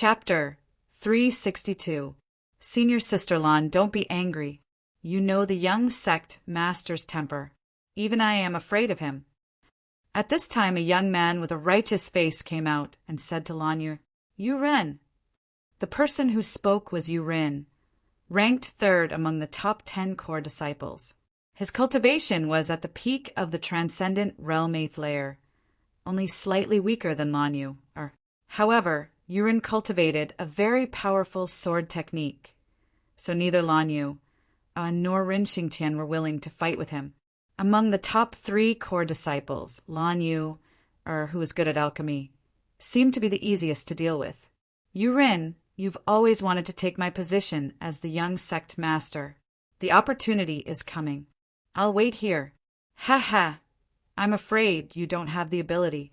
Chapter 362. Senior Sister Lan, don't be angry. You know the young sect master's temper. Even I am afraid of him. At this time a young man with a righteous face came out and said to Lanyu, Yu Ren. The person who spoke was Yu Ren, ranked third among the top 10 core disciples. His cultivation was at the peak of the transcendent realm 8th layer, only slightly weaker than Lanyu. However, Yu Ren cultivated a very powerful sword technique, so neither Lanyu nor Ren Xingtian were willing to fight with him. Among the top 3 core disciples, Lanyu, who was good at alchemy, seemed to be the easiest to deal with. Yu Ren, you've always wanted to take my position as the young sect master. The opportunity is coming. I'll wait here. Ha ha! I'm afraid you don't have the ability.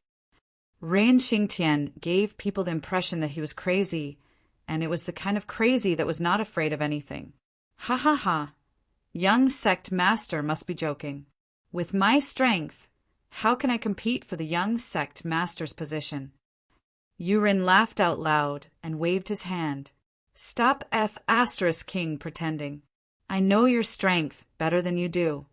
Ren Xingtian gave people the impression that he was crazy, and it was the kind of crazy that was not afraid of anything. Ha ha ha! Young sect master must be joking. With my strength, how can I compete for the young sect master's position? Yu Ren laughed out loud and waved his hand. Stop King pretending. I know your strength better than you do.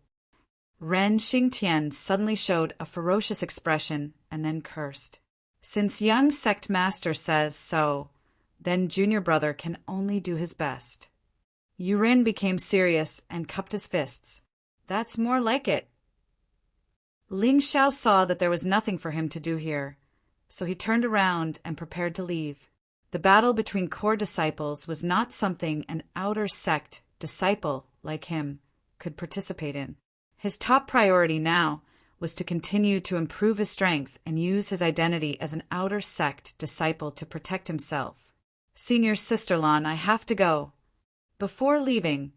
Ren Xingtian suddenly showed a ferocious expression and then cursed. Since young sect master says so, then junior brother can only do his best. Yu Ren became serious and cupped his fists. That's more like it. Ling Xiao saw that there was nothing for him to do here, so he turned around and prepared to leave. The battle between core disciples was not something an outer sect disciple like him could participate in. His top priority now was to continue to improve his strength and use his identity as an outer sect disciple to protect himself. Senior Sister Lan, I have to go. Before leaving,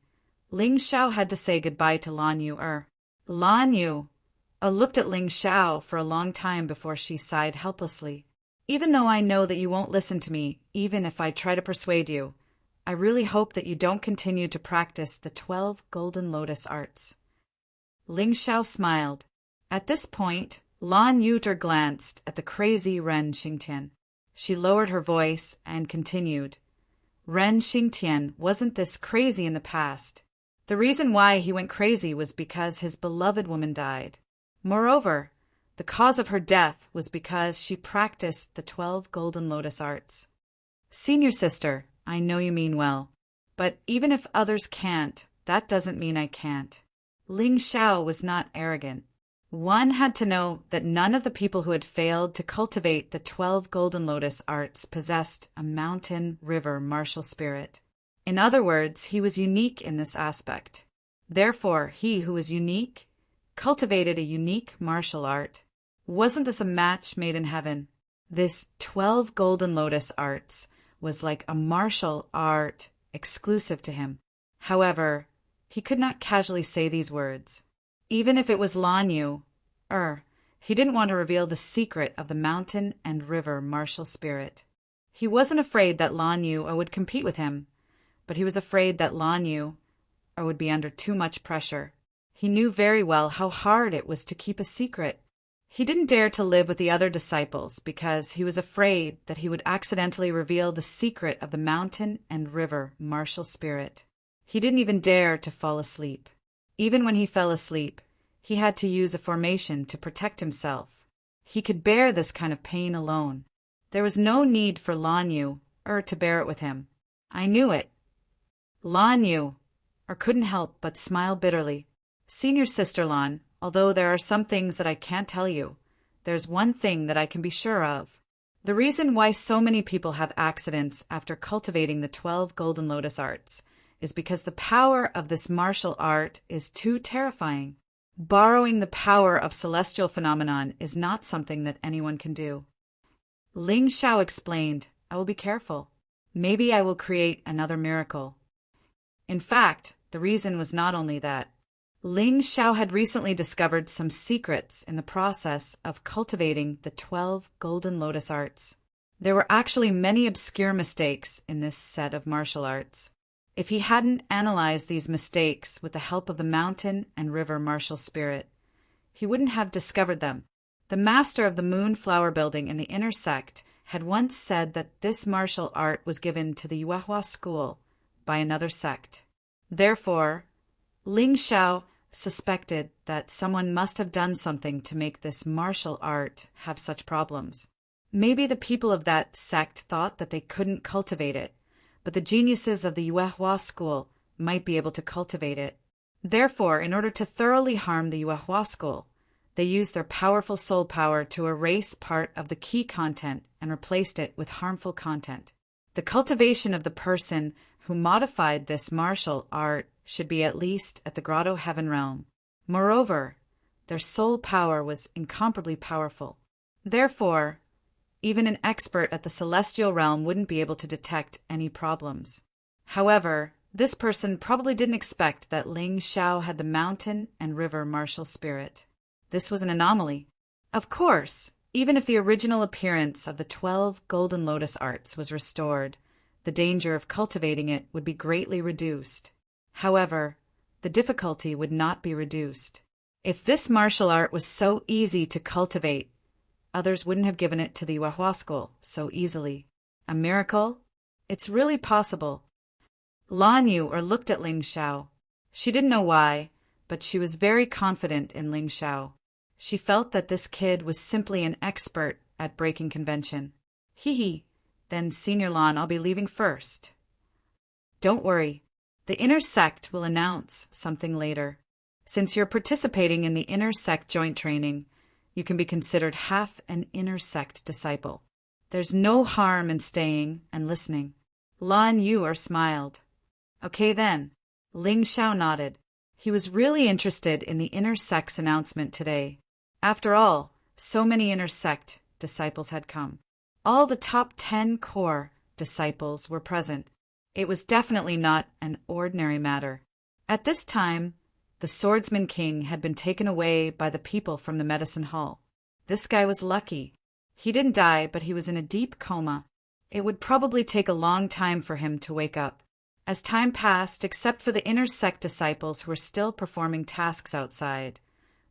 Ling Xiao had to say goodbye to Lanyu. Lanyu looked at Ling Xiao for a long time before she sighed helplessly. Even though I know that you won't listen to me, even if I try to persuade you, I really hope that you don't continue to practice the 12 Golden Lotus arts. Ling Xiao smiled. At this point, Lan Yuter glanced at the crazy Ren Xingtian. She lowered her voice and continued. Ren Xingtian wasn't this crazy in the past. The reason why he went crazy was because his beloved woman died. Moreover, the cause of her death was because she practiced the 12 Golden Lotus arts. Senior sister, I know you mean well, but even if others can't, that doesn't mean I can't. Ling Xiao was not arrogant. One had to know that none of the people who had failed to cultivate the 12 Golden Lotus arts possessed a mountain river martial spirit. In other words, he was unique in this aspect. Therefore, he who was unique cultivated a unique martial art. Wasn't this a match made in heaven? This 12 Golden Lotus arts was like a martial art exclusive to him. However, he could not casually say these words. Even if it was Lanyu, he didn't want to reveal the secret of the mountain and river martial spirit. He wasn't afraid that Lanyu would compete with him, but he was afraid that Lanyu would be under too much pressure. He knew very well how hard it was to keep a secret. He didn't dare to live with the other disciples because he was afraid that he would accidentally reveal the secret of the mountain and river martial spirit. He didn't even dare to fall asleep. Even when he fell asleep, he had to use a formation to protect himself. He could bear this kind of pain alone. There was no need for Lanyu to bear it with him. I knew it. Lanyu couldn't help but smile bitterly. Senior Sister Lan, although there are some things that I can't tell you, there's one thing that I can be sure of. The reason why so many people have accidents after cultivating the 12 Golden Lotus arts is because the power of this martial art is too terrifying. Borrowing the power of celestial phenomenon is not something that anyone can do. Ling Xiao explained, I will be careful. Maybe I will create another miracle. In fact, the reason was not only that. Ling Xiao had recently discovered some secrets in the process of cultivating the 12 Golden Lotus arts. There were actually many obscure mistakes in this set of martial arts. If he hadn't analyzed these mistakes with the help of the mountain and river martial spirit, he wouldn't have discovered them. The master of the Moonflower Building in the inner sect had once said that this martial art was given to the Yuehua school by another sect. Therefore, Ling Xiao suspected that someone must have done something to make this martial art have such problems. Maybe the people of that sect thought that they couldn't cultivate it, but the geniuses of the Yuehua school might be able to cultivate it. Therefore, in order to thoroughly harm the Yuehua school, they used their powerful soul power to erase part of the key content and replaced it with harmful content. The cultivation of the person who modified this martial art should be at least at the Grotto Heaven realm. Moreover, their soul power was incomparably powerful. Therefore, even an expert at the celestial realm wouldn't be able to detect any problems. However, this person probably didn't expect that Ling Xiao had the mountain and river martial spirit. This was an anomaly. Of course, even if the original appearance of the 12 golden lotus arts was restored, the danger of cultivating it would be greatly reduced. However, the difficulty would not be reduced. If this martial art was so easy to cultivate, others wouldn't have given it to the Yuehua school so easily. A miracle? It's really possible. Lan Yu looked at Ling Xiao. She didn't know why, but she was very confident in Ling Xiao. She felt that this kid was simply an expert at breaking convention. Hee. Then, Senior Lan, I'll be leaving first. Don't worry. The inner sect will announce something later. Since you're participating in the inner sect joint training, you can be considered half an inner sect disciple. There's no harm in staying and listening. Lan Yu smiled. Okay then. Ling Xiao nodded. He was really interested in the inner sect's announcement today. After all, so many inner sect disciples had come. All the top 10 core disciples were present. It was definitely not an ordinary matter. At this time, the Swordsman King had been taken away by the people from the medicine hall. This guy was lucky. He didn't die, but he was in a deep coma. It would probably take a long time for him to wake up. As time passed, except for the inner sect disciples who were still performing tasks outside,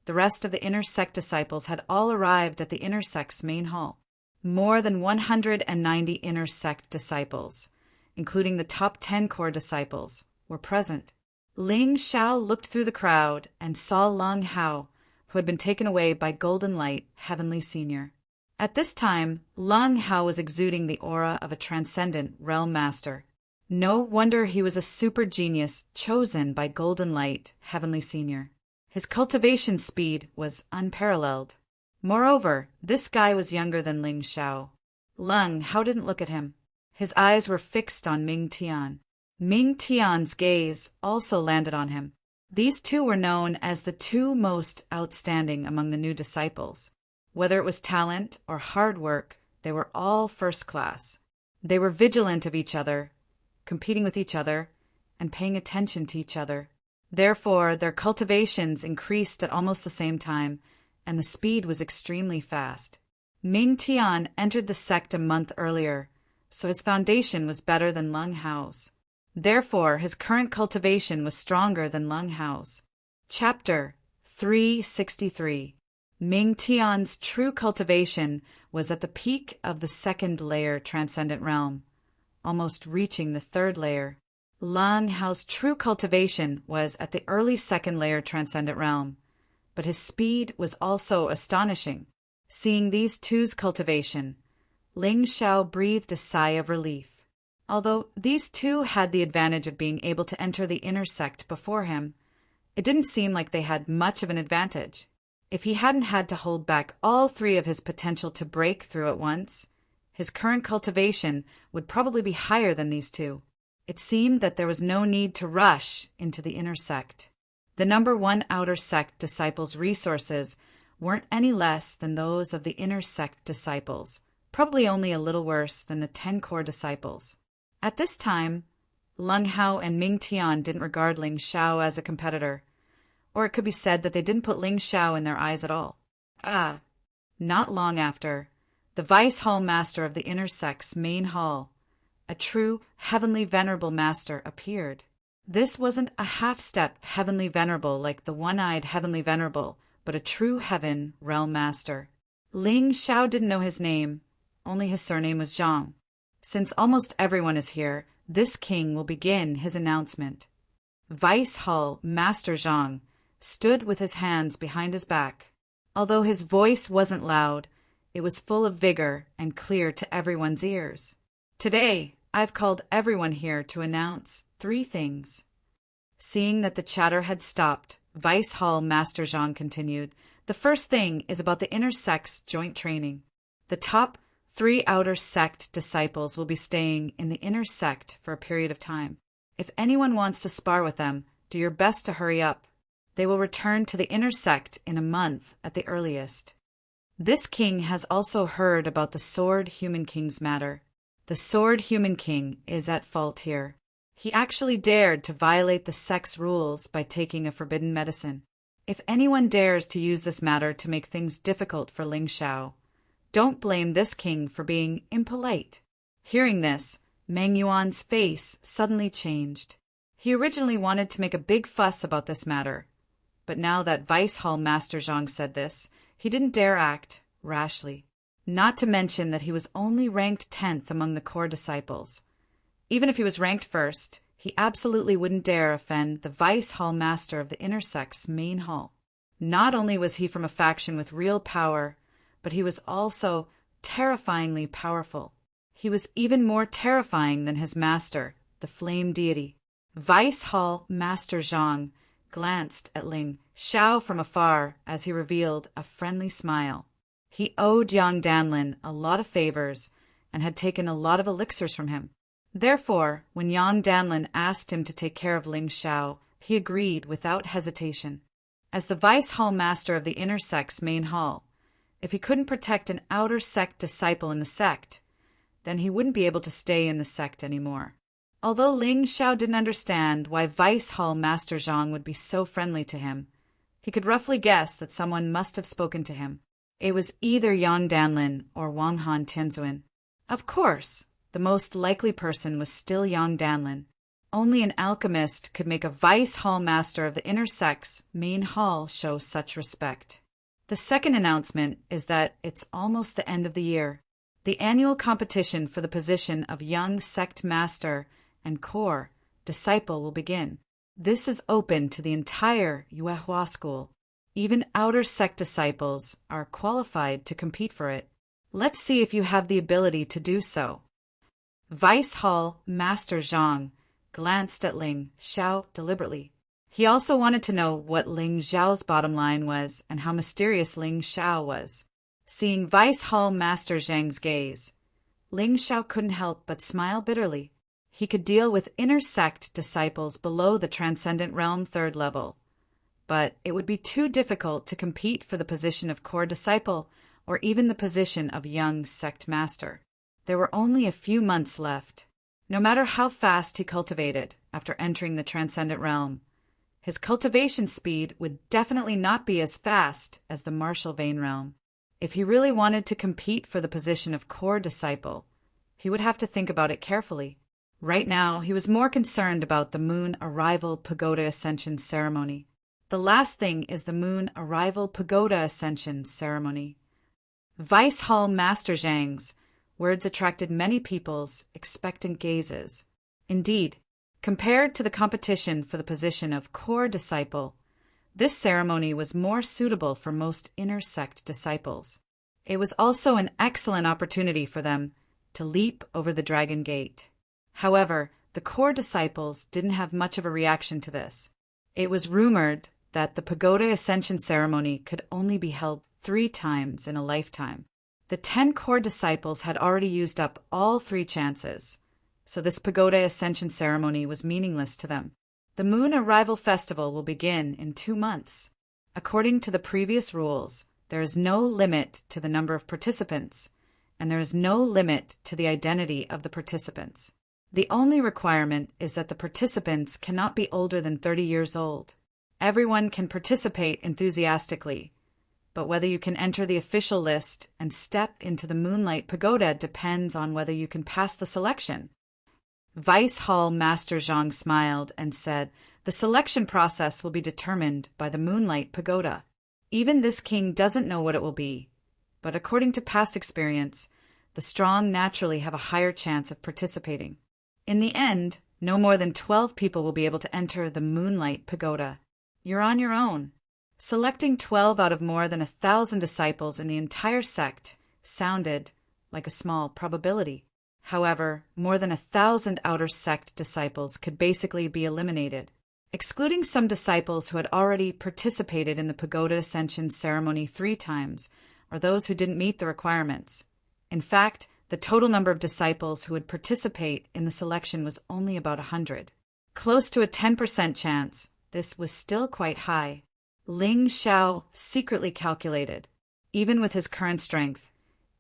the rest of the inner sect disciples had all arrived at the inner sect's main hall. More than 190 inner sect disciples, including the top 10 core disciples, were present. Ling Xiao looked through the crowd and saw Lang Hao, who had been taken away by Golden Light, Heavenly Senior. At this time, Lang Hao was exuding the aura of a transcendent realm master. No wonder he was a super genius chosen by Golden Light, Heavenly Senior. His cultivation speed was unparalleled. Moreover, this guy was younger than Ling Xiao. Lang Hao didn't look at him. His eyes were fixed on Ming Tian. Ming Tian's gaze also landed on him. These two were known as the two most outstanding among the new disciples. Whether it was talent or hard work, they were all first class. They were vigilant of each other, competing with each other, and paying attention to each other. Therefore, their cultivations increased at almost the same time, and the speed was extremely fast. Ming Tian entered the sect a month earlier, so his foundation was better than Lang Hao's. Therefore, his current cultivation was stronger than Lang Hao's. Chapter 363. Ming Tian's true cultivation was at the peak of the second layer transcendent realm, almost reaching the third layer. Lang Hao's true cultivation was at the early second layer transcendent realm, but his speed was also astonishing. Seeing these two's cultivation, Ling Xiao breathed a sigh of relief. Although these two had the advantage of being able to enter the inner sect before him, it didn't seem like they had much of an advantage. If he hadn't had to hold back all three of his potential to break through at once, his current cultivation would probably be higher than these two. It seemed that there was no need to rush into the inner sect. The number 1 outer sect disciples' resources weren't any less than those of the inner sect disciples, probably only a little worse than the 10 core disciples. At this time, Lang Hao and Ming Tian didn't regard Ling Xiao as a competitor, or it could be said that they didn't put Ling Xiao in their eyes at all. Not long after, the Vice Hall Master of the inner sect's main hall, a true Heavenly Venerable Master, appeared. This wasn't a half-step Heavenly Venerable like the one-eyed Heavenly Venerable, but a true Heaven Realm Master. Ling Xiao didn't know his name, only his surname was Zhang. Since almost everyone is here, this king will begin his announcement. Vice Hall Master Zhang stood with his hands behind his back. Although his voice wasn't loud, it was full of vigor and clear to everyone's ears. Today, I've called everyone here to announce 3 things. Seeing that the chatter had stopped, Vice Hall Master Zhang continued, the first thing is about the inner sect's joint training. The top 3 outer sect disciples will be staying in the inner sect for a period of time. If anyone wants to spar with them, do your best to hurry up. They will return to the inner sect in a month at the earliest. This king has also heard about the Sword Human King's matter. The Sword Human King is at fault here. He actually dared to violate the sect's rules by taking a forbidden medicine. If anyone dares to use this matter to make things difficult for Ling Xiao, don't blame this king for being impolite. Hearing this, Meng Yuan's face suddenly changed. He originally wanted to make a big fuss about this matter, but now that Vice Hall Master Zhang said this, he didn't dare act rashly. Not to mention that he was only ranked 10th among the core disciples. Even if he was ranked first, he absolutely wouldn't dare offend the Vice Hall Master of the Inner Sect's main hall. Not only was he from a faction with real power, but he was also terrifyingly powerful. He was even more terrifying than his master, the Flame Deity. Vice Hall Master Zhang glanced at Ling Xiao from afar as he revealed a friendly smile. He owed Yang Danlin a lot of favors and had taken a lot of elixirs from him. Therefore, when Yang Danlin asked him to take care of Ling Xiao, he agreed without hesitation. As the Vice Hall Master of the Inner Sect's main hall, if he couldn't protect an outer sect disciple in the sect, then he wouldn't be able to stay in the sect anymore. Although Ling Xiao didn't understand why Vice Hall Master Zhang would be so friendly to him, he could roughly guess that someone must have spoken to him. It was either Yang Danlin or Wang Han Tianzuan. Of course, the most likely person was still Yang Danlin. Only an alchemist could make a Vice Hall Master of the Inner Sect's main hall show such respect. The second announcement is that it's almost the end of the year. The annual competition for the position of Young Sect Master and Core Disciple will begin. This is open to the entire Yuehua School. Even outer sect disciples are qualified to compete for it. Let's see if you have the ability to do so. Vice Hall Master Zhang glanced at Ling Xiao deliberately. He also wanted to know what Ling Xiao's bottom line was and how mysterious Ling Xiao was. Seeing Vice Hall Master Zhang's gaze, Ling Xiao couldn't help but smile bitterly. He could deal with inner sect disciples below the Transcendent Realm 3rd level, but it would be too difficult to compete for the position of Core Disciple or even the position of Young Sect Master. There were only a few months left. No matter how fast he cultivated after entering the Transcendent Realm, his cultivation speed would definitely not be as fast as the Martial Vein Realm. If he really wanted to compete for the position of Core Disciple, he would have to think about it carefully. Right now, he was more concerned about the Moon Arrival Pagoda Ascension Ceremony. The last thing is the Moon Arrival Pagoda Ascension Ceremony. Vice Hall Master Zhang's words attracted many people's expectant gazes. Indeed, compared to the competition for the position of Core Disciple, this ceremony was more suitable for most inner sect disciples. It was also an excellent opportunity for them to leap over the Dragon Gate. However, the Core Disciples didn't have much of a reaction to this. It was rumored that the Pagoda Ascension ceremony could only be held 3 times in a lifetime. The 10 Core Disciples had already used up all 3 chances, so this Pagoda Ascension ceremony was meaningless to them. The Moon Arrival Festival will begin in 2 months. According to the previous rules, there is no limit to the number of participants, and there is no limit to the identity of the participants. The only requirement is that the participants cannot be older than 30 years old. Everyone can participate enthusiastically, but whether you can enter the official list and step into the Moonlight Pagoda depends on whether you can pass the selection. Vice Hall Master Zhang smiled and said, "The selection process will be determined by the Moonlight Pagoda. Even this king doesn't know what it will be, but according to past experience, The strong naturally have a higher chance of participating. In the end, no more than 12 people will be able to enter the Moonlight Pagoda. You're on your own. Selecting 12 out of more than 1,000 disciples in the entire sect sounded like a small probability. However, more than 1,000 outer sect disciples could basically be eliminated, excluding some disciples who had already participated in the pagoda ascension ceremony 3 times, or those who didn't meet the requirements. In fact, the total number of disciples who would participate in the selection was only about 100. Close to a 10% chance, this was still quite high. Ling Xiao secretly calculated, even with his current strength,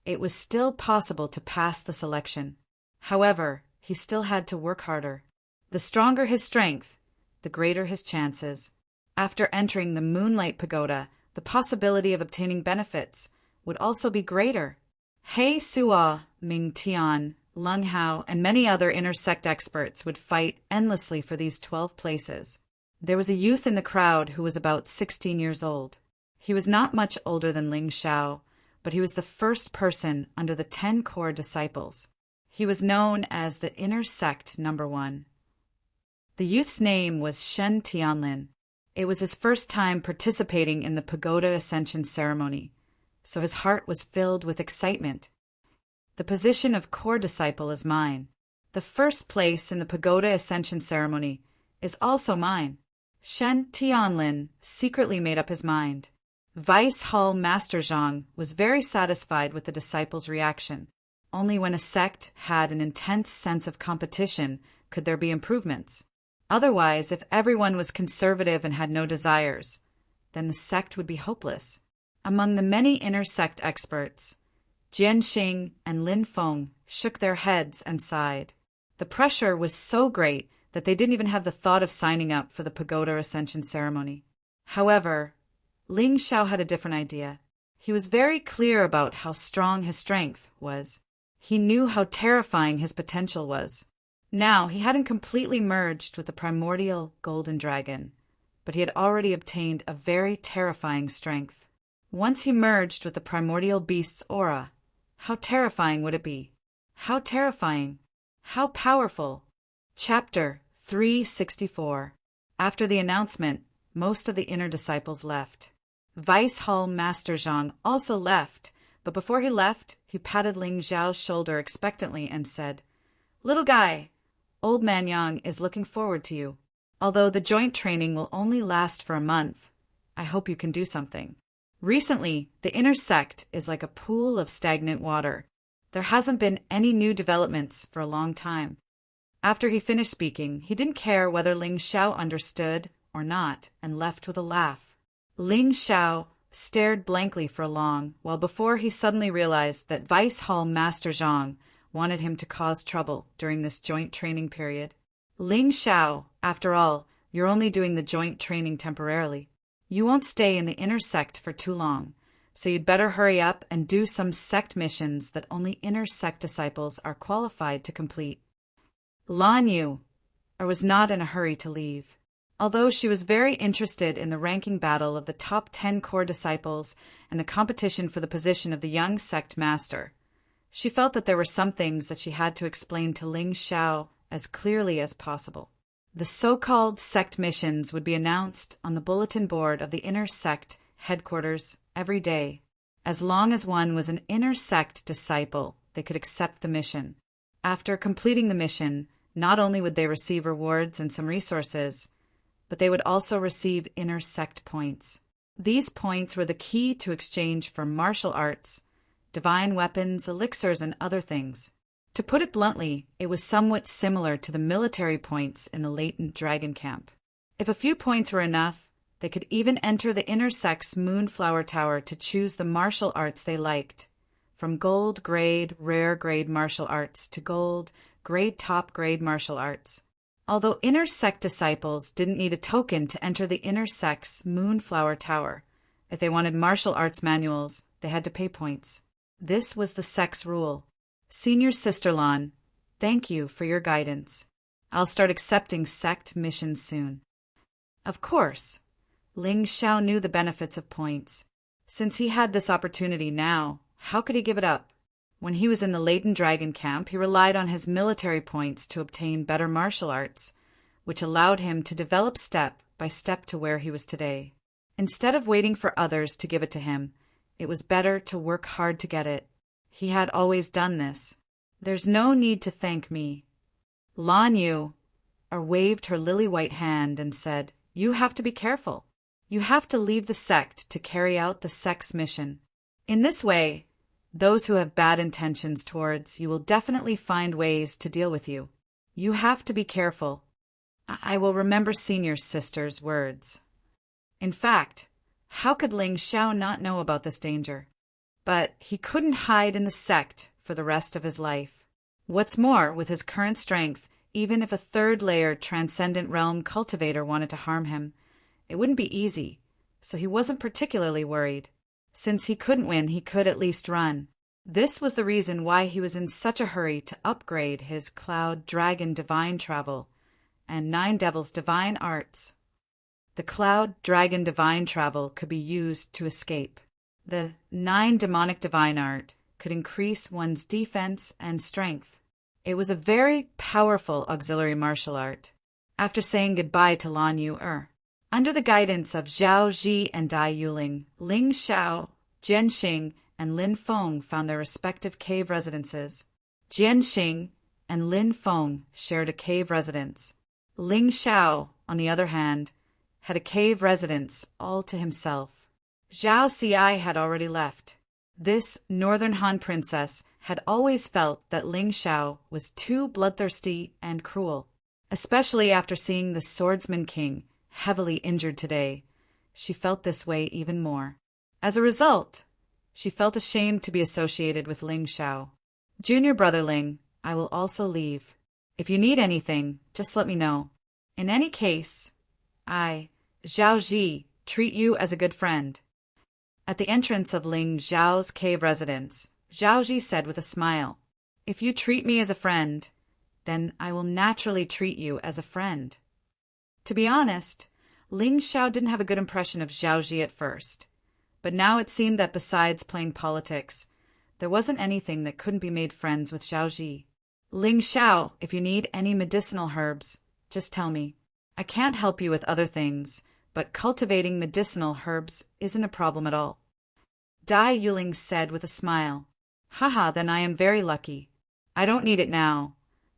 it was still possible to pass the selection. However, he still had to work harder. The stronger his strength, the greater his chances. After entering the Moonlight Pagoda, the possibility of obtaining benefits would also be greater. He Suo, Ming Tian, Lung Hao, and many other inner sect experts would fight endlessly for these 12 places. There was a youth in the crowd who was about 16 years old. He was not much older than Ling Xiao, but he was the first person under the 10 core disciples. He was known as the Inner Sect Number 1. The youth's name was Shen Tianlin. It was his first time participating in the pagoda ascension ceremony, so his heart was filled with excitement. The position of core disciple is mine. The first place in the pagoda ascension ceremony is also mine. Shen Tianlin secretly made up his mind. Vice Hall Master Zhang was very satisfied with the disciples' reaction. Only when a sect had an intense sense of competition could there be improvements. Otherwise, if everyone was conservative and had no desires, then the sect would be hopeless. Among the many inner sect experts, Jian Xing and Lin Feng shook their heads and sighed. The pressure was so great that they didn't even have the thought of signing up for the pagoda ascension ceremony. However, Ling Xiao had a different idea. He was very clear about how strong his strength was. He knew how terrifying his potential was. Now, he hadn't completely merged with the primordial golden dragon, but he had already obtained a very terrifying strength. Once he merged with the primordial beast's aura, how terrifying would it be? How terrifying! How powerful! Chapter 364. After the announcement, most of the inner disciples left. Vice Hall Master Zhang also left, but before he left, he patted Ling Xiao's shoulder expectantly and said, "Little guy, Old Man Yang is looking forward to you. Although the joint training will only last for a month, I hope you can do something." Recently, the inner sect is like a pool of stagnant water. There hasn't been any new developments for a long time. After he finished speaking, he didn't care whether Ling Xiao understood or not and left with a laugh. Ling Xiao stared blankly for long, while before he suddenly realized that Vice Hall Master Zhang wanted him to cause trouble during this joint training period. Ling Xiao, after all, you're only doing the joint training temporarily. You won't stay in the inner sect for too long, so you'd better hurry up and do some sect missions that only inner sect disciples are qualified to complete. Lan Yu was not in a hurry to leave. Although she was very interested in the ranking battle of the top 10 core disciples and the competition for the position of the young sect master, she felt that there were some things that she had to explain to Ling Xiao as clearly as possible. The so-called sect missions would be announced on the bulletin board of the inner sect headquarters every day. As long as one was an inner sect disciple, they could accept the mission. After completing the mission, not only would they receive rewards and some resources, but they would also receive inner sect points. These points were the key to exchange for martial arts, divine weapons, elixirs, and other things. To put it bluntly, it was somewhat similar to the military points in the latent dragon camp. If a few points were enough, they could even enter the inner sect's Moonflower Tower to choose the martial arts they liked, from gold grade, rare grade martial arts to gold grade top grade martial arts. Although inner sect disciples didn't need a token to enter the inner sect's Moonflower Tower, if they wanted martial arts manuals, they had to pay points. This was the sect's rule. Senior Sister Lan, thank you for your guidance. I'll start accepting sect missions soon. Of course, Ling Xiao knew the benefits of points. Since he had this opportunity now, how could he give it up? When he was in the Leighton Dragon camp, he relied on his military points to obtain better martial arts, which allowed him to develop step by step to where he was today. Instead of waiting for others to give it to him, it was better to work hard to get it. He had always done this. There's no need to thank me. Lan Yu waved her lily-white hand and said, "You have to be careful. You have to leave the sect to carry out the sect's mission. In this way, those who have bad intentions towards you will definitely find ways to deal with you. You have to be careful. I will remember Senior Sister's words." In fact, how could Ling Xiao not know about this danger? But he couldn't hide in the sect for the rest of his life. What's more, with his current strength, even if a third-layer transcendent realm cultivator wanted to harm him, it wouldn't be easy, so he wasn't particularly worried. Since he couldn't win, he could at least run. This was the reason why he was in such a hurry to upgrade his Cloud Dragon Divine Travel and Nine Devils Divine Arts. The Cloud Dragon Divine Travel could be used to escape. The Nine Demonic Divine Art could increase one's defense and strength. It was a very powerful auxiliary martial art. After saying goodbye to Lan Yu, under the guidance of Zhao Ji and Dai Yuling, Ling Xiao, Jian Xing, and Lin Feng found their respective cave residences. Jian Xing and Lin Feng shared a cave residence. Ling Xiao, on the other hand, had a cave residence all to himself. Zhao Xi had already left. This northern Han princess had always felt that Ling Xiao was too bloodthirsty and cruel, especially after seeing the Swordsman King heavily injured today. She felt this way even more. As a result, she felt ashamed to be associated with Ling Xiao. "Junior brother Ling, I will also leave. If you need anything, just let me know. In any case, I, Zhao Ji, treat you as a good friend." At the entrance of Ling Xiao's cave residence, Zhao Ji said with a smile, "If you treat me as a friend, then I will naturally treat you as a friend." To be honest, Ling Xiao didn't have a good impression of Zhao Ji at first, but now it seemed that besides playing politics, there wasn't anything that couldn't be made friends with Zhao Ji. "Ling Xiao, if you need any medicinal herbs, just tell me. I can't help you with other things, but cultivating medicinal herbs isn't a problem at all." Dai Yuling said with a smile, "Haha, then I am very lucky. I don't need it now,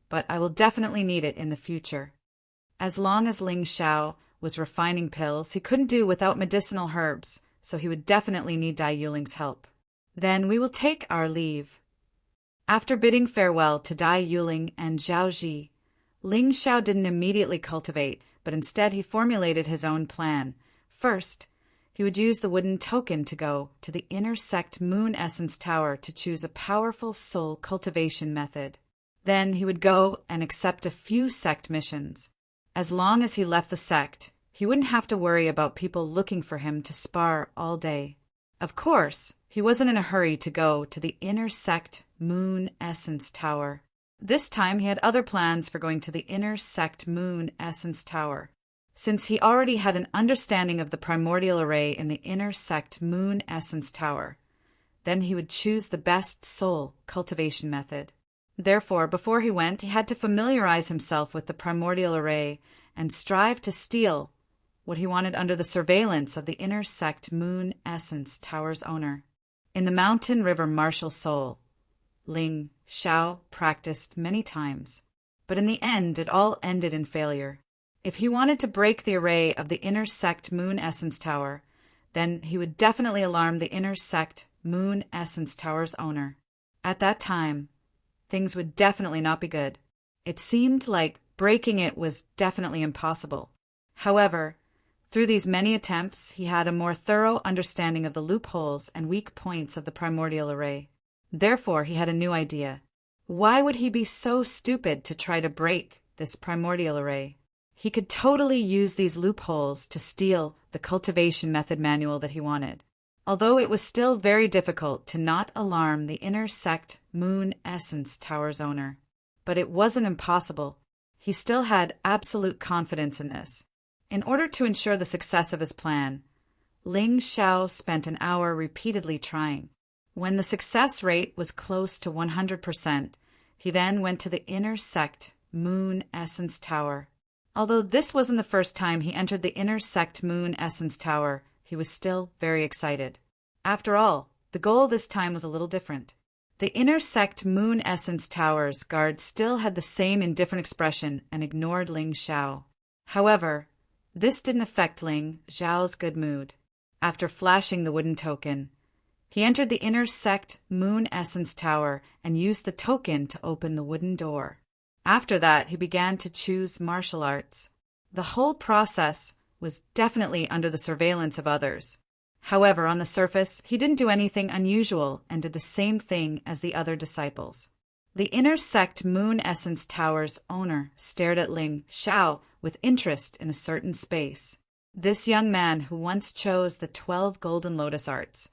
but I will definitely need it in the future." As long as Ling Xiao was refining pills, he couldn't do without medicinal herbs, so he would definitely need Dai Yuling's help. "Then we will take our leave." After bidding farewell to Dai Yuling and Zhao Ji, Ling Xiao didn't immediately cultivate, but instead he formulated his own plan. First, he would use the wooden token to go to the inner sect Moon Essence Tower to choose a powerful soul cultivation method. Then he would go and accept a few sect missions. As long as he left the sect, he wouldn't have to worry about people looking for him to spar all day. Of course, he wasn't in a hurry to go to the inner sect Moon Essence Tower. This time he had other plans for going to the inner sect Moon Essence Tower. Since he already had an understanding of the primordial array in the inner sect Moon Essence Tower, then he would choose the best soul cultivation method. Therefore, before he went, he had to familiarize himself with the primordial array and strive to steal what he wanted under the surveillance of the inner sect Moon Essence Tower's owner. In the Mountain River Martial Soul, Ling Xiao practiced many times, but in the end it all ended in failure. If he wanted to break the array of the inner sect Moon Essence Tower, then he would definitely alarm the inner sect Moon Essence Tower's owner. At that time, things would definitely not be good. It seemed like breaking it was definitely impossible. However, through these many attempts, he had a more thorough understanding of the loopholes and weak points of the primordial array. Therefore, he had a new idea. Why would he be so stupid to try to break this primordial array? He could totally use these loopholes to steal the cultivation method manual that he wanted. Although it was still very difficult to not alarm the inner sect Moon Essence Tower's owner. But it wasn't impossible. He still had absolute confidence in this. In order to ensure the success of his plan, Ling Xiao spent an hour repeatedly trying. When the success rate was close to 100%, he then went to the inner sect Moon Essence Tower. Although this wasn't the first time he entered the inner sect Moon Essence Tower, he was still very excited. After all, the goal this time was a little different. The inner sect Moon Essence Tower's guards still had the same indifferent expression and ignored Ling Xiao. However, this didn't affect Ling Xiao's good mood. After flashing the wooden token, he entered the inner sect Moon Essence Tower and used the token to open the wooden door. After that, he began to choose martial arts. The whole process was definitely under the surveillance of others. However, on the surface, he didn't do anything unusual and did the same thing as the other disciples. The inner sect Moon Essence Tower's owner stared at Ling Xiao with interest in a certain space. This young man who once chose the 12 Golden Lotus Arts.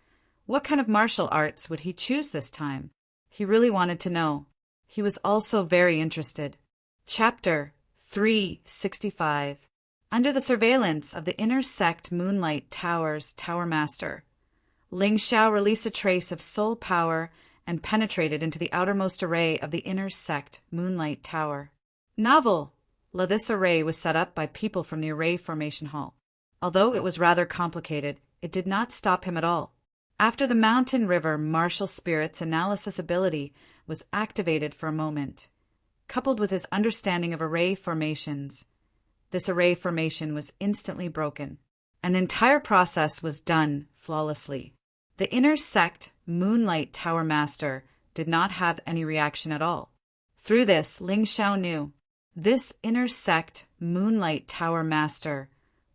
What kind of martial arts would he choose this time? He really wanted to know. He was also very interested. Chapter 365. Under the surveillance of the inner sect Moonlight Tower's Tower Master, Ling Xiao released a trace of soul power and penetrated into the outermost array of the inner sect Moonlight Tower. Novel! This array was set up by people from the array formation hall. Although it was rather complicated, it did not stop him at all. After the Mountain River martial spirit's analysis ability was activated for a moment, coupled with his understanding of array formations, this array formation was instantly broken, and the entire process was done flawlessly. The inner sect Moonlight Tower Master did not have any reaction at all. Through this, Ling Xiao knew this inner sect Moonlight Tower Master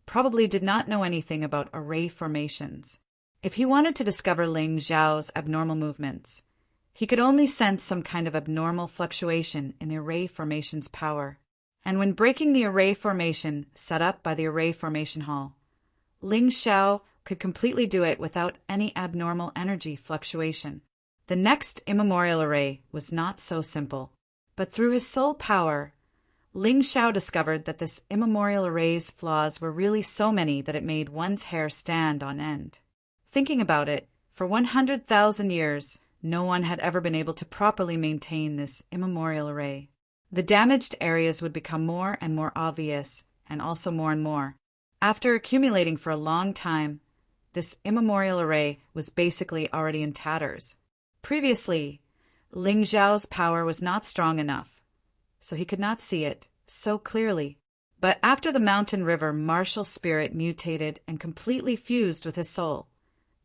probably did not know anything about array formations. If he wanted to discover Ling Xiao's abnormal movements, he could only sense some kind of abnormal fluctuation in the array formation's power. And when breaking the array formation set up by the array formation hall, Ling Xiao could completely do it without any abnormal energy fluctuation. The next immemorial array was not so simple, but through his soul power, Ling Xiao discovered that this immemorial array's flaws were really so many that it made one's hair stand on end. Thinking about it, for 100,000 years, no one had ever been able to properly maintain this immemorial array. The damaged areas would become more and more obvious, and also more and more. After accumulating for a long time, this immemorial array was basically already in tatters. Previously, Ling Xiao's power was not strong enough, so he could not see it so clearly. But after the Mountain River martial spirit mutated and completely fused with his soul,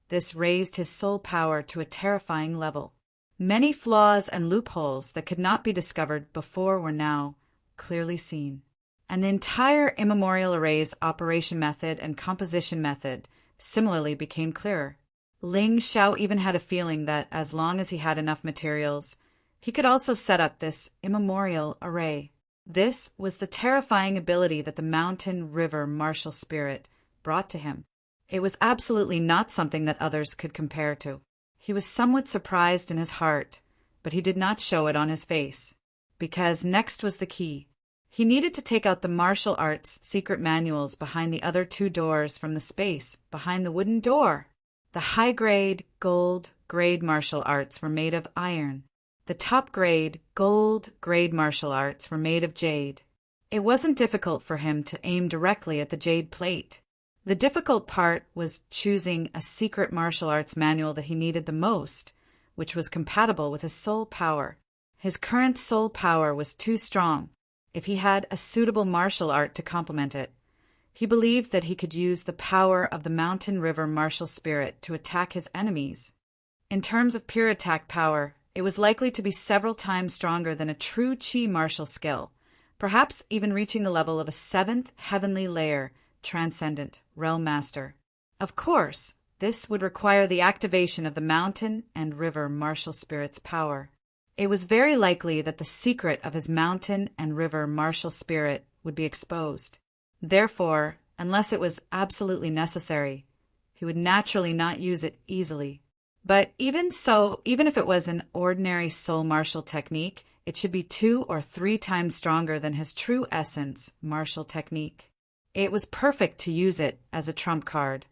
this raised his soul power to a terrifying level. Many flaws and loopholes that could not be discovered before were now clearly seen. And the entire immemorial array's operation method and composition method similarly became clearer. Ling Xiao even had a feeling that as long as he had enough materials, he could also set up this immemorial array. This was the terrifying ability that the Mountain River martial spirit brought to him. It was absolutely not something that others could compare to. He was somewhat surprised in his heart, but he did not show it on his face, because next was the key. He needed to take out the martial arts secret manuals behind the other two doors from the space behind the wooden door. The high-grade, gold-grade martial arts were made of iron. The top-grade, gold-grade martial arts were made of jade. It wasn't difficult for him to aim directly at the jade plate. The difficult part was choosing a secret martial arts manual that he needed the most, which was compatible with his soul power. His current soul power was too strong. If he had a suitable martial art to complement it, he believed that he could use the power of the Mountain River martial spirit to attack his enemies. In terms of pure attack power, it was likely to be several times stronger than a true Qi martial skill, perhaps even reaching the level of a 7th heavenly layer transcendent realm master. Of course, this would require the activation of the mountain and river martial spirit's power. It was very likely that the secret of his mountain and river martial spirit would be exposed. Therefore, unless it was absolutely necessary, he would naturally not use it easily. But even so, even if it was an ordinary soul martial technique, it should be 2 or 3 times stronger than his true essence martial technique. It was perfect to use it as a trump card.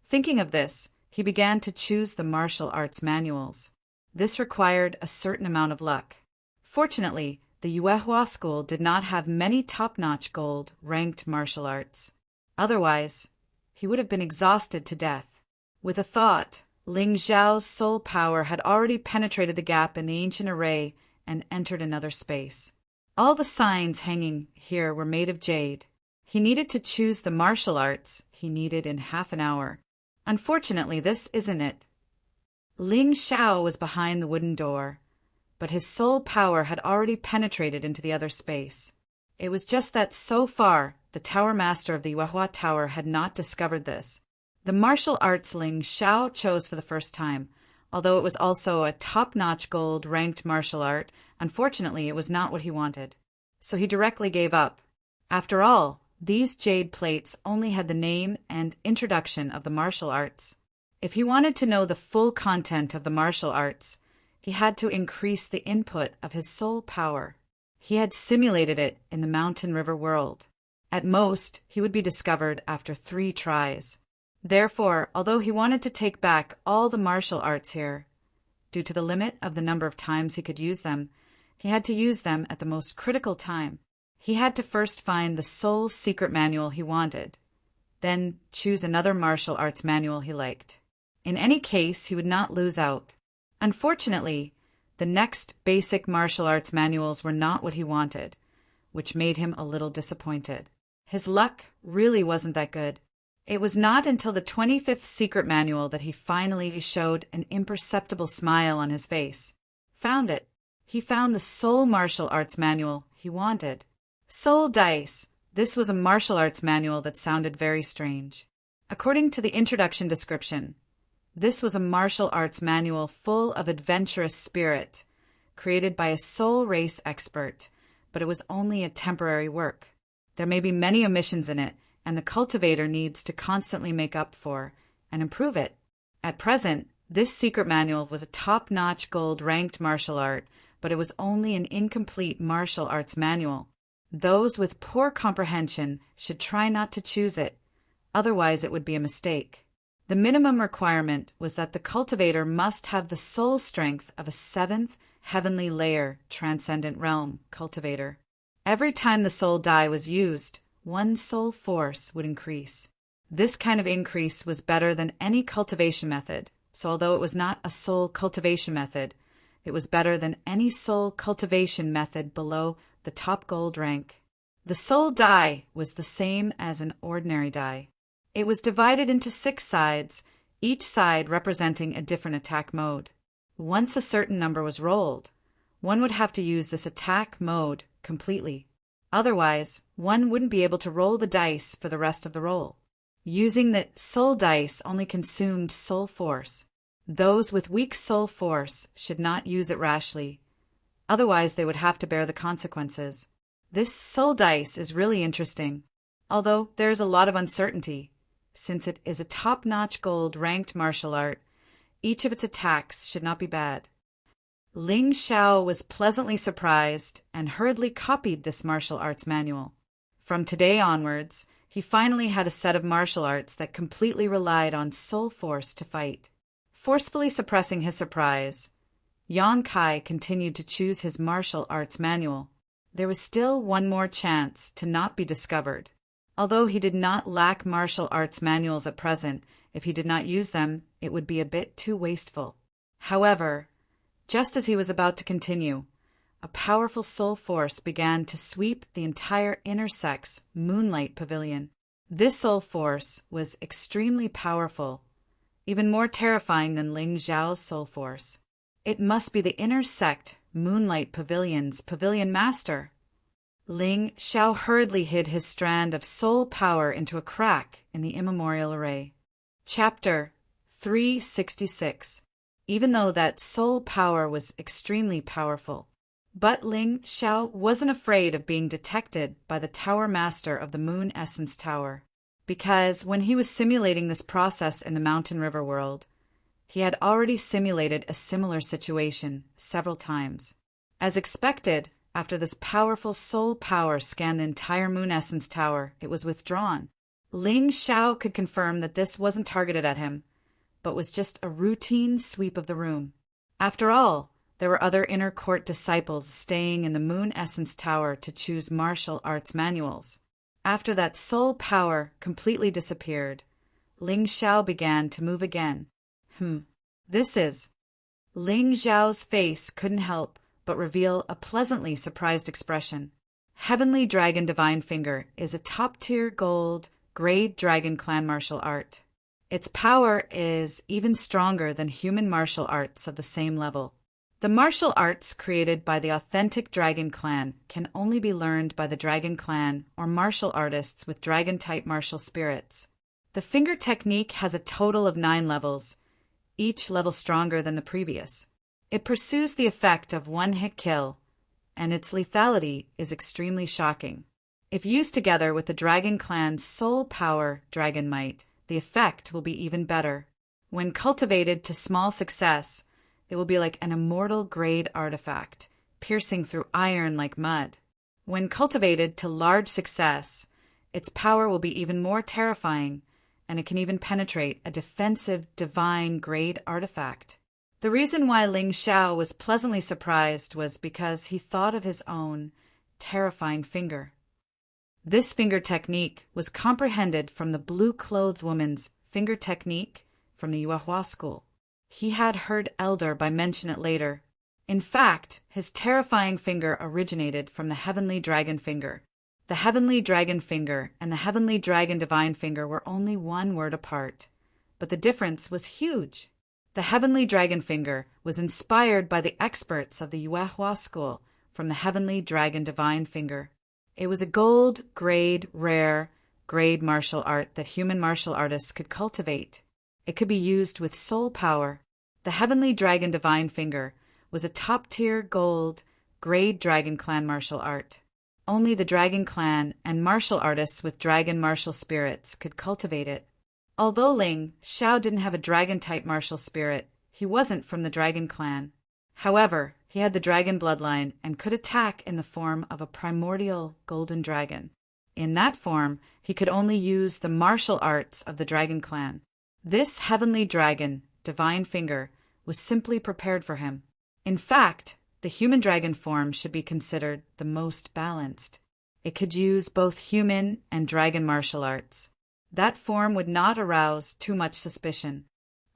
Thinking of this, he began to choose the martial arts manuals. This required a certain amount of luck. Fortunately, the Yuehua school did not have many top-notch gold-ranked martial arts. Otherwise, he would have been exhausted to death. With a thought, Ling Xiao's soul power had already penetrated the gap in the ancient array and entered another space. All the signs hanging here were made of jade. He needed to choose the martial arts he needed in half an hour. Unfortunately, this isn't it. Ling Xiao was behind the wooden door, but his soul power had already penetrated into the other space. It was just that so far, the Tower Master of the Yuehua Tower had not discovered this. The martial arts Ling Xiao chose for the first time, although it was also a top-notch gold-ranked martial art, unfortunately it was not what he wanted. So he directly gave up. After all, these jade plates only had the name and introduction of the martial arts. If he wanted to know the full content of the martial arts, he had to increase the input of his soul power. He had simulated it in the Mountain River world. At most, he would be discovered after 3 tries. Therefore, although he wanted to take back all the martial arts here, due to the limit of the number of times he could use them, he had to use them at the most critical time. He had to first find the soul secret manual he wanted, then choose another martial arts manual he liked. In any case, he would not lose out. Unfortunately, the next basic martial arts manuals were not what he wanted, which made him a little disappointed. His luck really wasn't that good. It was not until the 25th secret manual that he finally showed an imperceptible smile on his face. Found it. He found the soul martial arts manual he wanted. Soul Dice. This was a martial arts manual that sounded very strange. According to the introduction description, this was a martial arts manual full of adventurous spirit, created by a soul race expert, but it was only a temporary work. There may be many omissions in it, and the cultivator needs to constantly make up for and improve it. At present, this secret manual was a top-notch gold-ranked martial art, but it was only an incomplete martial arts manual. Those with poor comprehension should try not to choose it, otherwise it would be a mistake. The minimum requirement was that the cultivator must have the soul strength of a 7th heavenly layer transcendent realm cultivator. Every time the soul die was used, 1 soul force would increase. This kind of increase was better than any cultivation method, so although it was not a soul cultivation method, it was better than any soul cultivation method below the top gold rank. The soul die was the same as an ordinary die. It was divided into 6 sides, each side representing a different attack mode. Once a certain number was rolled, one would have to use this attack mode completely. Otherwise, one wouldn't be able to roll the dice for the rest of the roll. Using the soul dice only consumed soul force. Those with weak soul force should not use it rashly. Otherwise, they would have to bear the consequences. This soul dice is really interesting, although there is a lot of uncertainty. Since it is a top-notch gold-ranked martial art, each of its attacks should not be bad. Ling Xiao was pleasantly surprised and hurriedly copied this martial arts manual. From today onwards, he finally had a set of martial arts that completely relied on soul force to fight. Forcefully suppressing his surprise, Yan Kai continued to choose his martial arts manual. There was still one more chance to not be discovered. Although he did not lack martial arts manuals at present, if he did not use them, it would be a bit too wasteful. However, just as he was about to continue, a powerful soul force began to sweep the entire inner sex moonlight pavilion. This soul force was extremely powerful, even more terrifying than Ling Xiao's soul force. It must be the inner sect Moonlight Pavilion's pavilion master. Ling Xiao hurriedly hid his strand of soul power into a crack in the immemorial array. Chapter 366. Even though that soul power was extremely powerful, but Ling Xiao wasn't afraid of being detected by the Tower Master of the Moon Essence Tower, because when he was simulating this process in the Mountain River world, he had already simulated a similar situation several times. As expected, after this powerful soul power scanned the entire Moon Essence Tower, it was withdrawn. Ling Xiao could confirm that this wasn't targeted at him, but was just a routine sweep of the room. After all, there were other inner court disciples staying in the Moon Essence Tower to choose martial arts manuals. After that soul power completely disappeared, Ling Xiao began to move again. This is. Ling Xiao's face couldn't help but reveal a pleasantly surprised expression. Heavenly Dragon Divine Finger is a top-tier gold, grade dragon clan martial art. Its power is even stronger than human martial arts of the same level. The martial arts created by the authentic Dragon Clan can only be learned by the Dragon Clan or martial artists with Dragon-type martial spirits. The finger technique has a total of 9 levels, each level stronger than the previous. It pursues the effect of one-hit kill, and its lethality is extremely shocking. If used together with the Dragon Clan's soul power, Dragon Might, the effect will be even better. When cultivated to small success, it will be like an immortal grade artifact, piercing through iron like mud. When cultivated to large success, its power will be even more terrifying, and it can even penetrate a defensive divine grade artifact. The reason why Ling Xiao was pleasantly surprised was because he thought of his own terrifying finger. This finger technique was comprehended from the blue-clothed woman's finger technique from the Yuehua school. He had heard Elder by mention it later. In fact, his terrifying finger originated from the Heavenly Dragon Finger. The Heavenly Dragon Finger and the Heavenly Dragon Divine Finger were only 1 word apart, but the difference was huge. The Heavenly Dragon Finger was inspired by the experts of the Yuehua school from the Heavenly Dragon Divine Finger. It was a gold, grade, rare, grade martial art that human martial artists could cultivate. It could be used with soul power. The Heavenly Dragon Divine Finger was a top-tier gold, grade Dragon Clan martial art. Only the Dragon Clan and martial artists with dragon martial spirits could cultivate it. Although Ling Xiao didn't have a dragon-type martial spirit, he wasn't from the Dragon Clan. However, he had the dragon bloodline and could attack in the form of a primordial golden dragon. In that form, he could only use the martial arts of the Dragon Clan. This Heavenly Dragon, Divine Finger, was simply prepared for him. In fact, the human dragon form should be considered the most balanced. It could use both human and dragon martial arts. That form would not arouse too much suspicion.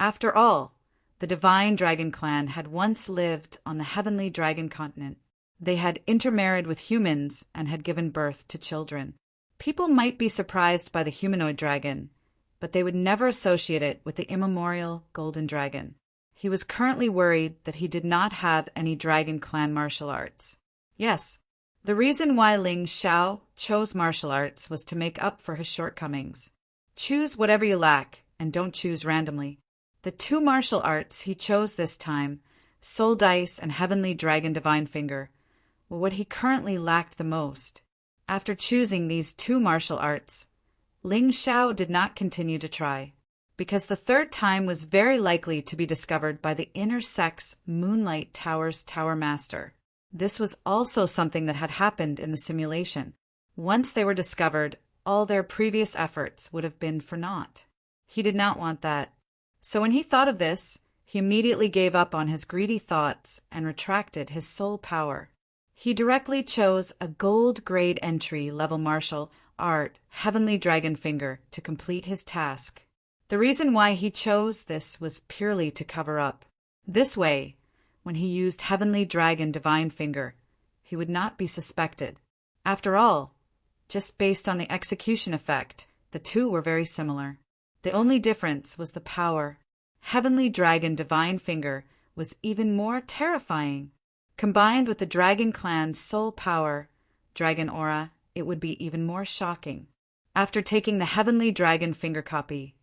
After all, the Divine Dragon Clan had once lived on the Heavenly Dragon Continent. They had intermarried with humans and had given birth to children. People might be surprised by the humanoid dragon, but they would never associate it with the immemorial golden dragon. He was currently worried that he did not have any Dragon Clan martial arts. Yes, the reason why Ling Xiao chose martial arts was to make up for his shortcomings. Choose whatever you lack, and don't choose randomly. The 2 martial arts he chose this time, Soul Dice and Heavenly Dragon Divine Finger, were what he currently lacked the most. After choosing these 2 martial arts, Ling Xiao did not continue to try, because the 3rd time was very likely to be discovered by the Inner Sect's Moonlight Tower's Tower Master. This was also something that had happened in the simulation. Once they were discovered, all their previous efforts would have been for naught. He did not want that. So when he thought of this, he immediately gave up on his greedy thoughts and retracted his soul power. He directly chose a gold grade entry level martial art, Heavenly Dragon Finger, to complete his task. The reason why he chose this was purely to cover up. This way, when he used Heavenly Dragon Divine Finger, he would not be suspected. After all, just based on the execution effect, the 2 were very similar. The only difference was the power. Heavenly Dragon Divine Finger was even more terrifying. Combined with the Dragon Clan's soul power, Dragon Aura, it would be even more shocking. After taking the Heavenly Dragon Finger copy,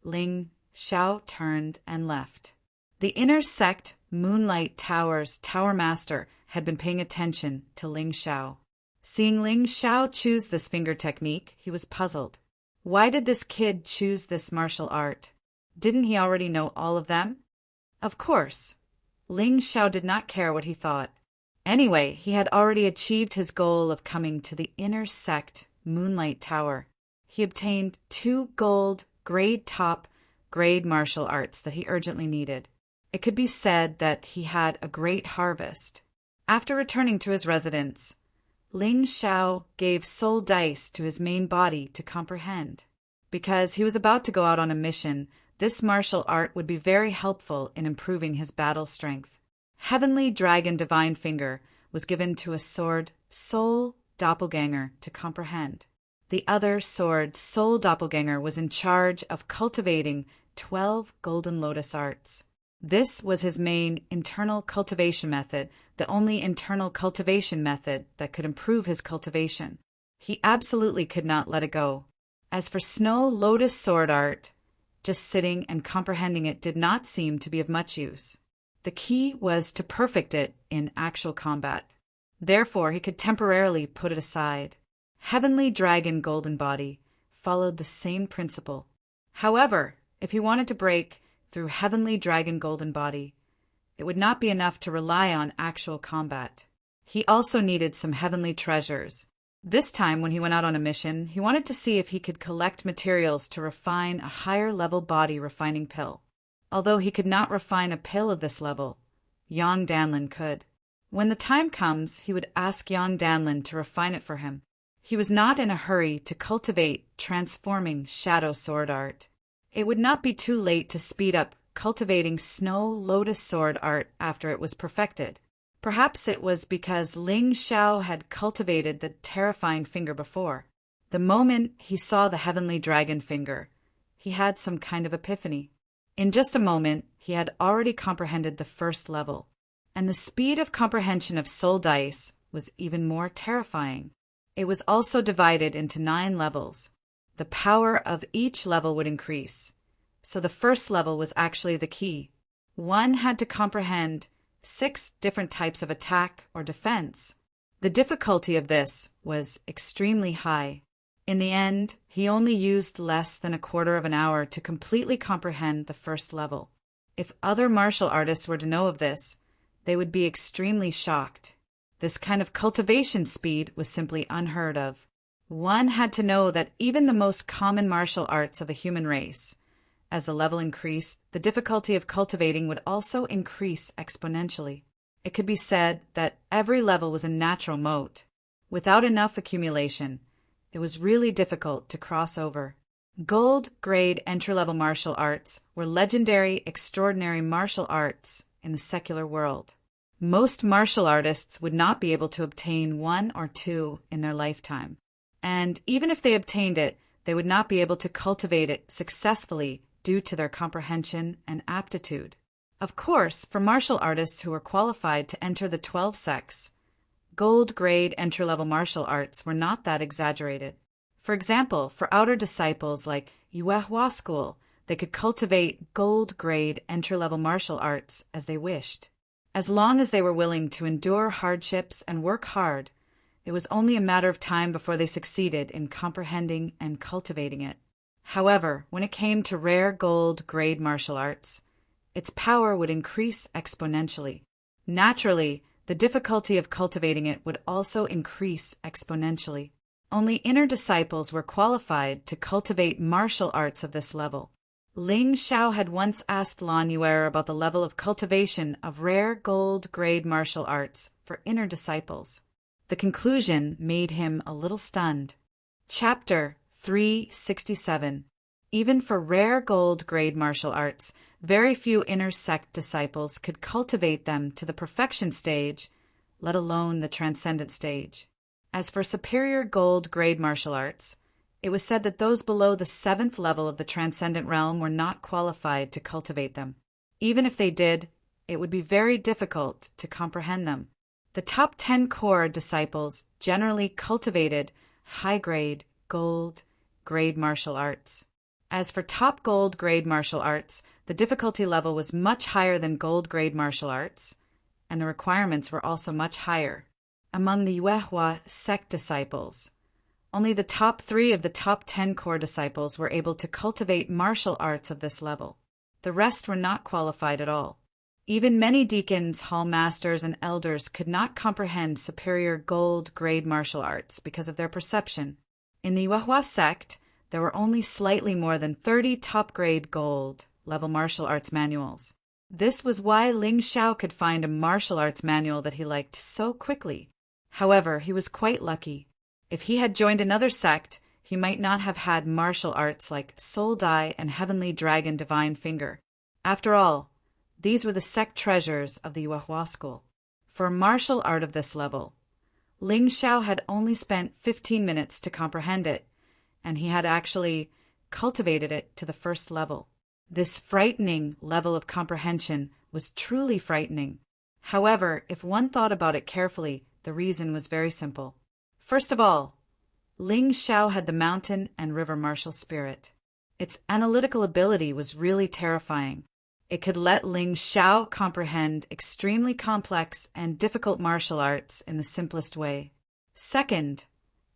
Ling Xiao turned and left. The Inner Sect Moonlight Tower's Tower Master had been paying attention to Ling Xiao. Seeing Ling Xiao choose this finger technique, he was puzzled. Why did this kid choose this martial art? Didn't he already know all of them? Of course. Ling Xiao did not care what he thought. Anyway, he had already achieved his goal of coming to the Inner Sect Moonlight Tower. He obtained 2 gold, grade top, grade martial arts that he urgently needed. It could be said that he had a great harvest. After returning to his residence, Ling Xiao gave soul dice to his main body to comprehend. Because he was about to go out on a mission, this martial art would be very helpful in improving his battle strength. Heavenly Dragon Divine Finger was given to a sword Soul Doppelganger to comprehend. The other sword Soul Doppelganger was in charge of cultivating 12 Golden Lotus arts. This was his main internal cultivation method, the only internal cultivation method that could improve his cultivation. He absolutely could not let it go. As for Snow Lotus sword art, just sitting and comprehending it did not seem to be of much use. The key was to perfect it in actual combat. Therefore, he could temporarily put it aside. Heavenly Dragon Golden Body followed the same principle. However, if he wanted to break through Heavenly Dragon Golden Body, it would not be enough to rely on actual combat. He also needed some heavenly treasures. This time, when he went out on a mission, he wanted to see if he could collect materials to refine a higher-level body refining pill. Although he could not refine a pill of this level, Yang Danlin could. When the time comes, he would ask Yang Danlin to refine it for him. He was not in a hurry to cultivate transforming shadow sword art. It would not be too late to speed up cultivating Snow Lotus sword art after it was perfected. Perhaps it was because Ling Xiao had cultivated the terrifying finger before. The moment he saw the heavenly dragon finger, he had some kind of epiphany. In just a moment, he had already comprehended the first level, and the speed of comprehension of soul dice was even more terrifying. It was also divided into 9 levels. The power of each level would increase, so the first level was actually the key. One had to comprehend 6 different types of attack or defense. The difficulty of this was extremely high. In the end, he only used less than a quarter of an hour to completely comprehend the first level. If other martial artists were to know of this, they would be extremely shocked. This kind of cultivation speed was simply unheard of. One had to know that even the most common martial arts of a human race, as the level increased, the difficulty of cultivating would also increase exponentially. It could be said that every level was a natural moat. Without enough accumulation, it was really difficult to cross over. Gold grade entry-level martial arts were legendary, extraordinary martial arts in the secular world. Most martial artists would not be able to obtain 1 or 2 in their lifetime. And even if they obtained it, they would not be able to cultivate it successfully due to their comprehension and aptitude. Of course, for martial artists who were qualified to enter the 12 sects, gold-grade entry-level martial arts were not that exaggerated. For example, for outer disciples like Yuehua School, they could cultivate gold-grade entry-level martial arts as they wished. As long as they were willing to endure hardships and work hard, it was only a matter of time before they succeeded in comprehending and cultivating it. However, when it came to rare gold-grade martial arts, its power would increase exponentially. Naturally, the difficulty of cultivating it would also increase exponentially. Only inner disciples were qualified to cultivate martial arts of this level. Ling Xiao had once asked Lan Yuer about the level of cultivation of rare gold-grade martial arts for inner disciples. The conclusion made him a little stunned. Chapter 367. Even for rare gold-grade martial arts, very few inner sect disciples could cultivate them to the perfection stage, let alone the transcendent stage. As for superior gold-grade martial arts, it was said that those below the 7th level of the transcendent realm were not qualified to cultivate them. Even if they did, it would be very difficult to comprehend them. The top 10 core disciples generally cultivated high-grade, gold-grade martial arts. As for top gold-grade martial arts, the difficulty level was much higher than gold-grade martial arts, and the requirements were also much higher. Among the Yuehua sect disciples, only the top 3 of the top 10 core disciples were able to cultivate martial arts of this level. The rest were not qualified at all. Even many deacons, hall masters, and elders could not comprehend superior gold-grade martial arts because of their perception. In the Yuehua sect, there were only slightly more than 30 top-grade gold level martial arts manuals. This was why Ling Xiao could find a martial arts manual that he liked so quickly. However, he was quite lucky. If he had joined another sect, he might not have had martial arts like Soul Dai and Heavenly Dragon Divine Finger. After all, these were the sect treasures of the Yuehua school. For a martial art of this level, Ling Xiao had only spent 15 minutes to comprehend it, and he had actually cultivated it to the first level. This frightening level of comprehension was truly frightening. However, if one thought about it carefully, the reason was very simple. First of all, Ling Xiao had the mountain and river martial spirit. Its analytical ability was really terrifying. It could let Ling Xiao comprehend extremely complex and difficult martial arts in the simplest way. Second,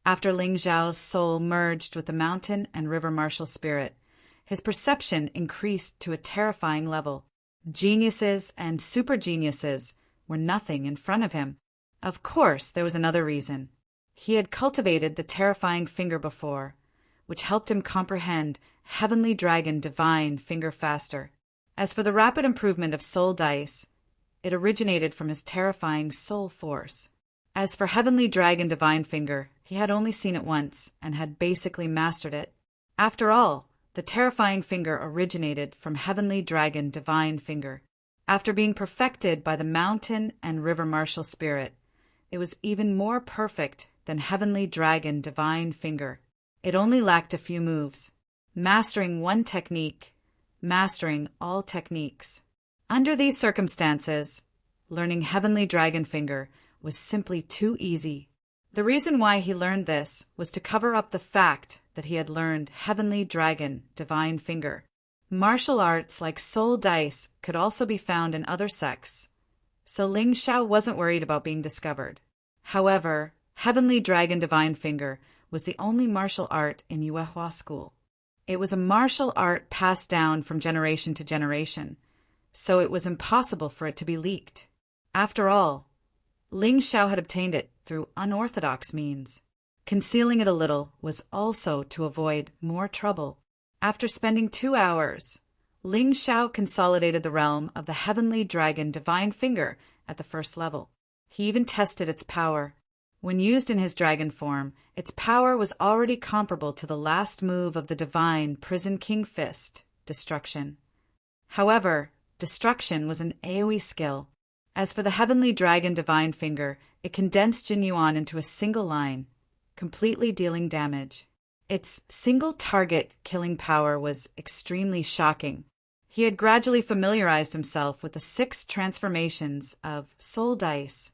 after Ling Xiao's soul merged with the mountain and river martial spirit, his perception increased to a terrifying level. Geniuses and super geniuses were nothing in front of him. Of course, there was another reason. He had cultivated the terrifying finger before, which helped him comprehend Heavenly Dragon Divine Finger faster. As for the rapid improvement of Soul Dice, it originated from his terrifying soul force. As for Heavenly Dragon Divine Finger, he had only seen it once and had basically mastered it. After all, the terrifying finger originated from Heavenly Dragon Divine Finger. After being perfected by the mountain and river martial spirit, it was even more perfect than Heavenly Dragon Divine Finger. It only lacked a few moves. Mastering one technique, mastering all techniques. Under these circumstances, learning Heavenly Dragon Finger was simply too easy. The reason why he learned this was to cover up the fact that he had learned Heavenly Dragon Divine Finger. Martial arts like Soul Dice could also be found in other sects, so Ling Xiao wasn't worried about being discovered. However, Heavenly Dragon Divine Finger was the only martial art in Yuehua school. It was a martial art passed down from generation to generation, so it was impossible for it to be leaked. After all, Ling Xiao had obtained it through unorthodox means. Concealing it a little was also to avoid more trouble. After spending 2 hours, Ling Xiao consolidated the realm of the Heavenly Dragon Divine Finger at the first level. He even tested its power. When used in his dragon form, its power was already comparable to the last move of the divine Prison King Fist, Destruction. However, Destruction was an AoE skill. As for the Heavenly Dragon Divine Finger, it condensed Jin Yuan into a single line, completely dealing damage. Its single target killing power was extremely shocking. He had gradually familiarized himself with the 6 transformations of Soul Dice.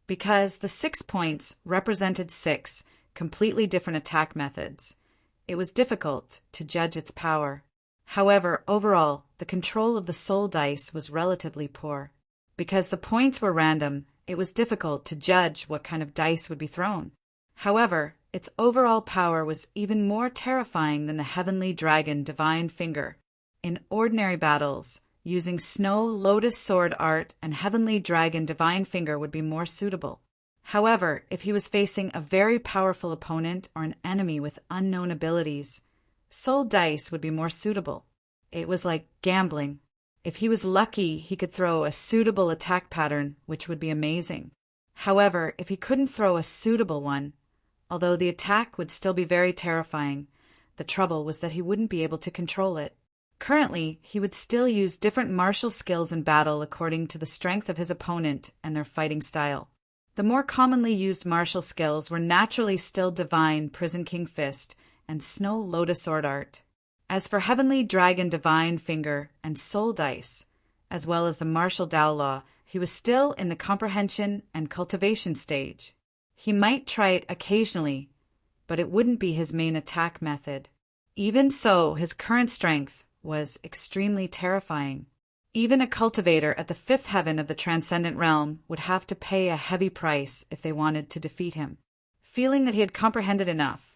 Because the 6 points represented 6 completely different attack methods, it was difficult to judge its power. However, overall, the control of the Soul Dice was relatively poor. Because the points were random, it was difficult to judge what kind of dice would be thrown. However, its overall power was even more terrifying than the Heavenly Dragon Divine Finger. In ordinary battles, using Snow Lotus Sword Art and Heavenly Dragon Divine Finger would be more suitable. However, if he was facing a very powerful opponent or an enemy with unknown abilities, Soul Dice would be more suitable. It was like gambling. If he was lucky, he could throw a suitable attack pattern, which would be amazing. However, if he couldn't throw a suitable one, although the attack would still be very terrifying, the trouble was that he wouldn't be able to control it. Currently, he would still use different martial skills in battle according to the strength of his opponent and their fighting style. The more commonly used martial skills were naturally still Divine Prison King Fist and Snow Lotus Sword Art. As for Heavenly Dragon Divine Finger and Soul Dice, as well as the martial Dao Law, he was still in the comprehension and cultivation stage. He might try it occasionally, but it wouldn't be his main attack method. Even so, his current strength was extremely terrifying. Even a cultivator at the 5th heaven of the Transcendent Realm would have to pay a heavy price if they wanted to defeat him. Feeling that he had comprehended enough,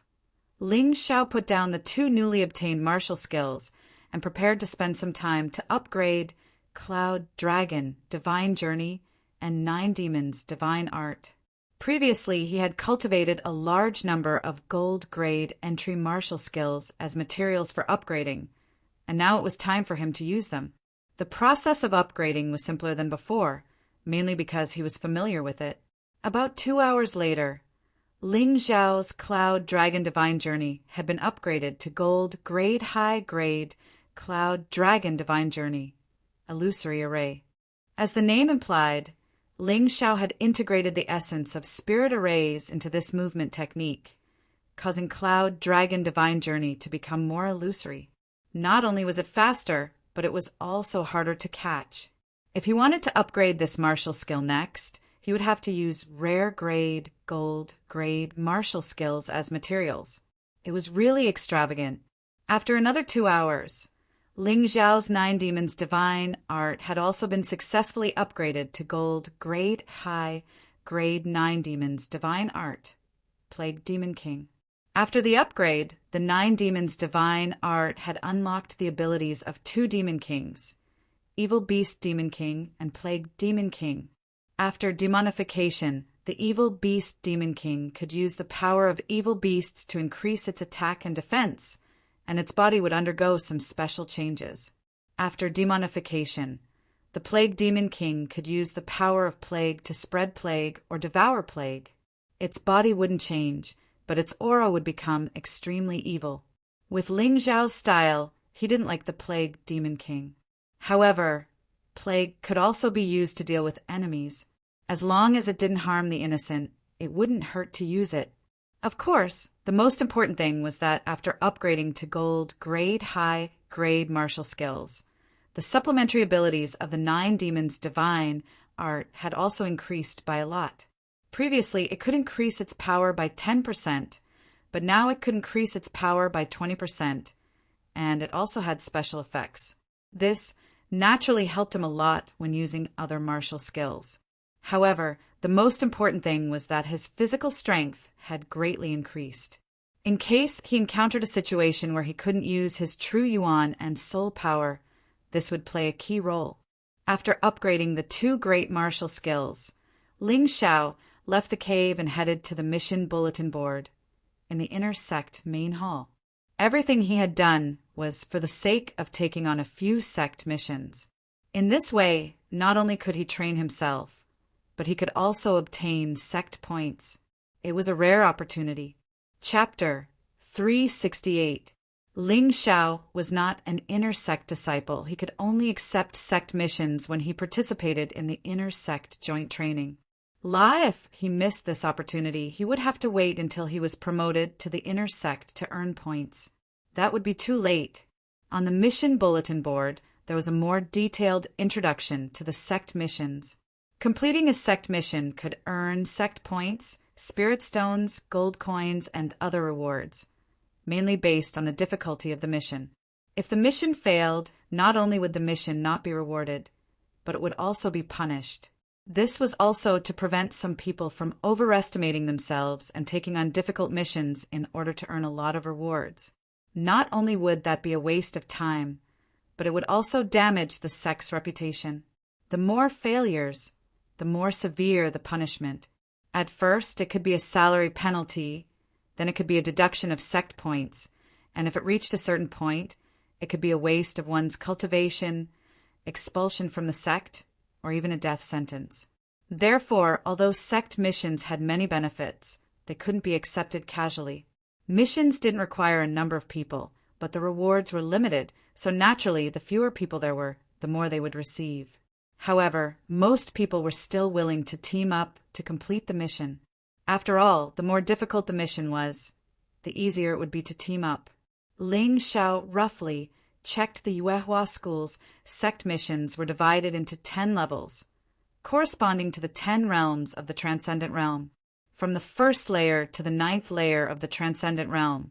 Ling Xiao put down the 2 newly obtained martial skills and prepared to spend some time to upgrade Cloud Dragon Divine Journey and 9 Demons Divine Art. Previously, he had cultivated a large number of gold-grade entry martial skills as materials for upgrading, and now it was time for him to use them. The process of upgrading was simpler than before, mainly because he was familiar with it. About 2 hours later, Ling Xiao's Cloud Dragon Divine Journey had been upgraded to Gold Grade High Grade Cloud Dragon Divine Journey, Illusory Array. As the name implied, Ling Xiao had integrated the essence of spirit arrays into this movement technique, causing Cloud Dragon Divine Journey to become more illusory. Not only was it faster, but it was also harder to catch. If he wanted to upgrade this martial skill next, he would have to use rare grade, gold grade martial skills as materials. It was really extravagant. After another 2 hours, Ling Xiao's 9 Demons Divine Art had also been successfully upgraded to Gold Grade High Grade 9 Demons Divine Art, Plague Demon King. After the upgrade, the 9 Demons Divine Art had unlocked the abilities of 2 Demon Kings, Evil Beast Demon King and Plague Demon King. After demonification, the Evil Beast Demon King could use the power of evil beasts to increase its attack and defense, and its body would undergo some special changes. After demonification, the Plague Demon King could use the power of plague to spread plague or devour plague. Its body wouldn't change, but its aura would become extremely evil. With Ling Xiao's style, he didn't like the Plague Demon King. However, plague could also be used to deal with enemies. As long as it didn't harm the innocent, it wouldn't hurt to use it. Of course, the most important thing was that after upgrading to Gold Grade High Grade martial skills, the supplementary abilities of the 9 Demons Divine Art had also increased by a lot. Previously, it could increase its power by 10%, but now it could increase its power by 20%, and it also had special effects. This naturally helped him a lot when using other martial skills. However, the most important thing was that his physical strength had greatly increased. In case he encountered a situation where he couldn't use his true yuan and soul power, this would play a key role. After upgrading the 2 great martial skills, Ling Xiao left the cave and headed to the mission bulletin board in the inner sect main hall. Everything he had done was for the sake of taking on a few sect missions. In this way, not only could he train himself, but he could also obtain sect points. It was a rare opportunity. Chapter 368. Ling Xiao was not an inner sect disciple. He could only accept sect missions when he participated in the inner sect joint training. If he missed this opportunity, he would have to wait until he was promoted to the inner sect to earn points. That would be too late. On the mission bulletin board, there was a more detailed introduction to the sect missions. Completing a sect mission could earn sect points, spirit stones, gold coins, and other rewards, mainly based on the difficulty of the mission. If the mission failed, not only would the mission not be rewarded, but it would also be punished. This was also to prevent some people from overestimating themselves and taking on difficult missions in order to earn a lot of rewards. Not only would that be a waste of time, but it would also damage the sect's reputation. The more failures, the more severe the punishment. At first, it could be a salary penalty, then it could be a deduction of sect points, and if it reached a certain point, it could be a waste of one's cultivation, expulsion from the sect, or even a death sentence. Therefore, although sect missions had many benefits, they couldn't be accepted casually. Missions didn't require a number of people, but the rewards were limited, so naturally, the fewer people there were, the more they would receive. However, most people were still willing to team up to complete the mission. After all, the more difficult the mission was, the easier it would be to team up. Ling Xiao roughly checked the Yuehua school's sect missions were divided into 10 levels, corresponding to the 10 realms of the Transcendent Realm. From the first layer to the 9th layer of the Transcendent Realm,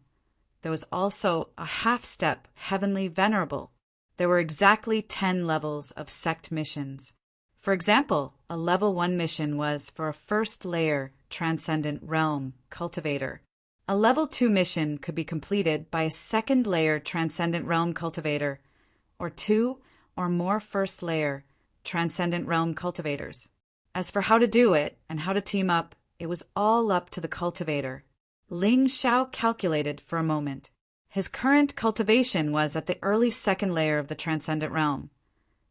there was also a half-step Heavenly Venerable. There were exactly 10 levels of sect missions. For example, a level 1 mission was for a first layer Transcendent Realm Cultivator. A level 2 mission could be completed by a second layer Transcendent Realm Cultivator, or 2 or more first layer Transcendent Realm Cultivators. As for how to do it and how to team up, it was all up to the cultivator. Ling Xiao calculated for a moment. His current cultivation was at the early second layer of the Transcendent Realm,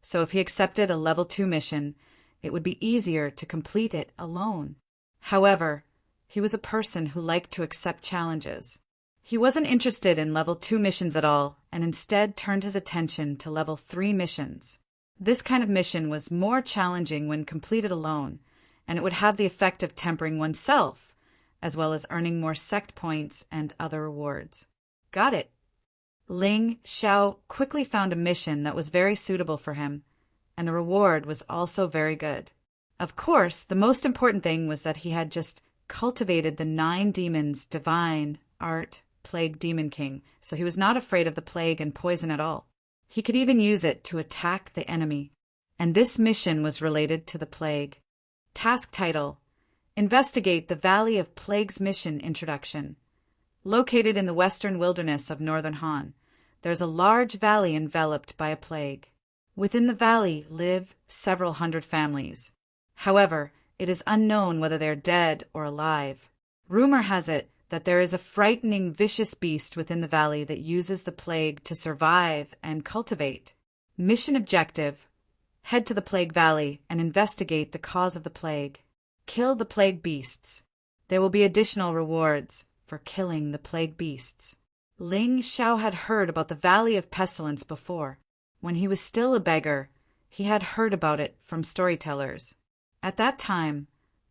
so if he accepted a level 2 mission, it would be easier to complete it alone. However, he was a person who liked to accept challenges. He wasn't interested in level 2 missions at all, and instead turned his attention to level 3 missions. This kind of mission was more challenging when completed alone, and it would have the effect of tempering oneself, as well as earning more sect points and other rewards. Got it. Ling Xiao quickly found a mission that was very suitable for him, and the reward was also very good. Of course, the most important thing was that he had just cultivated the 9 demons, divine, art, plague, demon king, so he was not afraid of the plague and poison at all. He could even use it to attack the enemy, and this mission was related to the plague. Task title: Investigate the Valley of Plagues Mission Introduction. Located in the western wilderness of northern Han, there's a large valley enveloped by a plague. Within the valley live several hundred families. However, it is unknown whether they're dead or alive. Rumor has it that there is a frightening, vicious beast within the valley that uses the plague to survive and cultivate. Mission objective: head to the Plague Valley and investigate the cause of the plague. Kill the plague beasts. There will be additional rewards for killing the plague beasts. Ling Xiao had heard about the Valley of Pestilence before. When he was still a beggar, he had heard about it from storytellers. At that time,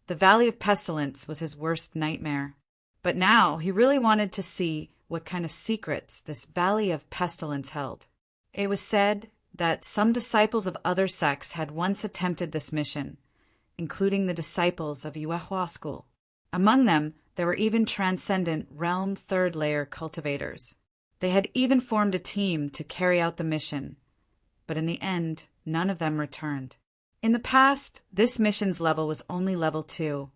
the Valley of Pestilence was his worst nightmare. But now he really wanted to see what kind of secrets this Valley of Pestilence held. It was said that some disciples of other sects had once attempted this mission, including the disciples of Yuehua School. Among them, there were even Transcendent Realm 3rd Layer cultivators. They had even formed a team to carry out the mission, but in the end, none of them returned. In the past, this mission's level was only level 2,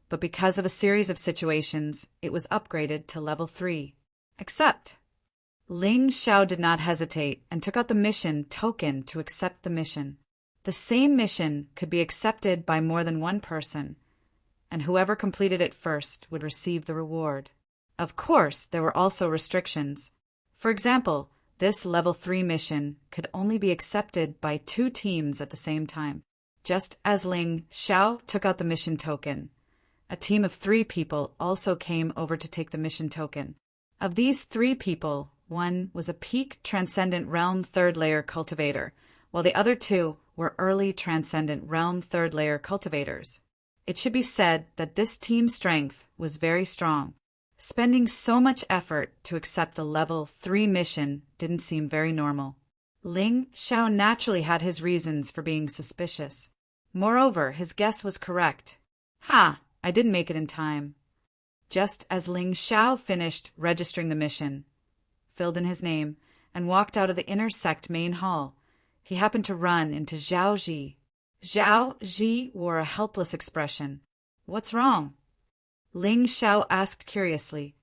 but because of a series of situations, it was upgraded to level 3. Except, Ling Xiao did not hesitate and took out the mission token to accept the mission. The same mission could be accepted by more than one person, and whoever completed it first would receive the reward. Of course, there were also restrictions. For example, this level 3 mission could only be accepted by 2 teams at the same time. Just as Ling Xiao took out the mission token, a team of 3 people also came over to take the mission token. Of these 3 people, one was a peak Transcendent Realm 3rd Layer cultivator, while the other 2 were early Transcendent Realm 3rd Layer cultivators. It should be said that this team strength was very strong. Spending so much effort to accept a level 3 mission didn't seem very normal. Ling Xiao naturally had his reasons for being suspicious. Moreover, his guess was correct. I didn't make it in time. Just as Ling Xiao finished registering the mission, filled in his name, and walked out of the inner sect main hall, he happened to run into Zhao Ji. Zhao Ji wore a helpless expression. "What's wrong?" Ling Xiao asked curiously.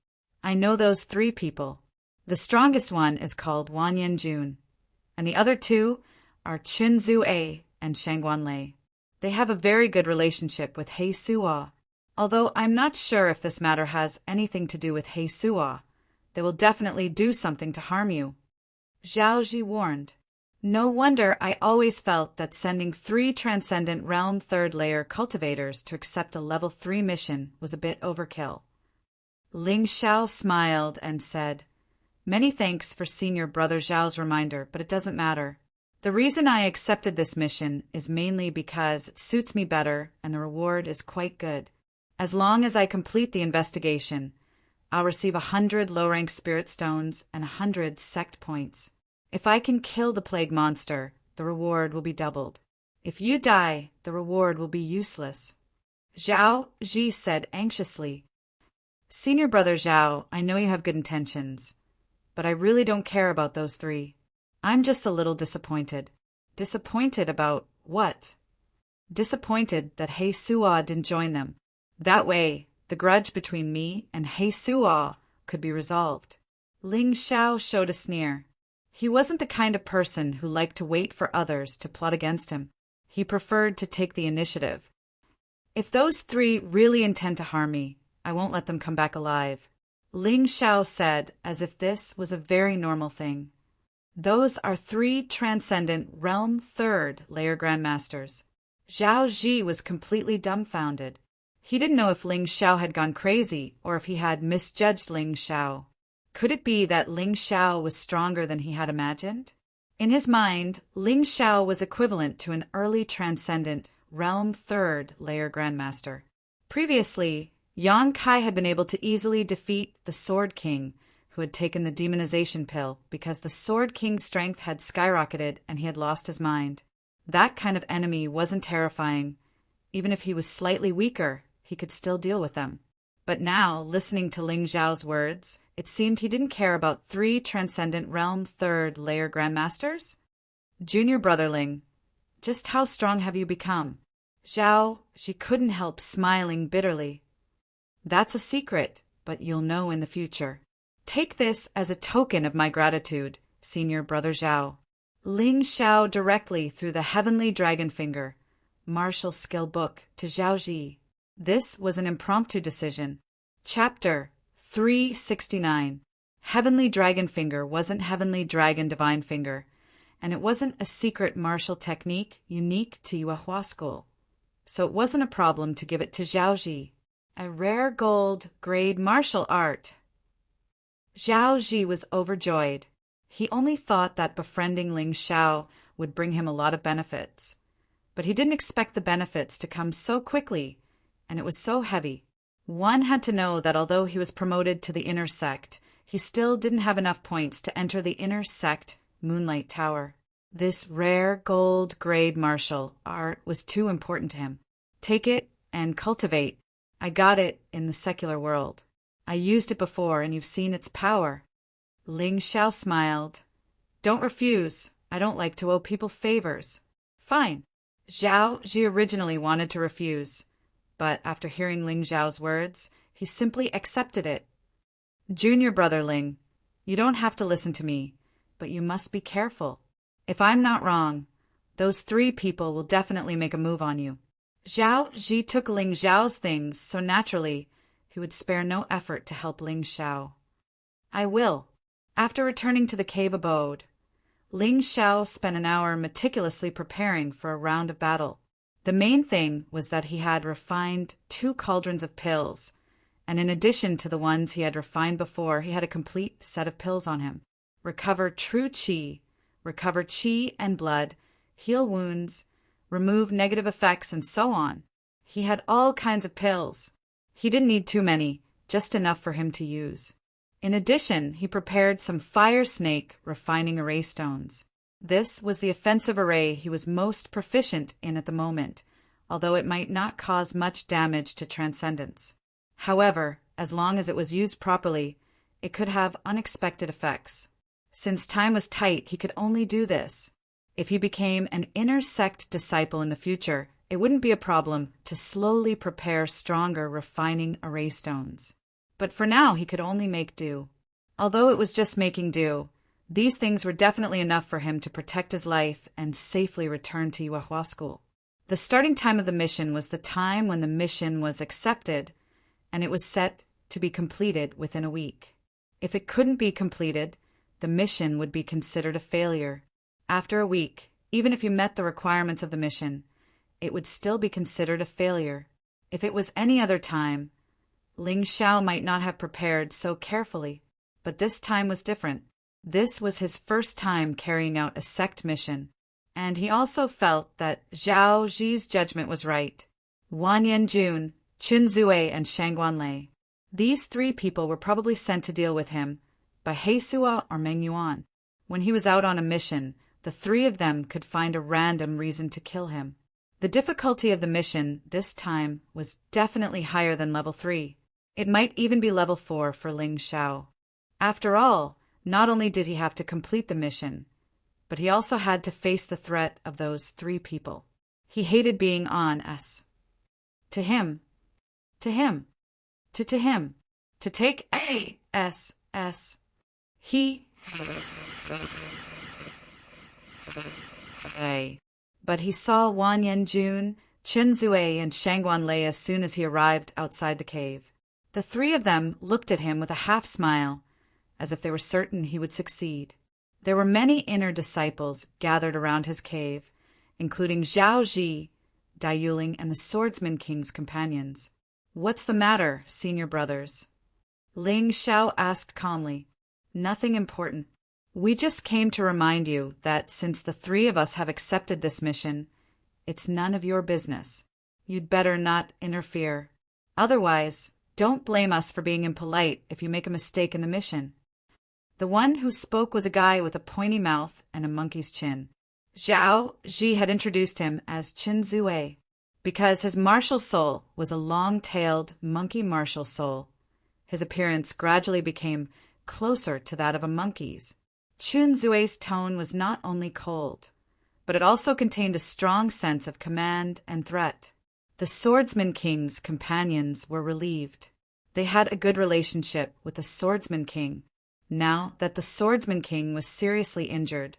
"I know those 3 people. The strongest one is called Wan Yanjun, and the other 2 are Chun Zu A and Shangguan Lei. They have a very good relationship with He Suo. Although I'm not sure if this matter has anything to do with He Suo, they will definitely do something to harm you," Zhao Ji warned. No wonder I always felt that sending 3 Transcendent Realm 3rd Layer cultivators to accept a level 3 mission was a bit overkill. Ling Xiao smiled and said, "Many thanks for Senior Brother Zhao's reminder, but it doesn't matter. The reason I accepted this mission is mainly because it suits me better and the reward is quite good. As long as I complete the investigation, I'll receive 100 low-rank spirit stones and 100 sect points. If I can kill the plague monster, the reward will be doubled. If you die, the reward will be useless," Zhao Ji said anxiously. "Senior Brother Zhao, I know you have good intentions, but I really don't care about those 3. I'm just a little disappointed." "Disappointed about what?" "Disappointed that He Suo didn't join them. That way, the grudge between me and He Suo could be resolved." Ling Xiao showed a sneer. He wasn't the kind of person who liked to wait for others to plot against him. He preferred to take the initiative. If those three really intend to harm me, I won't let them come back alive. Ling Xiao said, as if this was a very normal thing. Those are three transcendent realm third layer grandmasters. Zhao Ji was completely dumbfounded. He didn't know if Ling Xiao had gone crazy or if he had misjudged Ling Xiao. Could it be that Ling Xiao was stronger than he had imagined? In his mind, Ling Xiao was equivalent to an early transcendent realm third layer grandmaster. Previously, Yang Kai had been able to easily defeat the Sword King, who had taken the demonization pill because the Sword King's strength had skyrocketed and he had lost his mind. That kind of enemy wasn't terrifying. Even if he was slightly weaker, he could still deal with them. But now, listening to Ling Xiao's words, it seemed he didn't care about three transcendent realm third layer grandmasters. Junior brother Ling, just how strong have you become? Zhao, she couldn't help smiling bitterly. That's a secret, but you'll know in the future. Take this as a token of my gratitude, senior brother Zhao. Ling Xiao directly threw the heavenly dragon finger, martial skill book, to Zhao Ji. This was an impromptu decision. Chapter 369. Heavenly dragon finger wasn't heavenly dragon divine finger, and it wasn't a secret martial technique unique to Yuehua School. So it wasn't a problem to give it to Zhao Ji. A rare gold grade martial art. Zhao Ji was overjoyed. He only thought that befriending Ling Xiao would bring him a lot of benefits. But he didn't expect the benefits to come so quickly, and it was so heavy. One had to know that although he was promoted to the inner sect, he still didn't have enough points to enter the inner sect Moonlight Tower. This rare gold grade martial art was too important to him. Take it and cultivate. I got it in the secular world. I used it before and you've seen its power. Ling Xiao smiled. Don't refuse. I don't like to owe people favors. Fine. Zhao Ji originally wanted to refuse, but after hearing Ling Xiao's words, he simply accepted it. Junior brother Ling, you don't have to listen to me, but you must be careful. If I'm not wrong, those three people will definitely make a move on you. Zhao Ji took Ling Xiao's things so naturally, he would spare no effort to help Ling Xiao. I will. After returning to the cave abode, Ling Xiao spent an hour meticulously preparing for a round of battle. The main thing was that he had refined 2 cauldrons of pills, and in addition to the ones he had refined before, he had a complete set of pills on him. Recover true qi, recover qi and blood, heal wounds, remove negative effects, and so on. He had all kinds of pills. He didn't need too many, just enough for him to use. In addition, he prepared some fire snake refining array stones. This was the offensive array he was most proficient in at the moment, although it might not cause much damage to Transcendence. However, as long as it was used properly, it could have unexpected effects. Since time was tight, he could only do this. If he became an inner sect disciple in the future, it wouldn't be a problem to slowly prepare stronger refining array stones. But for now, he could only make do. Although it was just making do, these things were definitely enough for him to protect his life and safely return to Yuehua School. The starting time of the mission was the time when the mission was accepted, and it was set to be completed within a week. If it couldn't be completed, the mission would be considered a failure. After a week, even if you met the requirements of the mission, it would still be considered a failure. If it was any other time, Ling Xiao might not have prepared so carefully, but this time was different. This was his first time carrying out a sect mission, and he also felt that Zhao Ji's judgment was right. Wan Yanjun, Qun Zue, and Shang Guanlei. These 3 people were probably sent to deal with him by Heisua or Meng Yuan. When he was out on a mission, the 3 of them could find a random reason to kill him. The difficulty of the mission this time was definitely higher than level 3. It might even be level 4 for Ling Xiao. After all, not only did he have to complete the mission, but he also had to face the threat of those 3 people. He hated being on S. To him, to him, to him, to take A-S-S. He... But he saw Wan Yanjun, Qin Zui and Shangguan lay as soon as he arrived outside the cave. The three of them looked at him with a half-smile, as if they were certain he would succeed. There were many inner disciples gathered around his cave, including Zhao Ji, Dai Yuling, and the Swordsman King's companions. "What's the matter, senior brothers?" Ling Xiao asked calmly. "Nothing important. We just came to remind you that since the three of us have accepted this mission, it's none of your business. You'd better not interfere. Otherwise, don't blame us for being impolite if you make a mistake in the mission." The one who spoke was a guy with a pointy mouth and a monkey's chin. Zhao Ji had introduced him as Qin Zui because his martial soul was a long-tailed monkey martial soul. His appearance gradually became closer to that of a monkey's. Qin Zui's tone was not only cold, but it also contained a strong sense of command and threat. The Swordsman King's companions were relieved. They had a good relationship with the Swordsman King. Now that the Swordsman King was seriously injured,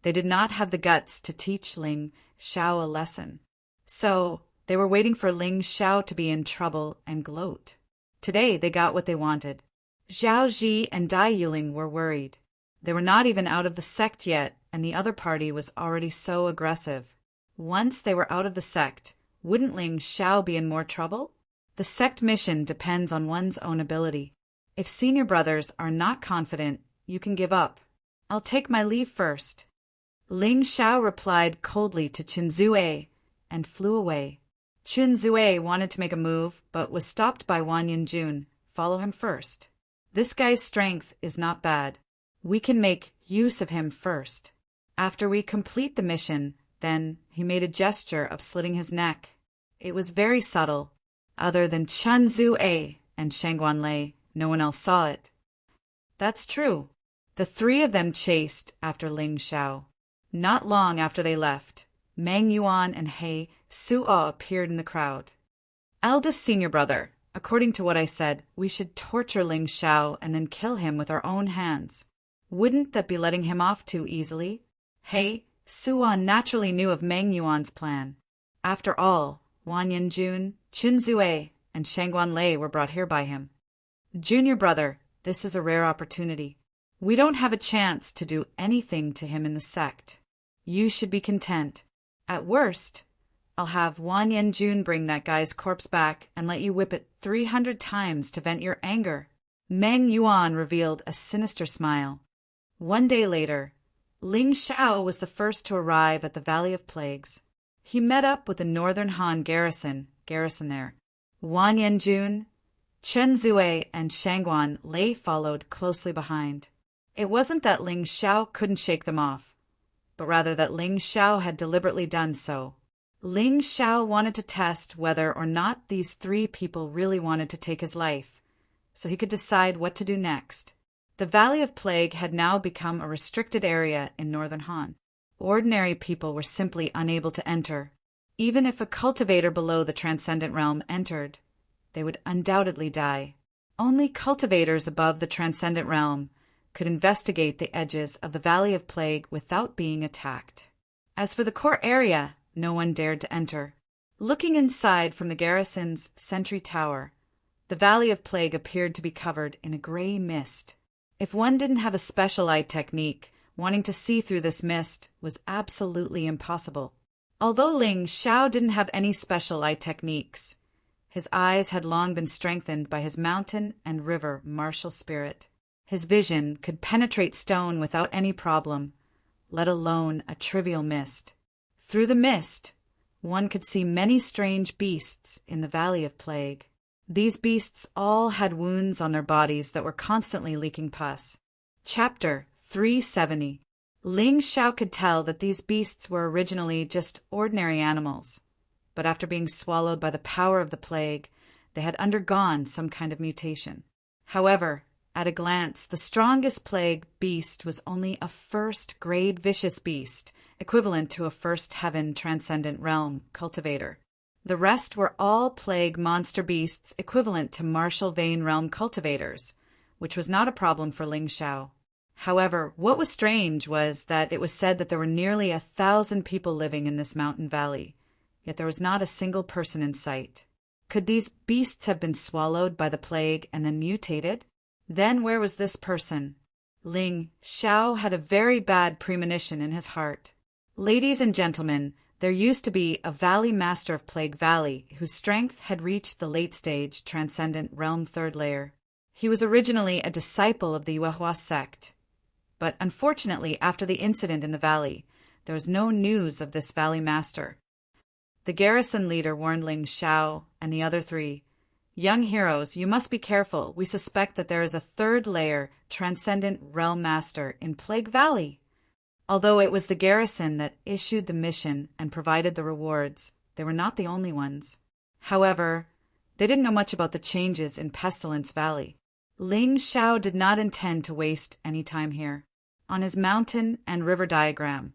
they did not have the guts to teach Ling Xiao a lesson. So they were waiting for Ling Xiao to be in trouble and gloat. Today they got what they wanted. Zhao Ji and Dai Yuling were worried. They were not even out of the sect yet, and the other party was already so aggressive. Once they were out of the sect, wouldn't Ling Xiao be in more trouble? The sect mission depends on one's own ability. If senior brothers are not confident, you can give up. I'll take my leave first. Ling Xiao replied coldly to Qin Zui and flew away. Qin Zui wanted to make a move, but was stopped by Wan Yinjun. "Follow him first. This guy's strength is not bad. We can make use of him first. After we complete the mission, then," he made a gesture of slitting his neck. It was very subtle. Other than Qin Zui and Shangguan Lei, no one else saw it. That's true. The three of them chased after Ling Xiao. Not long after they left, Meng Yuan and He Suo appeared in the crowd. "Eldest senior brother, according to what I said, we should torture Ling Xiao and then kill him with our own hands. Wouldn't that be letting him off too easily?" He Suo naturally knew of Meng Yuan's plan. After all, Wan Yinjun, Qin Zui, and Shangguan Lei were brought here by him. "Junior brother, this is a rare opportunity. We don't have a chance to do anything to him in the sect. You should be content. At worst, I'll have Wan Yinjun bring that guy's corpse back and let you whip it 300 times to vent your anger." Meng Yuan revealed a sinister smile. One day later, Ling Xiao was the first to arrive at the Valley of Plagues. He met up with the Northern Han garrison there. Wan Yinjun, Qin Zui, and Shangguan Lei followed closely behind. It wasn't that Ling Xiao couldn't shake them off, but rather that Ling Xiao had deliberately done so. Ling Xiao wanted to test whether or not these three people really wanted to take his life, so he could decide what to do next. The Valley of Plague had now become a restricted area in Northern Han. Ordinary people were simply unable to enter. Even if a cultivator below the Transcendent Realm entered, they would undoubtedly die. Only cultivators above the Transcendent Realm could investigate the edges of the Valley of Plague without being attacked. As for the core area, no one dared to enter. Looking inside from the garrison's sentry tower, the Valley of Plague appeared to be covered in a gray mist. If one didn't have a special eye technique, wanting to see through this mist was absolutely impossible. Although Ling Xiao didn't have any special eye techniques, his eyes had long been strengthened by his mountain and river martial spirit. His vision could penetrate stone without any problem, let alone a trivial mist. Through the mist, one could see many strange beasts in the Valley of Plague. These beasts all had wounds on their bodies that were constantly leaking pus. Chapter 370. Ling Xiao could tell that these beasts were originally just ordinary animals, but after being swallowed by the power of the plague, they had undergone some kind of mutation. However, at a glance, the strongest plague beast was only a first-grade vicious beast, equivalent to a first heaven transcendent realm cultivator. The rest were all plague monster beasts equivalent to martial vein realm cultivators, which was not a problem for Ling Xiao. However, what was strange was that it was said that there were nearly 1,000 people living in this mountain valley, yet there was not a single person in sight. Could these beasts have been swallowed by the plague and then mutated? Then where was this person? Ling Xiao had a very bad premonition in his heart. Ladies and gentlemen, there used to be a valley master of Plague Valley whose strength had reached the late-stage transcendent realm third layer. He was originally a disciple of the Yuehua sect, but unfortunately after the incident in the valley, there was no news of this valley master. The garrison leader warned Ling Xiao and the other three, "Young heroes, you must be careful. We suspect that there is a third layer transcendent realm master in Plague Valley." Although it was the garrison that issued the mission and provided the rewards, they were not the only ones. However, they didn't know much about the changes in Pestilence Valley. Ling Xiao did not intend to waste any time here. On his mountain and river diagram,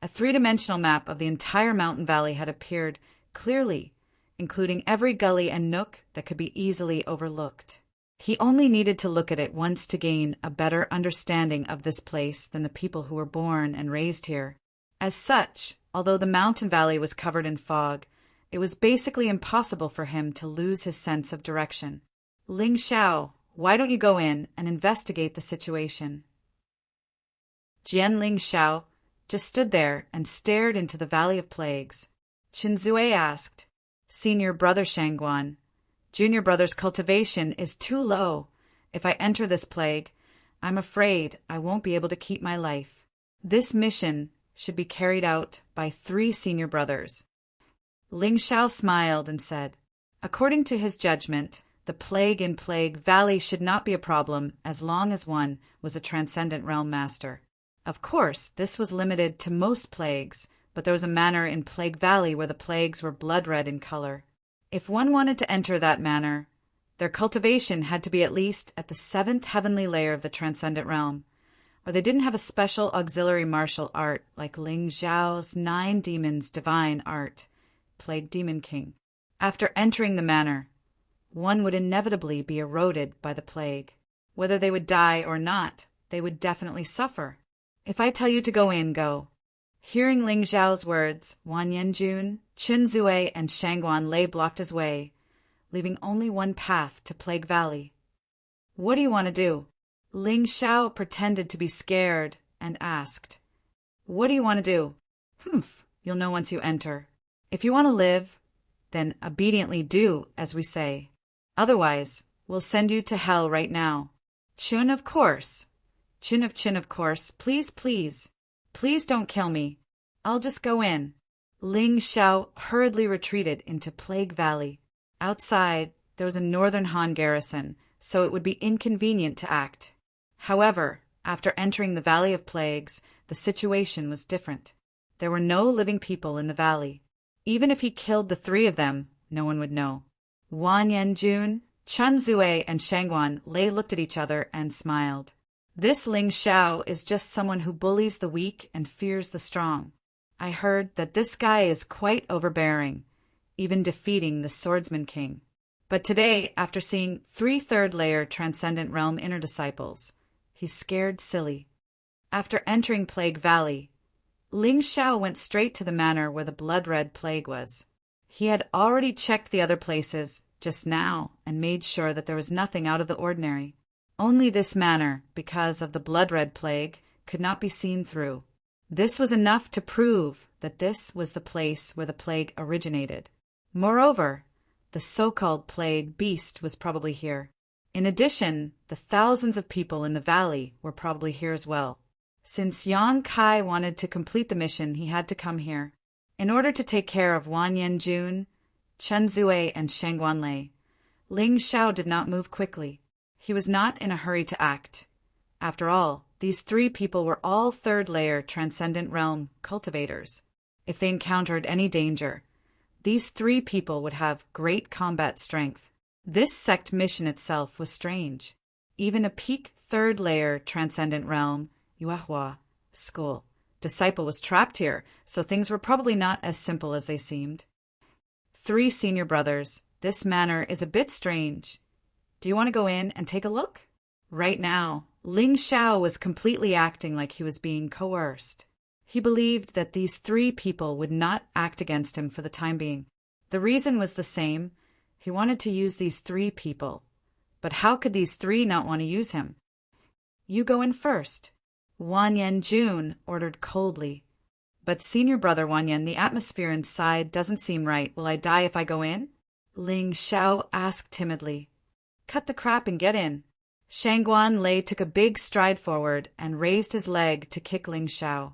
a three-dimensional map of the entire mountain valley had appeared clearly, including every gully and nook that could be easily overlooked. He only needed to look at it once to gain a better understanding of this place than the people who were born and raised here. As such, although the mountain valley was covered in fog, it was basically impossible for him to lose his sense of direction. "Ling Xiao, why don't you go in and investigate the situation?" Jian Ling Xiao just stood there and stared into the Valley of Plagues. Qin Zui asked, "Senior brother Shangguan, junior brother's cultivation is too low. If I enter this plague, I'm afraid I won't be able to keep my life. This mission should be carried out by 3 senior brothers." Ling Xiao smiled and said, according to his judgment, the plague in Plague Valley should not be a problem as long as one was a transcendent realm master. Of course, this was limited to most plagues, but there was a manor in Plague Valley where the plagues were blood red in color. If one wanted to enter that manor, their cultivation had to be at least at the 7th heavenly layer of the transcendent realm, or they didn't have a special auxiliary martial art like Ling Xiao's 9 demons divine art, Plague Demon King. After entering the manor, one would inevitably be eroded by the plague. Whether they would die or not, they would definitely suffer. If I tell you to go in, go. Hearing Ling Xiao's words, Wan Yanjun, Qin Zui, and Shangguan Lei blocked his way, leaving only one path to Plague Valley. "What do you want to do?" Ling Xiao pretended to be scared and asked, "What do you want to do?" "Humph, you'll know once you enter. If you want to live, then obediently do as we say. Otherwise, we'll send you to hell right now." "Chun, of course. Chin of course. Please, please. Please don't kill me. I'll just go in." Ling Xiao hurriedly retreated into Plague Valley. Outside, there was a northern Han garrison, so it would be inconvenient to act. However, after entering the Valley of Plagues, the situation was different. There were no living people in the valley. Even if he killed the 3 of them, no one would know. Wan Yanjun, Chen Zui, and Shangguan Lei looked at each other and smiled. "This Ling Xiao is just someone who bullies the weak and fears the strong. I heard that this guy is quite overbearing, even defeating the Swordsman King. But today, after seeing 3 third-layer Transcendent Realm inner disciples, he's scared silly." After entering Plague Valley, Ling Xiao went straight to the manor where the blood-red plague was. He had already checked the other places just now and made sure that there was nothing out of the ordinary. Only this manor, because of the blood-red plague, could not be seen through. This was enough to prove that this was the place where the plague originated. Moreover, the so-called plague beast was probably here. In addition, the thousands of people in the valley were probably here as well. Since Yang Kai wanted to complete the mission, he had to come here. In order to take care of Wan Yanjun, Chen Zui, and Shangguan Lei, Ling Xiao did not move quickly. He was not in a hurry to act. After all, these 3 people were all third-layer Transcendent Realm cultivators. If they encountered any danger, these 3 people would have great combat strength. This sect mission itself was strange. Even a peak third-layer Transcendent Realm, Yuehua, school disciple was trapped here, so things were probably not as simple as they seemed. 3 senior brothers, this manor is a bit strange. Do you want to go in and take a look? Right now, Ling Xiao was completely acting like he was being coerced. He believed that these 3 people would not act against him for the time being. The reason was the same. He wanted to use these 3 people. But how could these 3 not want to use him? You go in first, Wanyan Jun ordered coldly. But senior brother Wanyan, the atmosphere inside doesn't seem right. Will I die if I go in? Ling Xiao asked timidly. Cut the crap and get in. Shangguan Lei took a big stride forward and raised his leg to kick Ling Xiao.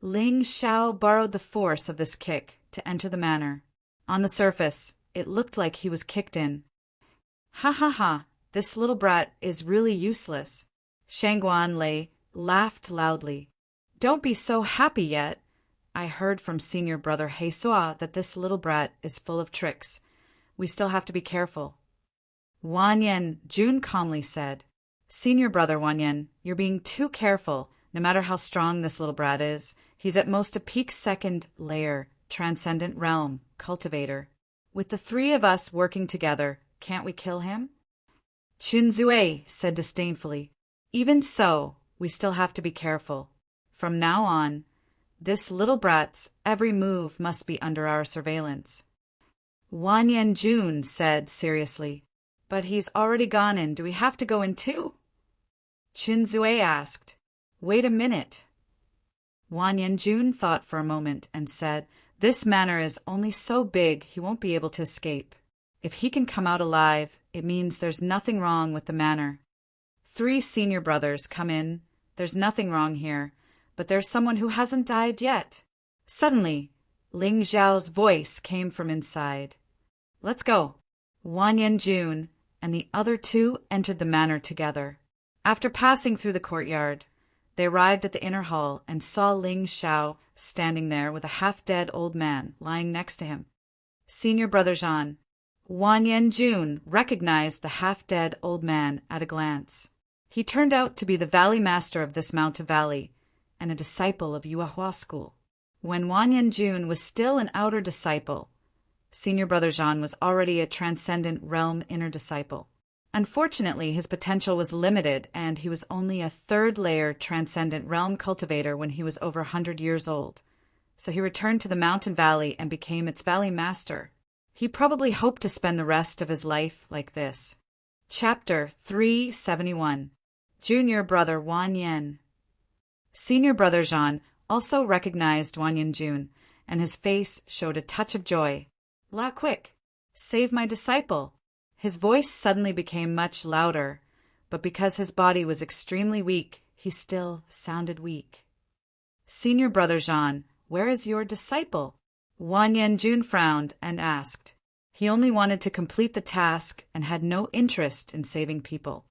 Ling Xiao borrowed the force of this kick to enter the manor. On the surface, it looked like he was kicked in. Ha ha ha, this little brat is really useless. Shangguan Lei laughed loudly. Don't be so happy yet. I heard from senior brother Heisua that this little brat is full of tricks. We still have to be careful. Wanyan Jun calmly said, Senior brother Wanyan, you're being too careful. No matter how strong this little brat is, he's at most a peak second layer, transcendent realm, cultivator. With the 3 of us working together, can't we kill him? Chun Zue said disdainfully, Even so, we still have to be careful. From now on, this little brat's every move must be under our surveillance. Wanyan Jun said seriously, But he's already gone in. Do we have to go in too? Chun Zue asked, Wait a minute. Wanyan Jun thought for a moment and said, This manor is only so big he won't be able to escape. If he can come out alive, it means there's nothing wrong with the manor. 3 senior brothers come in. There's nothing wrong here, but there's someone who hasn't died yet. Suddenly, Ling Xiao's voice came from inside. Let's go. Wanyan Jun and the other 2 entered the manor together. After passing through the courtyard, they arrived at the inner hall and saw Ling Xiao standing there with a half-dead old man lying next to him. Senior brother Zhan, Wanyan Jun recognized the half-dead old man at a glance. He turned out to be the valley master of this mountain valley and a disciple of Yuehua School. When Wanyan Jun was still an outer disciple, senior brother Zhan was already a transcendent realm inner disciple. Unfortunately, his potential was limited, and he was only a 3rd-layer transcendent realm cultivator when he was over 100 years old. So he returned to the mountain valley and became its valley master. He probably hoped to spend the rest of his life like this. Chapter 371. Junior brother Wanyan. Senior brother Zhan also recognized Wanyan Jun, and his face showed a touch of joy. La quick! Save my disciple! His voice suddenly became much louder, but because his body was extremely weak, he still sounded weak. Senior brother Zhan, where is your disciple? Wanyan Jun frowned and asked. He only wanted to complete the task and had no interest in saving people.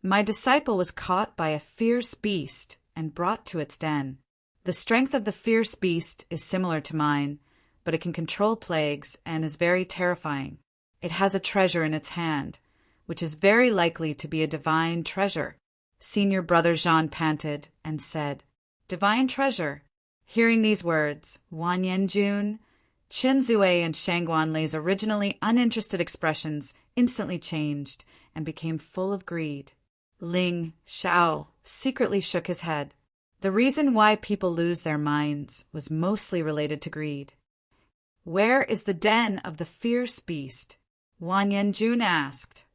My disciple was caught by a fierce beast and brought to its den. The strength of the fierce beast is similar to mine, but it can control plagues and is very terrifying. It has a treasure in its hand, which is very likely to be a divine treasure. Senior brother Zhan panted and said, Divine treasure. Hearing these words, Wanyan Jun, Chen Zue, and Shangguan Lei's originally uninterested expressions instantly changed and became full of greed. Ling Xiao secretly shook his head. The reason why people lose their minds was mostly related to greed. Where is the den of the fierce beast? Wanyan Jun asked.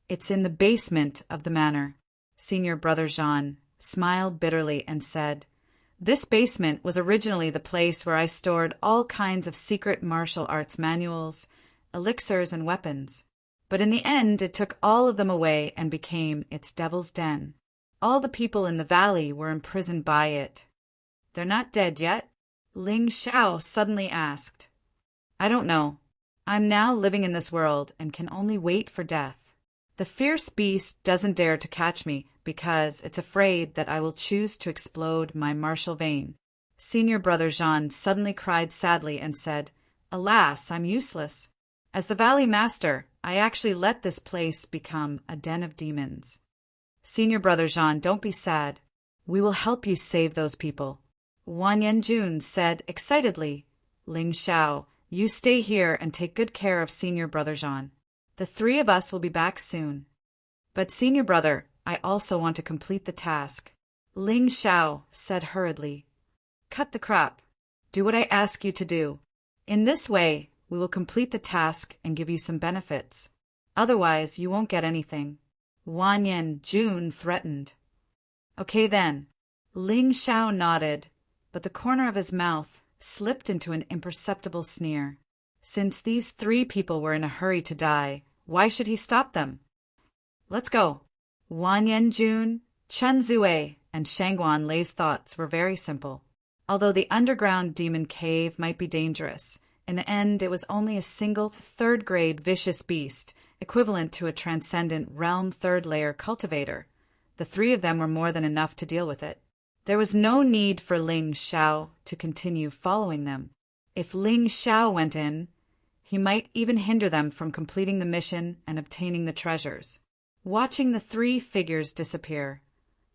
It's in the basement of the manor. Senior brother Zhan smiled bitterly and said, This basement was originally the place where I stored all kinds of secret martial arts manuals, elixirs, and weapons. But in the end, it took all of them away and became its devil's den. All the people in the valley were imprisoned by it. They're not dead yet? Ling Xiao suddenly asked. I don't know. I'm now living in this world and can only wait for death. The fierce beast doesn't dare to catch me because it's afraid that I will choose to explode my martial vein. Senior brother Zhan suddenly cried sadly and said, Alas, I'm useless. As the valley master, I actually let this place become a den of demons. Senior brother Zhan, don't be sad. We will help you save those people. Wanyan Jun said excitedly, Ling Xiao, you stay here and take good care of senior brother Zhan. The 3 of us will be back soon. But senior brother, I also want to complete the task. Ling Xiao said hurriedly. Cut the crap. Do what I ask you to do. In this way, we will complete the task and give you some benefits. Otherwise, you won't get anything. Wanyan Jun threatened. Okay then. Ling Shao nodded, but the corner of his mouth slipped into an imperceptible sneer. Since these 3 people were in a hurry to die, why should he stop them? Let's go. Wanyan Jun, Chen Zue, and Shangguan Lei's thoughts were very simple. Although the underground demon cave might be dangerous, in the end it was only a single 3rd-grade vicious beast, equivalent to a transcendent realm 3rd-layer cultivator. The 3 of them were more than enough to deal with it. There was no need for Ling Shao to continue following them. If Ling Shao went in, he might even hinder them from completing the mission and obtaining the treasures. Watching the 3 figures disappear,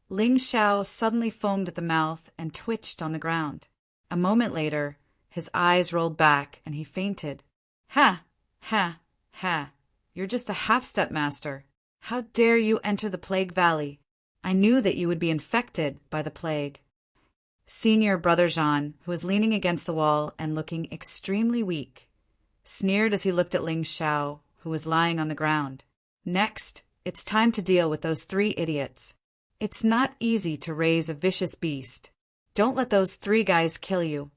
Ling Shao suddenly foamed at the mouth and twitched on the ground. A moment later, his eyes rolled back and he fainted. Ha! Ha! Ha! You're just a half-step master. How dare you enter the Plague Valley? I knew that you would be infected by the plague. Senior Brother Jean, who was leaning against the wall and looking extremely weak, sneered as he looked at Ling Shao, who was lying on the ground. Next, it's time to deal with those 3 idiots. It's not easy to raise a vicious beast. Don't let those 3 guys kill you.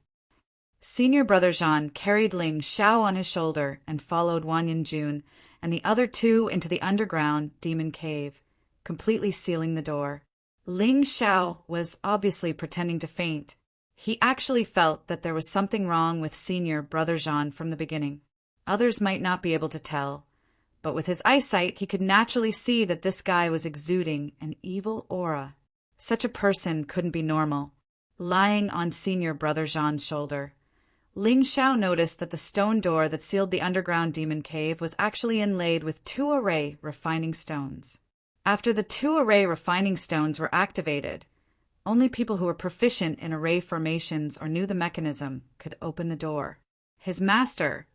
Senior Brother Jean carried Ling Shao on his shoulder and followed Wanyan Jun and the other 2 into the underground demon cave, completely sealing the door. Ling Shao was obviously pretending to faint. He actually felt that there was something wrong with Senior Brother Jean from the beginning. Others might not be able to tell, but with his eyesight he could naturally see that this guy was exuding an evil aura. Such a person couldn't be normal. Lying on Senior Brother Jean's shoulder, Ling Shao noticed that the stone door that sealed the underground demon cave was actually inlaid with 2 array refining stones. After the 2 array refining stones were activated, only people who were proficient in array formations or knew the mechanism could open the door. His master,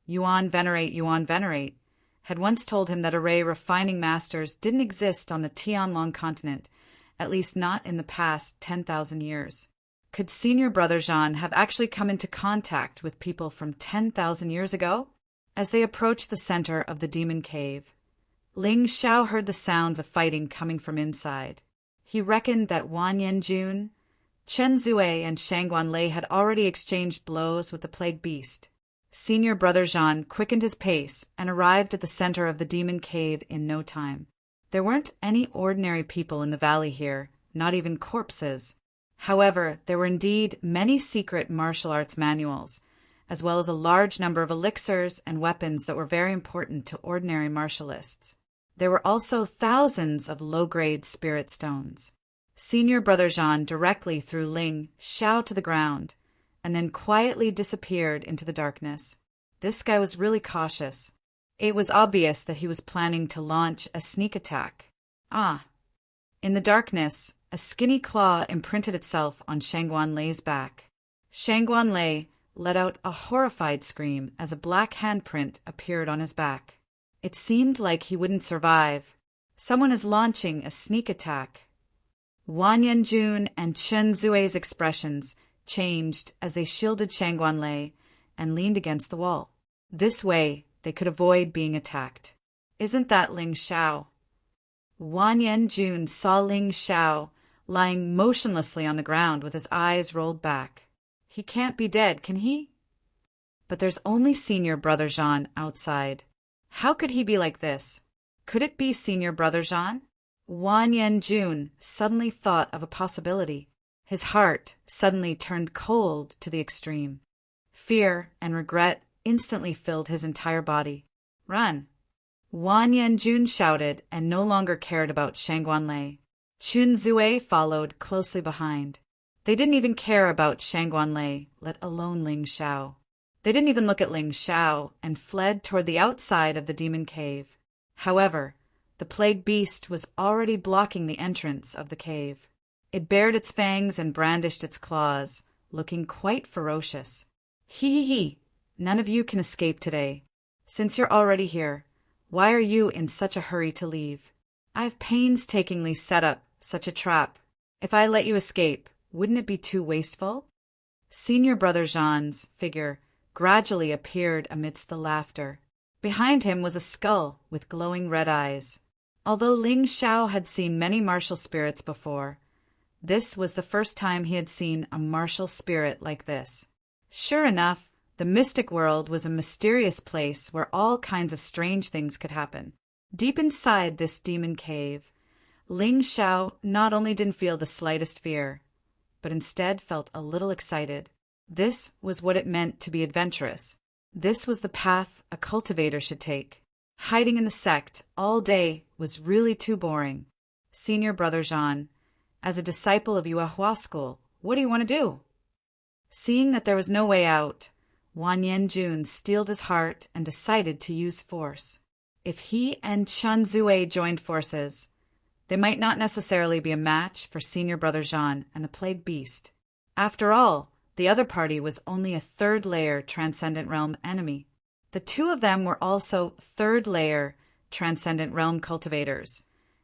Yuan Venerate, had once told him that array refining masters didn't exist on the Tianlong continent, at least not in the past 10,000 years. Could Senior Brother Jean have actually come into contact with people from 10,000 years ago? As they approached the center of the demon cave, Ling Shao heard the sounds of fighting coming from inside. He reckoned that Wanyan Jun, Chen Zue, and Shangguan Lei had already exchanged blows with the plague beast. Senior Brother Jean quickened his pace and arrived at the center of the demon cave in no time. There weren't any ordinary people in the valley here, not even corpses. However, there were indeed many secret martial arts manuals, as well as a large number of elixirs and weapons that were very important to ordinary martialists. There were also thousands of low-grade spirit stones. Senior Brother Jean directly threw Ling Shao to the ground, and then quietly disappeared into the darkness. This guy was really cautious. It was obvious that he was planning to launch a sneak attack. In the darkness, a skinny claw imprinted itself on Shangguan Lei's back. Shangguan Lei let out a horrified scream as a black handprint appeared on his back. It seemed like he wouldn't survive. Someone is launching a sneak attack. Wanyan Jun and Chen Zue's expressions changed as they shielded Shangguan Lei and leaned against the wall. This way, they could avoid being attacked. Isn't that Ling Shao? Wanyan Jun saw Ling Shao lying motionlessly on the ground with his eyes rolled back. He can't be dead, can he? But there's only Senior Brother Jean outside. How could he be like this? Could it be Senior Brother Jean? Wanyan Jun suddenly thought of a possibility. His heart suddenly turned cold to the extreme. Fear and regret instantly filled his entire body. Run! Wanyan Jun shouted and no longer cared about Shangguan Lei. Chen Zue followed closely behind. They didn't even care about Shangguan Lei, let alone Ling Shao. They didn't even look at Ling Shao and fled toward the outside of the demon cave. However, the plague beast was already blocking the entrance of the cave. It bared its fangs and brandished its claws, looking quite ferocious. Hee, none of you can escape today. Since you're already here, why are you in such a hurry to leave? I've painstakingly set up such a trap. If I let you escape, wouldn't it be too wasteful? Senior brother Jean's figure gradually appeared amidst the laughter. Behind him was a skull with glowing red eyes. Although Ling Xiao had seen many martial spirits before, this was the first time he had seen a martial spirit like this. Sure enough, the mystic world was a mysterious place where all kinds of strange things could happen. Deep inside this demon cave, Ling Xiao not only didn't feel the slightest fear, but instead felt a little excited. This was what it meant to be adventurous. This was the path a cultivator should take. Hiding in the sect all day was really too boring. Senior brother Jean, as a disciple of Yuehua school, what do you want to do? Seeing that there was no way out, Wan Yanjun steeled his heart and decided to use force. If he and Chen Zue joined forces, they might not necessarily be a match for senior brother Jean and the Plague Beast. After all, the other party was only a third-layer Transcendent Realm enemy. The two of them were also third-layer Transcendent Realm cultivators,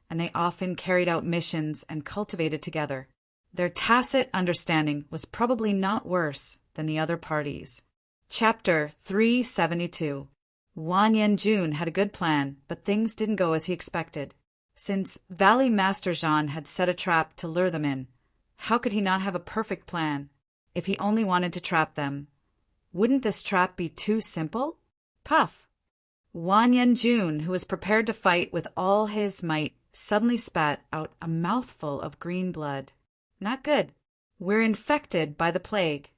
and they often carried out missions and cultivated together. Their tacit understanding was probably not worse than the other parties. Chapter 372. Wan Yanjun had a good plan, but things didn't go as he expected. Since Valley Master Jean had set a trap to lure them in, how could he not have a perfect plan? If he only wanted to trap them, wouldn't this trap be too simple? Puff! Wan Yanjun, who was prepared to fight with all his might, suddenly spat out a mouthful of green blood. Not good. We're infected by the plague.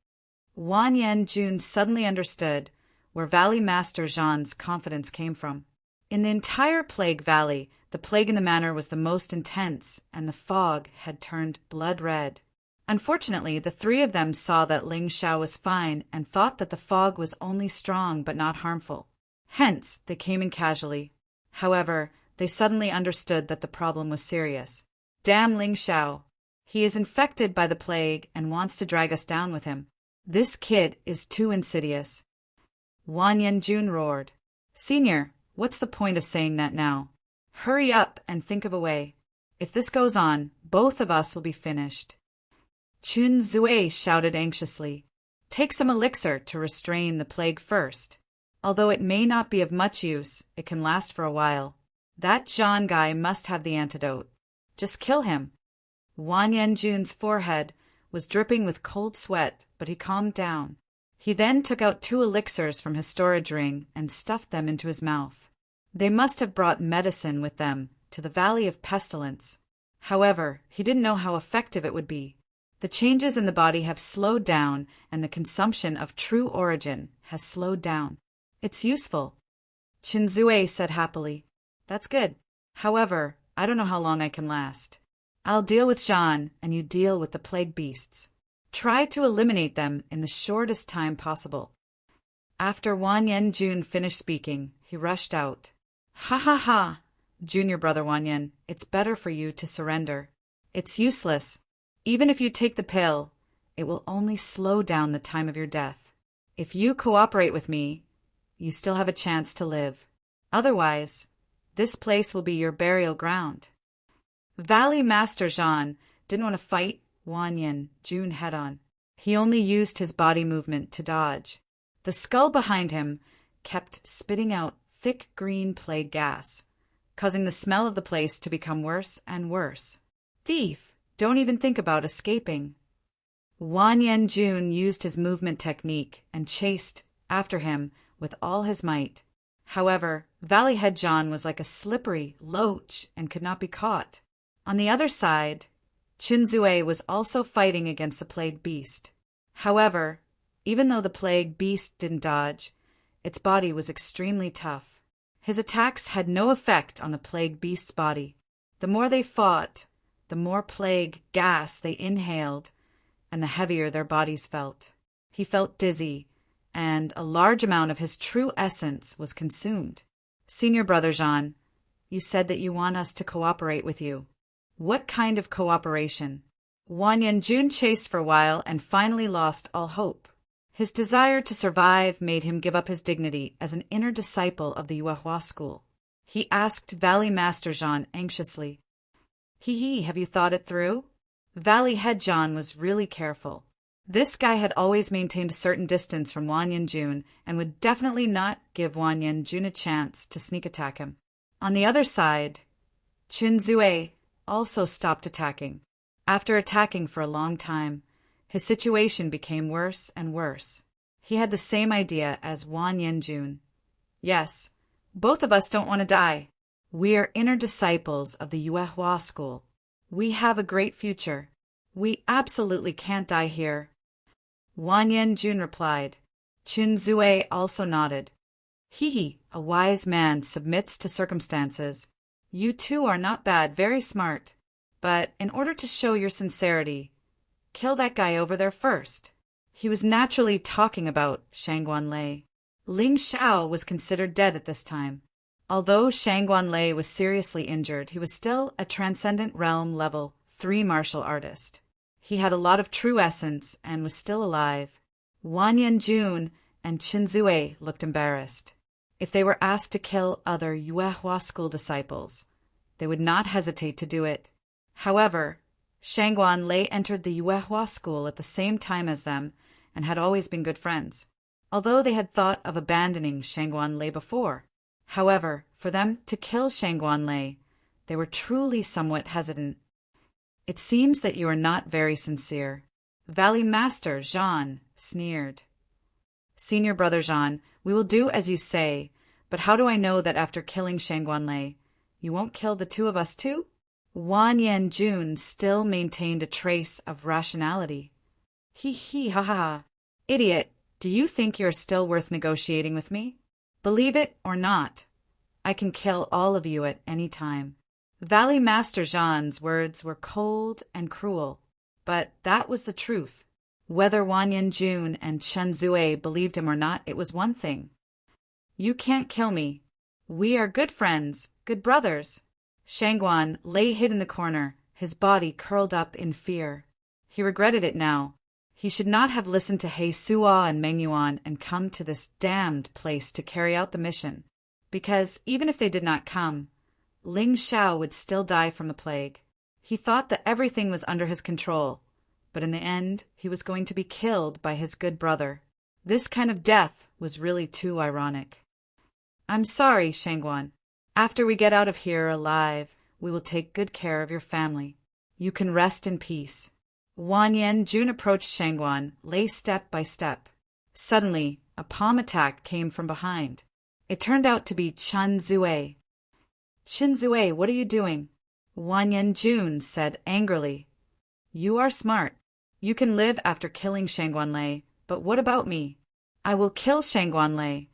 Wan Yanjun suddenly understood where Valley Master Jean's confidence came from. In the entire Plague Valley, the plague in the manor was the most intense, and the fog had turned blood red. Unfortunately, the three of them saw that Ling Xiao was fine and thought that the fog was only strong but not harmful. Hence, they came in casually. However, they suddenly understood that the problem was serious. Damn Ling Xiao! He is infected by the plague and wants to drag us down with him. This kid is too insidious. Wan Yanjun roared. Senior, what's the point of saying that now? Hurry up and think of a way. If this goes on, both of us will be finished. Chun Zue shouted anxiously. Take some elixir to restrain the plague first. Although it may not be of much use, it can last for a while. That John guy must have the antidote. Just kill him. Wan Yanjun's forehead was dripping with cold sweat, but he calmed down. He then took out 2 elixirs from his storage ring and stuffed them into his mouth. They must have brought medicine with them to the Valley of Pestilence. However, he didn't know how effective it would be. The changes in the body have slowed down, and the consumption of true origin has slowed down. It's useful. Chinzue said happily. That's good. However, I don't know how long I can last. I'll deal with Jean, and you deal with the plague beasts. Try to eliminate them in the shortest time possible. After Wan Yanjun finished speaking, he rushed out. Ha ha ha! Junior brother Wan Yan, it's better for you to surrender. It's useless. Even if you take the pill, it will only slow down the time of your death. If you cooperate with me, you still have a chance to live. Otherwise, this place will be your burial ground. Valley Master Jean didn't want to fight Wan Yanjun head-on. He only used his body movement to dodge. The skull behind him kept spitting out thick green plague gas, causing the smell of the place to become worse and worse. Thief! Don't even think about escaping. Wan Yanjun used his movement technique and chased after him with all his might. However, Valley Head John was like a slippery loach and could not be caught. On the other side, Chinzue was also fighting against the plague beast. However, even though the plague beast didn't dodge, its body was extremely tough. His attacks had no effect on the plague beast's body. The more they fought, the more plague gas they inhaled, and the heavier their bodies felt. He felt dizzy, and a large amount of his true essence was consumed. Senior brother Jean, you said that you want us to cooperate with you. What kind of cooperation? Wan Yanjun chased for a while and finally lost all hope. His desire to survive made him give up his dignity as an inner disciple of the Yuehua school. He asked Valley Master Jean anxiously, Hee, have you thought it through? Valley Head John was really careful. This guy had always maintained a certain distance from Wan Yanjun and would definitely not give Wan Yanjun a chance to sneak attack him. On the other side, Qin Zue also stopped attacking. After attacking for a long time, his situation became worse and worse. He had the same idea as Wan Yanjun. Yes, both of us don't want to die. We are inner disciples of the Yuehua school. We have a great future. We absolutely can't die here. Wan Yanjun replied. Qin Zue also nodded. He, a wise man, submits to circumstances. You two are not bad, very smart. But in order to show your sincerity, kill that guy over there first. He was naturally talking about Shangguan Lei. Ling Xiao was considered dead at this time. Although Shangguan Lei was seriously injured, he was still a Transcendent Realm Level 3 martial artist. He had a lot of true essence and was still alive. Wan Yanjun and Qin Zue looked embarrassed. If they were asked to kill other Yuehua school disciples, they would not hesitate to do it. However, Shangguan Lei entered the Yuehua school at the same time as them and had always been good friends, although they had thought of abandoning Shangguan Lei before. However, for them to kill Shangguan Lei, they were truly somewhat hesitant. It seems that you are not very sincere. Valley Master Jean sneered. Senior Brother Jean, we will do as you say, but how do I know that after killing Shangguan Lei, you won't kill the two of us too? Wan Yanjun still maintained a trace of rationality. Ha ha. Idiot, do you think you're still worth negotiating with me? Believe it or not, I can kill all of you at any time. Valley Master Jean's words were cold and cruel, but that was the truth. Whether Wan Yanjun and Qin Zue believed him or not, it was one thing. You can't kill me. We are good friends, good brothers. Shangguan lay hid in the corner, his body curled up in fear. He regretted it now. He should not have listened to He Suo and Meng Yuan and come to this damned place to carry out the mission, because even if they did not come, Ling Xiao would still die from the plague. He thought that everything was under his control, but in the end he was going to be killed by his good brother. This kind of death was really too ironic. I'm sorry, Shangguan. After we get out of here alive, we will take good care of your family. You can rest in peace. Wan Yanjun approached Shangguan, lay step by step. Suddenly, a palm attack came from behind. It turned out to be Qin Zue. Qin Zue, what are you doing? Wan Yanjun said angrily. You are smart. You can live after killing Shangguan Lei, but what about me? I will kill Shangguan Lei.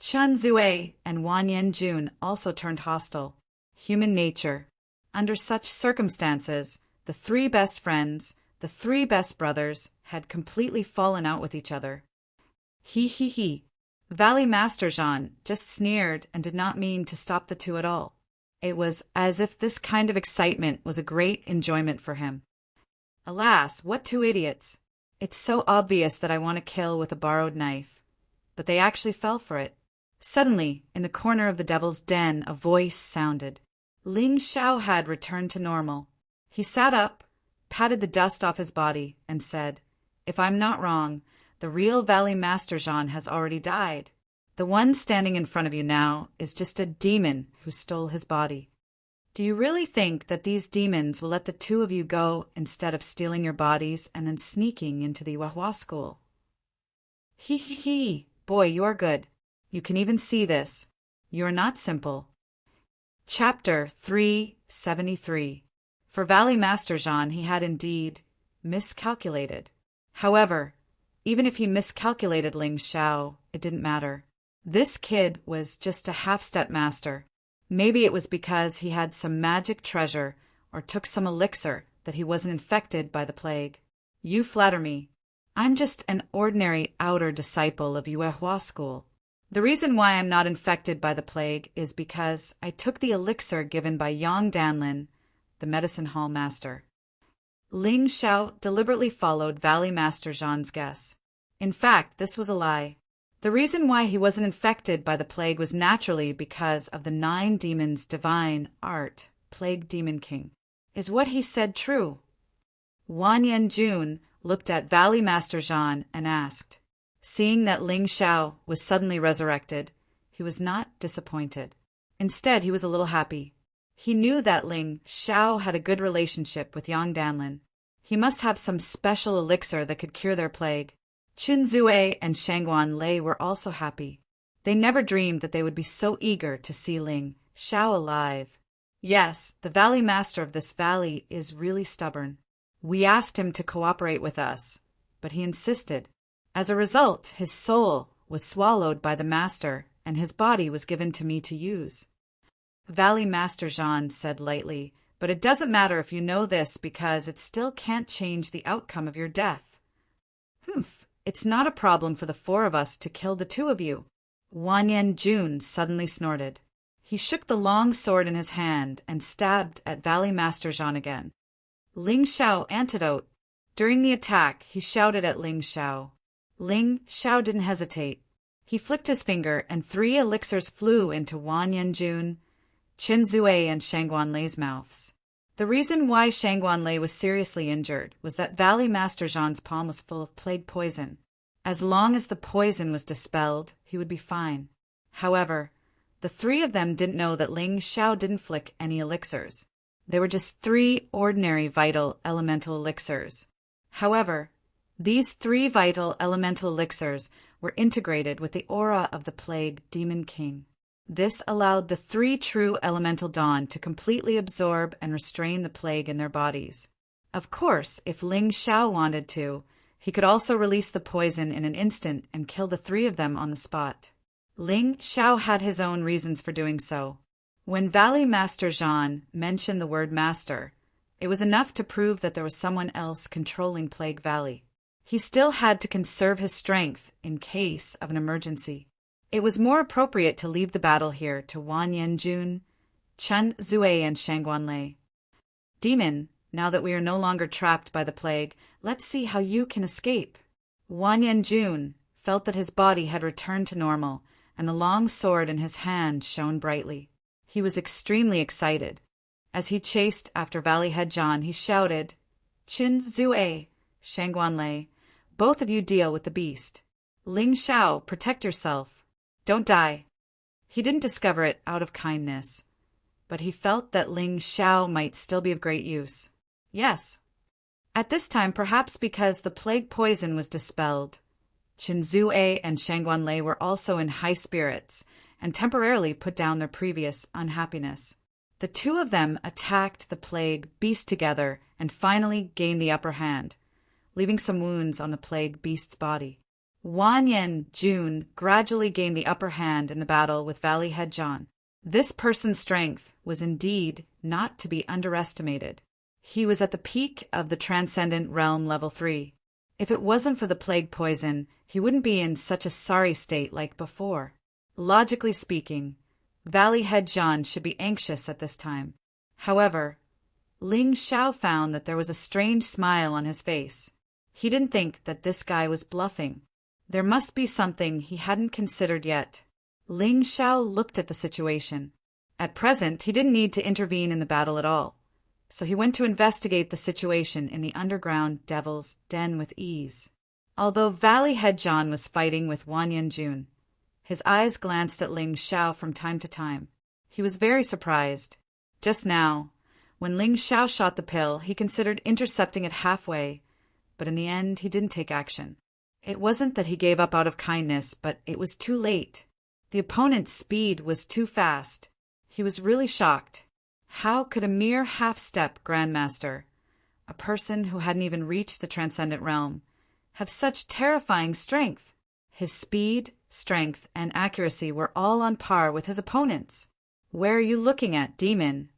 Qin Zue and Wan Yanjun also turned hostile. Human nature. Under such circumstances, the three best friends, the three best brothers, had completely fallen out with each other. He. Valley Master Jean just sneered and did not mean to stop the two at all. It was as if this kind of excitement was a great enjoyment for him. Alas, what two idiots! It's so obvious that I want to kill with a borrowed knife. But they actually fell for it. Suddenly, in the corner of the devil's den, a voice sounded. Ling Xiao had returned to normal. He sat up, patted the dust off his body, and said, If I'm not wrong, the real Valley Master Jean has already died. The one standing in front of you now is just a demon who stole his body. Do you really think that these demons will let the two of you go instead of stealing your bodies and then sneaking into the Yuehua school? He. Boy, you are good. You can even see this. You are not simple. Chapter 373. For Valley Master Jean, he had indeed miscalculated. However, even if he miscalculated Ling Xiao, it didn't matter. This kid was just a half-step master. Maybe it was because he had some magic treasure or took some elixir that he wasn't infected by the plague. You flatter me. I'm just an ordinary outer disciple of Yuehua school. The reason why I'm not infected by the plague is because I took the elixir given by Yang Danlin, the medicine hall master. Ling Xiao deliberately followed Valley Master Jean's guess. In fact, this was a lie. The reason why he wasn't infected by the plague was naturally because of the 9 demons' divine art, Plague Demon King. Is what he said true? Wan Yanjun looked at Valley Master Jean and asked. Seeing that Ling Xiao was suddenly resurrected, he was not disappointed. Instead, he was a little happy. He knew that Ling Xiao had a good relationship with Yang Danlin. He must have some special elixir that could cure their plague. Qin Zue and Shangguan Lei were also happy. They never dreamed that they would be so eager to see Ling Xiao alive. Yes, the valley master of this valley is really stubborn. We asked him to cooperate with us, but he insisted. As a result, his soul was swallowed by the master, and his body was given to me to use. Valley Master Jean said lightly, but it doesn't matter if you know this because it still can't change the outcome of your death. Humph, it's not a problem for the four of us to kill the two of you. Wanyan Jun suddenly snorted. He shook the long sword in his hand and stabbed at Valley Master Jean again. Ling Xiao antidote. During the attack, he shouted at Ling Xiao. Ling Xiao didn't hesitate. He flicked his finger and 3 elixirs flew into Wanyan Jun, Qin Zue, and Shangguan Lei's mouths. The reason why Shangguan Lei was seriously injured was that Valley Master Jean's palm was full of plague poison. As long as the poison was dispelled, he would be fine. However, the 3 of them didn't know that Ling Xiao didn't flick any elixirs. They were just 3 ordinary vital elemental elixirs. However, these 3 vital elemental elixirs were integrated with the aura of the plague demon king. This allowed the 3 true elemental dawn to completely absorb and restrain the plague in their bodies. Of course, if Ling Xiao wanted to, he could also release the poison in an instant and kill the 3 of them on the spot. Ling Xiao had his own reasons for doing so. When Valley Master Jean mentioned the word master, it was enough to prove that there was someone else controlling Plague Valley. He still had to conserve his strength in case of an emergency. It was more appropriate to leave the battle here to Wanyan Jun, Qin Zue, and Shangguan Lei. Demon, now that we are no longer trapped by the plague, let's see how you can escape. Wanyan Jun felt that his body had returned to normal, and the long sword in his hand shone brightly. He was extremely excited. As he chased after Valley Head John, he shouted, Qin Zue, Shangguan Lei, both of you deal with the beast. Ling Xiao, protect yourself. Don't die. He didn't discover it out of kindness, but he felt that Ling Xiao might still be of great use. Yes. At this time, perhaps because the plague poison was dispelled, Qin Zue and Shangguan Lei were also in high spirits and temporarily put down their previous unhappiness. The 2 of them attacked the plague beast together and finally gained the upper hand, leaving some wounds on the plague beast's body. Wanyan Jun gradually gained the upper hand in the battle with Valley Head John. This person's strength was indeed not to be underestimated. He was at the peak of the Transcendent Realm Level 3. If it wasn't for the plague poison, he wouldn't be in such a sorry state like before. Logically speaking, Valley Head John should be anxious at this time. However, Ling Xiao found that there was a strange smile on his face. He didn't think that this guy was bluffing. There must be something he hadn't considered yet. Ling Xiao looked at the situation. At present, he didn't need to intervene in the battle at all, so he went to investigate the situation in the underground devil's den with ease. Although Valley Head John was fighting with Wanyan Jun, his eyes glanced at Ling Xiao from time to time. He was very surprised. Just now, when Ling Xiao shot the pill, he considered intercepting it halfway, but in the end he didn't take action. It wasn't that he gave up out of kindness, but it was too late. The opponent's speed was too fast. He was really shocked. How could a mere half-step Grandmaster, a person who hadn't even reached the Transcendent Realm, have such terrifying strength? His speed, strength, and accuracy were all on par with his opponents. Where are you looking at, demon?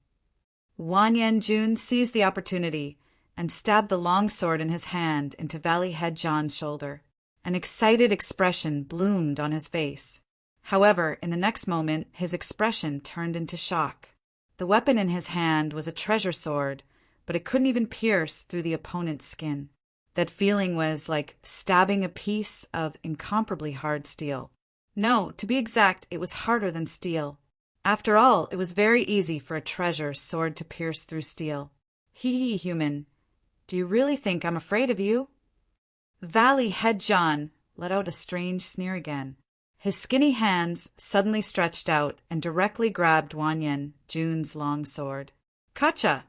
Wanyan Jun seized the opportunity and stabbed the long sword in his hand into Valley Head John's shoulder. An excited expression bloomed on his face. However, in the next moment, his expression turned into shock. The weapon in his hand was a treasure sword, but it couldn't even pierce through the opponent's skin. That feeling was like stabbing a piece of incomparably hard steel. No, to be exact, it was harder than steel. After all, it was very easy for a treasure sword to pierce through steel. Hee hee, human. Do you really think I'm afraid of you? Valley Head John let out a strange sneer again. His skinny hands suddenly stretched out and directly grabbed Wanyan Jun's long sword. Kacha!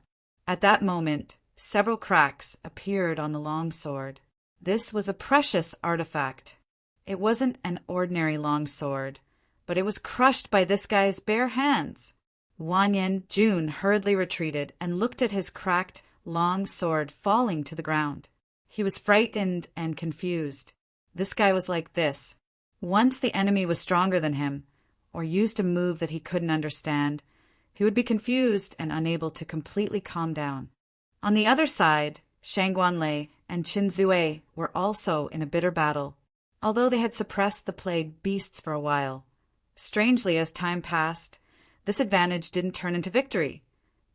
At that moment, several cracks appeared on the long sword. This was a precious artifact. It wasn't an ordinary long sword, but it was crushed by this guy's bare hands. Wanyan Jun hurriedly retreated and looked at his cracked, long sword falling to the ground. He was frightened and confused. This guy was like this. Once the enemy was stronger than him, or used a move that he couldn't understand, he would be confused and unable to completely calm down. On the other side, Shangguanlei and Qinzue were also in a bitter battle, although they had suppressed the plague beasts for a while. Strangely, as time passed, this advantage didn't turn into victory,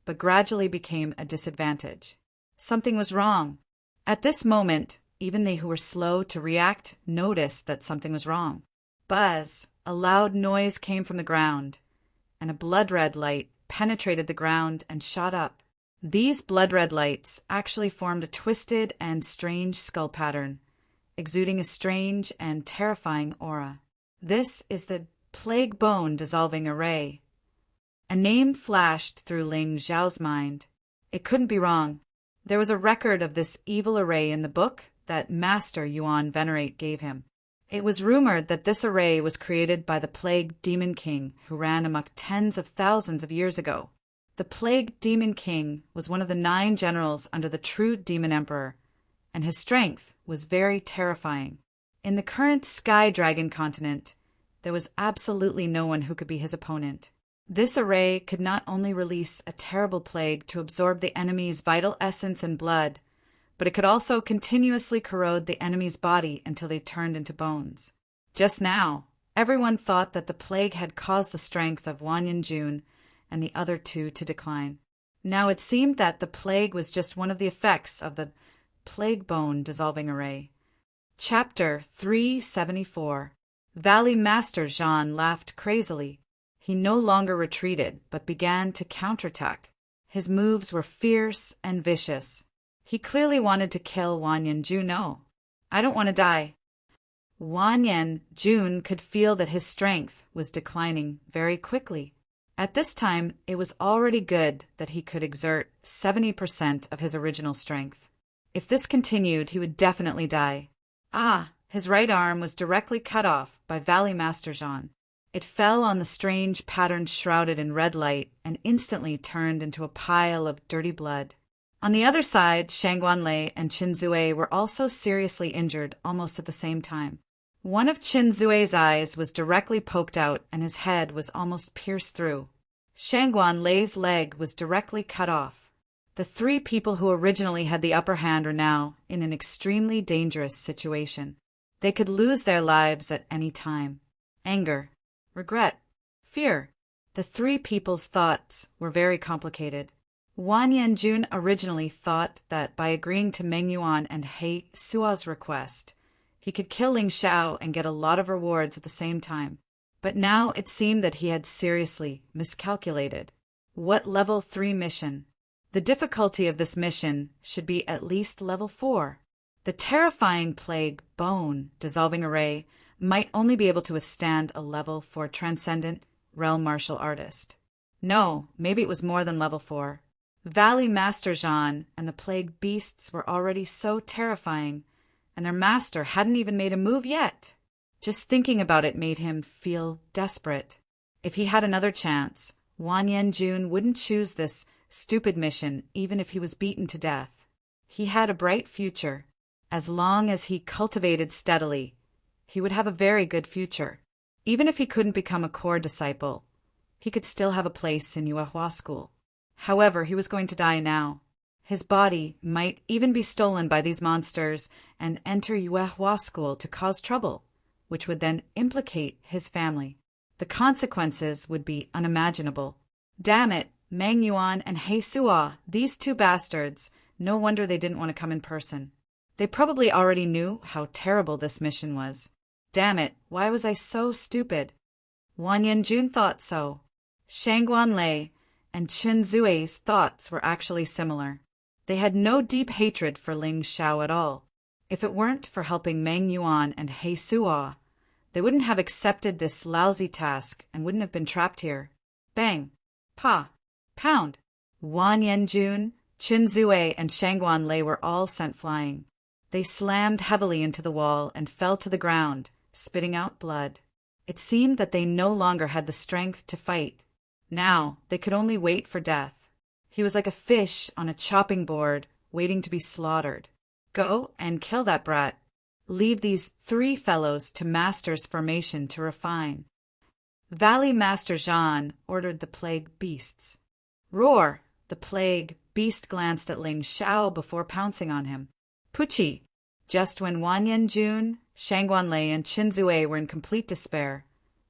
but gradually became a disadvantage. Something was wrong. At this moment, even they who were slow to react noticed that something was wrong. Buzz! A loud noise came from the ground, and a blood-red light penetrated the ground and shot up. These blood-red lights actually formed a twisted and strange skull pattern, exuding a strange and terrifying aura. This is the plague bone dissolving array. A name flashed through Ling Zhao's mind. It couldn't be wrong. There was a record of this evil array in the book that Master Yuan Venerate gave him. It was rumored that this array was created by the Plague Demon King who ran amok tens of thousands of years ago. The Plague Demon King was one of the 9 generals under the true Demon Emperor, and his strength was very terrifying. In the current Sky Dragon continent, there was absolutely no one who could be his opponent. This array could not only release a terrible plague to absorb the enemy's vital essence and blood, but it could also continuously corrode the enemy's body until they turned into bones. Just now, everyone thought that the plague had caused the strength of Wanyan Jun and the other 2 to decline. Now it seemed that the plague was just one of the effects of the plague bone dissolving array. Chapter 374. Valley Master Zhan laughed crazily. He no longer retreated, but began to counterattack. His moves were fierce and vicious. He clearly wanted to kill Wanyan Jun. No, I don't want to die. Wanyan Jun could feel that his strength was declining very quickly. At this time, it was already good that he could exert 70% of his original strength. If this continued, he would definitely die. His right arm was directly cut off by Valley Master Zhan. It fell on the strange pattern shrouded in red light and instantly turned into a pile of dirty blood. On the other side, Shangguanlei and Qinzue were also seriously injured almost at the same time. One of Qinzue's eyes was directly poked out and his head was almost pierced through. Shangguanlei's leg was directly cut off. The 3 people who originally had the upper hand are now in an extremely dangerous situation. They could lose their lives at any time. Anger, regret, fear. The 3 people's thoughts were very complicated. Wanyan Jun originally thought that by agreeing to Meng Yuan and He Sua's request, he could kill Ling Xiao and get a lot of rewards at the same time. But now it seemed that he had seriously miscalculated. What level 3 mission? The difficulty of this mission should be at least level 4. The terrifying plague bone dissolving array might only be able to withstand a level 4 transcendent realm martial artist. No, maybe it was more than level 4. Valley Master Zhan and the plague beasts were already so terrifying, and their master hadn't even made a move yet. Just thinking about it made him feel desperate. If he had another chance, Wanyan Jun wouldn't choose this stupid mission even if he was beaten to death. He had a bright future. As long as he cultivated steadily, he would have a very good future. Even if he couldn't become a core disciple, he could still have a place in Yuehua School. However, he was going to die now. His body might even be stolen by these monsters and enter Yuehua School to cause trouble, which would then implicate his family. The consequences would be unimaginable. Damn it, Meng Yuan and He Sua, these 2 bastards, no wonder they didn't want to come in person. They probably already knew how terrible this mission was. Damn it, why was I so stupid? Wanyan Jun thought so. Shangguanlei and Qinzue's thoughts were actually similar. They had no deep hatred for Ling Xiao at all. If it weren't for helping Meng Yuan and He Suo, they wouldn't have accepted this lousy task and wouldn't have been trapped here. Bang! Pa! Pound! Wan Yanjun, Qin Zue, and Shangguan Lei were all sent flying. They slammed heavily into the wall and fell to the ground, spitting out blood. It seemed that they no longer had the strength to fight. Now they could only wait for death. He was like a fish on a chopping board, waiting to be slaughtered. Go and kill that brat. Leave these 3 fellows to Master's formation to refine. Valley Master Zhan ordered the plague beasts. Roar! The plague beast glanced at Ling Xiao before pouncing on him. Puchi! Just when Wan Yanjun, Shangguan Lei, and Qin Zue were in complete despair,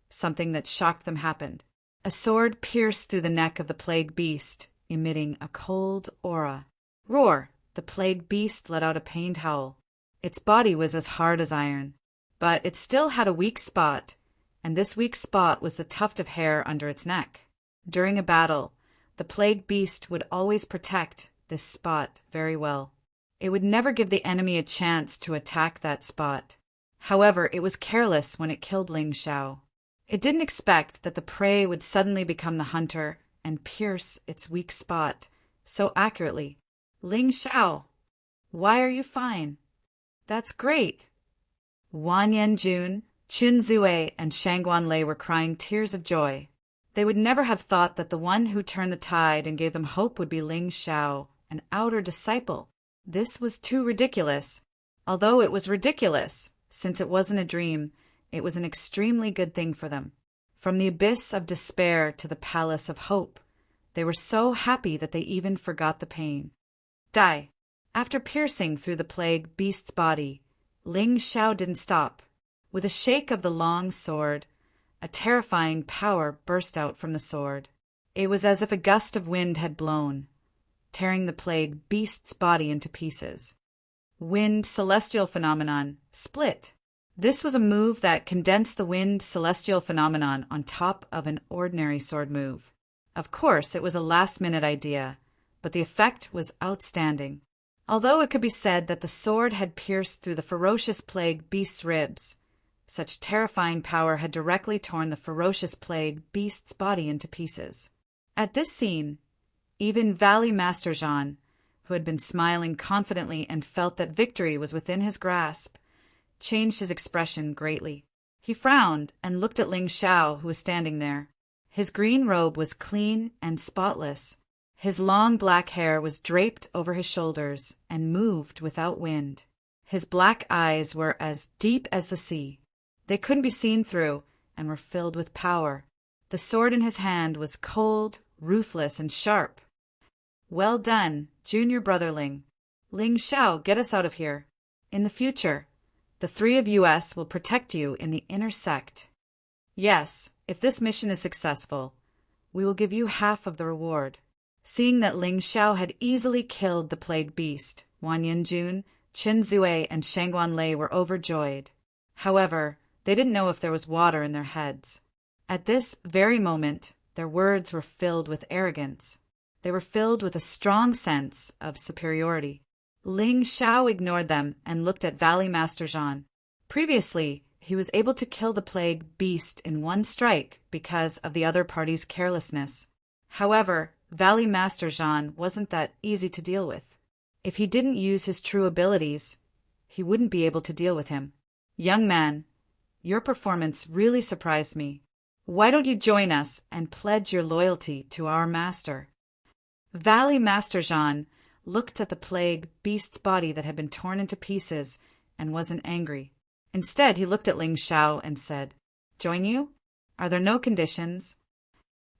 something that shocked them happened. A sword pierced through the neck of the plague beast, emitting a cold aura. Roar! The plague beast let out a pained howl. Its body was as hard as iron, but it still had a weak spot, and this weak spot was the tuft of hair under its neck. During a battle, the plague beast would always protect this spot very well. It would never give the enemy a chance to attack that spot. However, it was careless when it killed Ling Xiao. It didn't expect that the prey would suddenly become the hunter and pierce its weak spot so accurately. Ling Xiao, why are you fine? That's great. Wan Yanjun, Qin Zue, and Shangguan Lei were crying tears of joy. They would never have thought that the one who turned the tide and gave them hope would be Ling Xiao, an outer disciple. This was too ridiculous. Although it was ridiculous, since it wasn't a dream, it was an extremely good thing for them. From the abyss of despair to the palace of hope, they were so happy that they even forgot the pain. Die! After piercing through the plague beast's body, Ling Xiao didn't stop. With a shake of the long sword, a terrifying power burst out from the sword. It was as if a gust of wind had blown, tearing the plague beast's body into pieces. Wind celestial phenomenon, split. This was a move that condensed the wind celestial phenomenon on top of an ordinary sword move. Of course, it was a last-minute idea, but the effect was outstanding. Although it could be said that the sword had pierced through the ferocious plague beast's ribs, such terrifying power had directly torn the ferocious plague beast's body into pieces. At this scene, even Valley Master Zhan, who had been smiling confidently and felt that victory was within his grasp, changed his expression greatly. He frowned and looked at Ling Xiao, who was standing there. His green robe was clean and spotless. His long black hair was draped over his shoulders and moved without wind. His black eyes were as deep as the sea. They couldn't be seen through and were filled with power. The sword in his hand was cold, ruthless, and sharp. Well done, junior brother Ling. Ling Xiao, get us out of here. In the future, the 3 of us will protect you in the inner sect. Yes, if this mission is successful, we will give you half of the reward. Seeing that Ling Xiao had easily killed the plague beast, Wan Yanjun, Qin Zue, and Shangguan Lei were overjoyed. However, they didn't know if there was water in their heads. At this very moment, their words were filled with arrogance. They were filled with a strong sense of superiority. Ling Xiao ignored them and looked at Valley Master Zhan. Previously, he was able to kill the plague beast in one strike because of the other party's carelessness. However, Valley Master Zhan wasn't that easy to deal with. If he didn't use his true abilities, he wouldn't be able to deal with him. Young man, your performance really surprised me. Why don't you join us and pledge your loyalty to our master? Valley Master Zhan looked at the plague beast's body that had been torn into pieces and wasn't angry. Instead, he looked at Ling Xiao and said, "Join you? Are there no conditions?"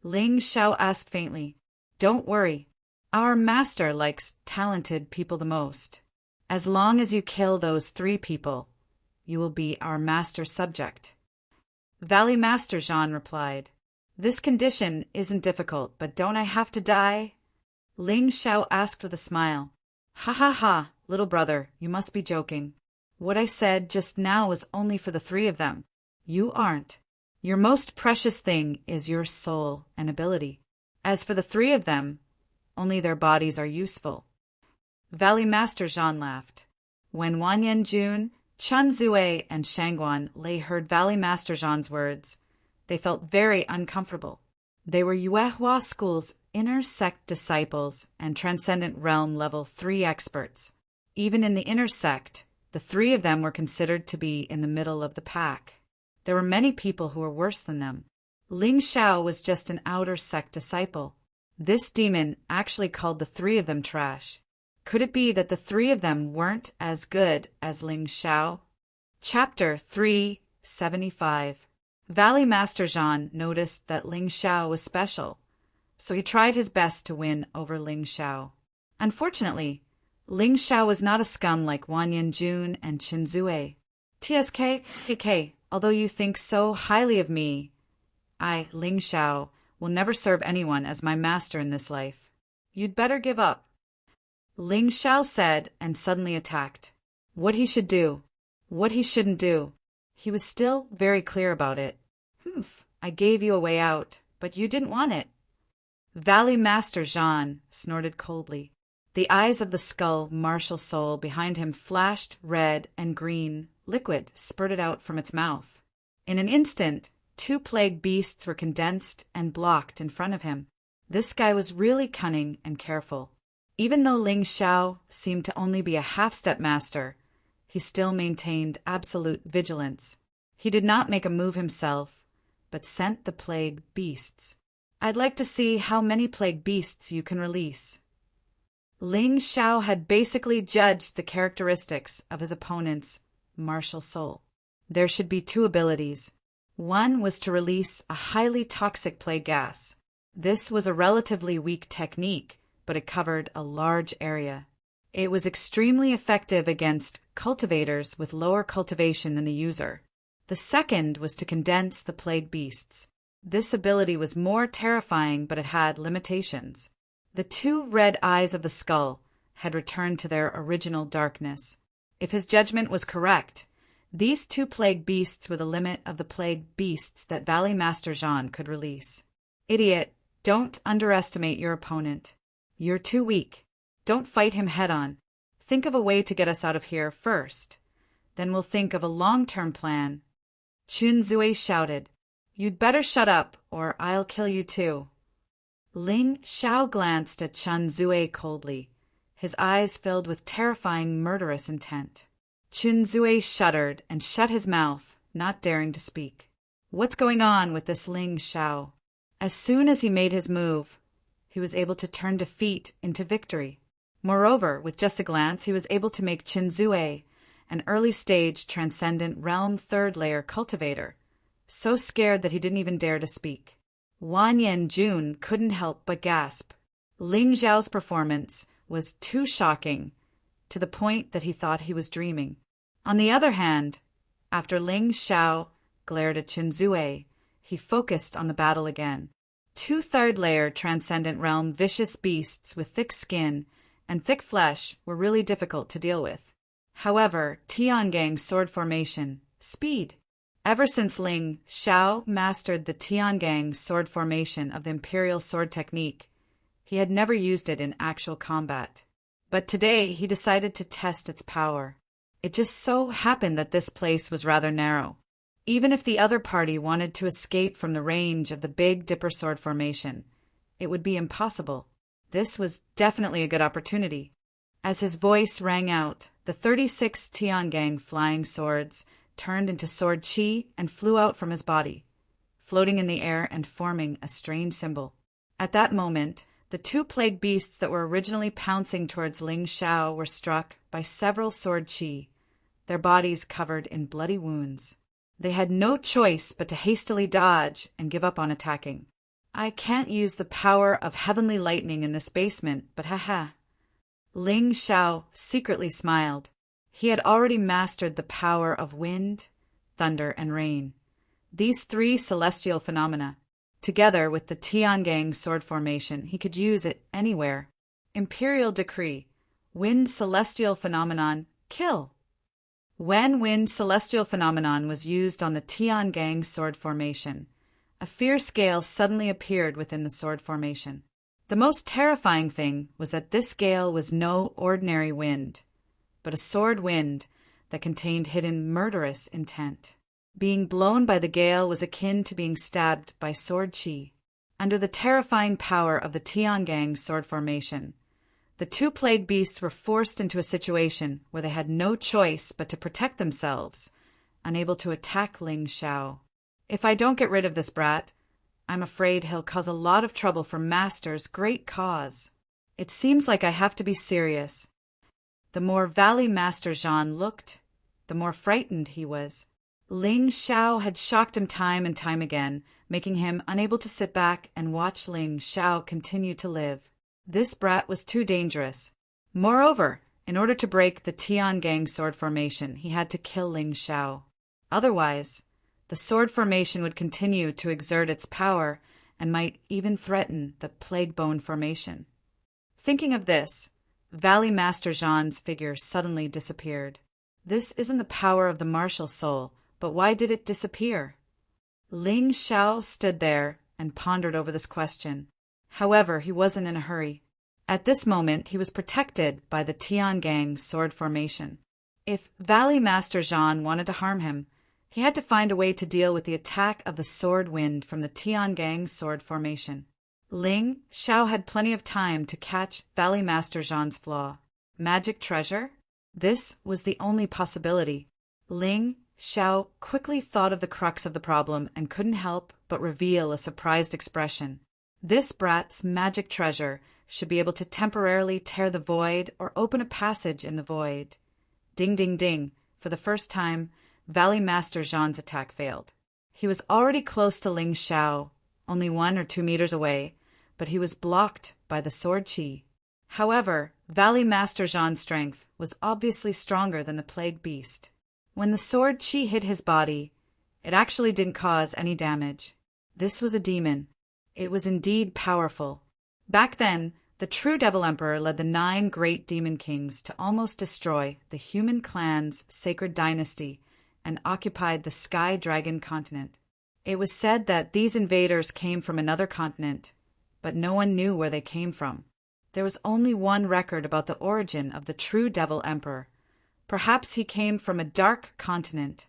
Ling Xiao asked faintly, "Don't worry. Our master likes talented people the most. As long as you kill those 3 people, you will be our master's subject." Valley Master Zhan replied, "This condition isn't difficult, but don't I have to die?" Ling Xiao asked with a smile, "Ha ha ha, little brother, you must be joking. What I said just now was only for the 3 of them. You aren't. Your most precious thing is your soul and ability. As for the 3 of them, only their bodies are useful." Valley Master Zhan laughed. When Wan Yanjun, Chun Zue, and Shangguan Lei heard Valley Master Zhan's words, they felt very uncomfortable. They were Yuehua School's inner sect disciples and Transcendent Realm Level 3 experts. Even in the inner sect, the three of them were considered to be in the middle of the pack. There were many people who were worse than them. Ling Xiao was just an outer sect disciple. This demon actually called the three of them trash. Could it be that the three of them weren't as good as Ling Xiao? Chapter 375. Valley Master Zhan noticed that Ling Xiao was special, so he tried his best to win over Ling Xiao. Unfortunately, Ling Xiao was not a scum like Wan Yanjun and Qin Zue. TSK, although you think so highly of me, I, Ling Xiao, will never serve anyone as my master in this life. You'd better give up. Ling Xiao said and suddenly attacked. What he should do, what he shouldn't do. He was still very clear about it. I gave you a way out, but you didn't want it. Valley Master Zhan snorted coldly. The eyes of the skull martial soul behind him flashed red and green. Liquid spurted out from its mouth. In an instant, two plague beasts were condensed and blocked in front of him. This guy was really cunning and careful. Even though Ling Xiao seemed to only be a half-step master, he still maintained absolute vigilance. He did not make a move himself, but sent the plague beasts. I'd like to see how many plague beasts you can release. Ling Xiao had basically judged the characteristics of his opponent's martial soul. There should be two abilities. One was to release a highly toxic plague gas. This was a relatively weak technique, but it covered a large area. It was extremely effective against cultivators with lower cultivation than the user. The second was to condense the plague beasts. This ability was more terrifying, but it had limitations. The two red eyes of the skull had returned to their original darkness. If his judgment was correct, these two plague beasts were the limit of the plague beasts that Valley Master Zhan could release. Idiot, don't underestimate your opponent. You're too weak. Don't fight him head-on. Think of a way to get us out of here first. Then we'll think of a long-term plan. Qin Zue shouted, You'd better shut up, or I'll kill you too. Ling Xiao glanced at Qin Zue coldly, his eyes filled with terrifying murderous intent. Qin Zue shuddered and shut his mouth, not daring to speak. What's going on with this Ling Xiao? As soon as he made his move, he was able to turn defeat into victory. Moreover, with just a glance, he was able to make Qin Zue an early-stage Transcendent Realm 3rd Layer cultivator, so scared that he didn't even dare to speak. Wan Yanjun couldn't help but gasp. Ling Xiao's performance was too shocking, to the point that he thought he was dreaming. On the other hand, after Ling Xiao glared at Qin Zue, he focused on the battle again. Two 3rd Layer Transcendent Realm vicious beasts with thick skin and thick flesh were really difficult to deal with. However, Tiangang's sword formation, speed. Ever since Ling Xiao mastered the Tiangang sword formation of the Imperial sword technique, he had never used it in actual combat. But today he decided to test its power. It just so happened that this place was rather narrow. Even if the other party wanted to escape from the range of the Big Dipper sword formation, it would be impossible. This was definitely a good opportunity. As his voice rang out, the 36 Tiangang flying swords turned into sword qi and flew out from his body, floating in the air and forming a strange symbol. At that moment, the two plague beasts that were originally pouncing towards Ling Xiao were struck by several sword qi, their bodies covered in bloody wounds. They had no choice but to hastily dodge and give up on attacking. I can't use the power of heavenly lightning in this basement, but haha. Ling Xiao secretly smiled. He had already mastered the power of wind, thunder, and rain. These three celestial phenomena, together with the Tiangang sword formation, he could use it anywhere. Imperial decree: wind celestial phenomenon, kill. When wind celestial phenomenon was used on the Tiangang sword formation, a fierce gale suddenly appeared within the sword formation. The most terrifying thing was that this gale was no ordinary wind. but a sword wind that contained hidden murderous intent. Being blown by the gale was akin to being stabbed by sword chi. Under the terrifying power of the Tiangang sword formation, the two plague beasts were forced into a situation where they had no choice but to protect themselves, unable to attack Ling Xiao. If I don't get rid of this brat, I'm afraid he'll cause a lot of trouble for Master's great cause. It seems like I have to be serious. The more Valley Master Zhan looked, the more frightened he was. Ling Xiao had shocked him time and time again, making him unable to sit back and watch Ling Xiao continue to live. This brat was too dangerous. Moreover, in order to break the Tiangang sword formation, he had to kill Ling Xiao. Otherwise, the sword formation would continue to exert its power and might even threaten the plague bone formation. Thinking of this, Valley Master Zhan's figure suddenly disappeared. This isn't the power of the martial soul, but why did it disappear? Ling Xiao stood there and pondered over this question. However, he wasn't in a hurry. At this moment, he was protected by the Tiangang sword formation. If Valley Master Zhan wanted to harm him, he had to find a way to deal with the attack of the sword wind from the Tiangang sword formation. Ling Xiao had plenty of time to catch Valley Master Zhan's flaw. Magic treasure? This was the only possibility. Ling Xiao quickly thought of the crux of the problem and couldn't help but reveal a surprised expression. This brat's magic treasure should be able to temporarily tear the void or open a passage in the void. Ding, ding, ding. For the first time, Valley Master Zhan's attack failed. He was already close to Ling Xiao, only 1 or 2 meters away, but he was blocked by the sword chi. However, Valley Master Zhan's strength was obviously stronger than the plague beast. When the sword chi hit his body, it actually didn't cause any damage. This was a demon. It was indeed powerful. Back then, the true Devil Emperor led the 9 great demon kings to almost destroy the human clan's sacred dynasty and occupied the Sky Dragon continent. It was said that these invaders came from another continent, but no one knew where they came from. There was only one record about the origin of the true Devil Emperor. Perhaps he came from a dark continent.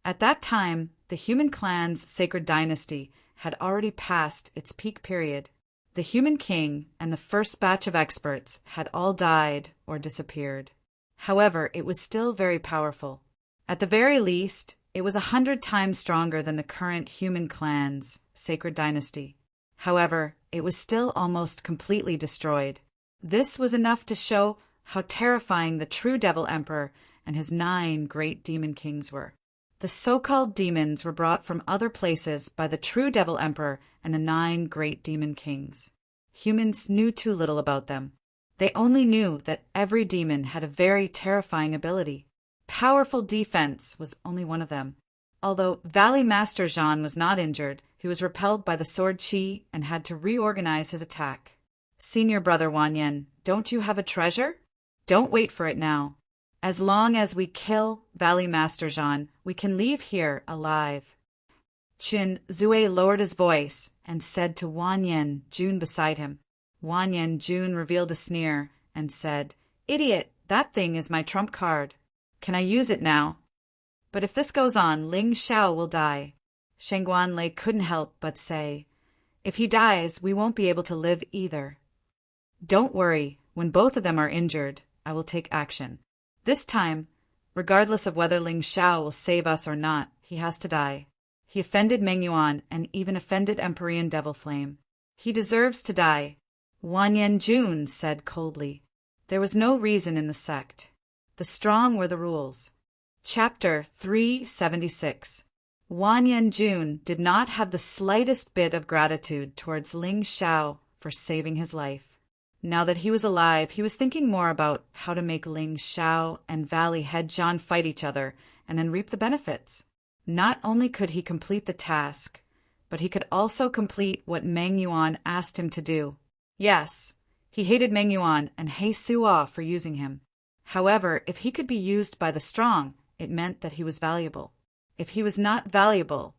At that time, the human clan's sacred dynasty had already passed its peak period. The human king and the first batch of experts had all died or disappeared. However, it was still very powerful. At the very least, it was 100 times stronger than the current human clan's sacred dynasty. However, it was still almost completely destroyed. This was enough to show how terrifying the true Devil Emperor and his 9 great demon kings were. The so-called demons were brought from other places by the true Devil Emperor and the 9 great demon kings. Humans knew too little about them. They only knew that every demon had a very terrifying ability. Powerful defense was only one of them. Although Valley Master Zhan was not injured, he was repelled by the sword chi and had to reorganize his attack. Senior brother Wanyan, don't you have a treasure? Don't wait for it now. As long as we kill Valley Master Zhan, we can leave here alive. Qin Zue lowered his voice and said to Wanyan Jun beside him. Wanyan Jun revealed a sneer and said, "Idiot, that thing is my trump card. Can I use it now? But if this goes on, Ling Xiao will die." Shengguan Lei couldn't help but say, "If he dies, we won't be able to live either." "Don't worry, when both of them are injured, I will take action. This time, regardless of whether Ling Xiao will save us or not, he has to die. He offended Meng Yuan and even offended Empyrean Devil Flame. He deserves to die." Wanyan Jun said coldly. There was no reason in the sect. The strong were the rules. Chapter 376. Wanyan Jun did not have the slightest bit of gratitude towards Ling Xiao for saving his life. Now that he was alive, he was thinking more about how to make Ling Xiao and Valley Head Zhan fight each other and then reap the benefits. Not only could he complete the task, but he could also complete what Meng Yuan asked him to do. Yes, he hated Meng Yuan and He Suo for using him. However, if he could be used by the strong, it meant that he was valuable. If he was not valuable,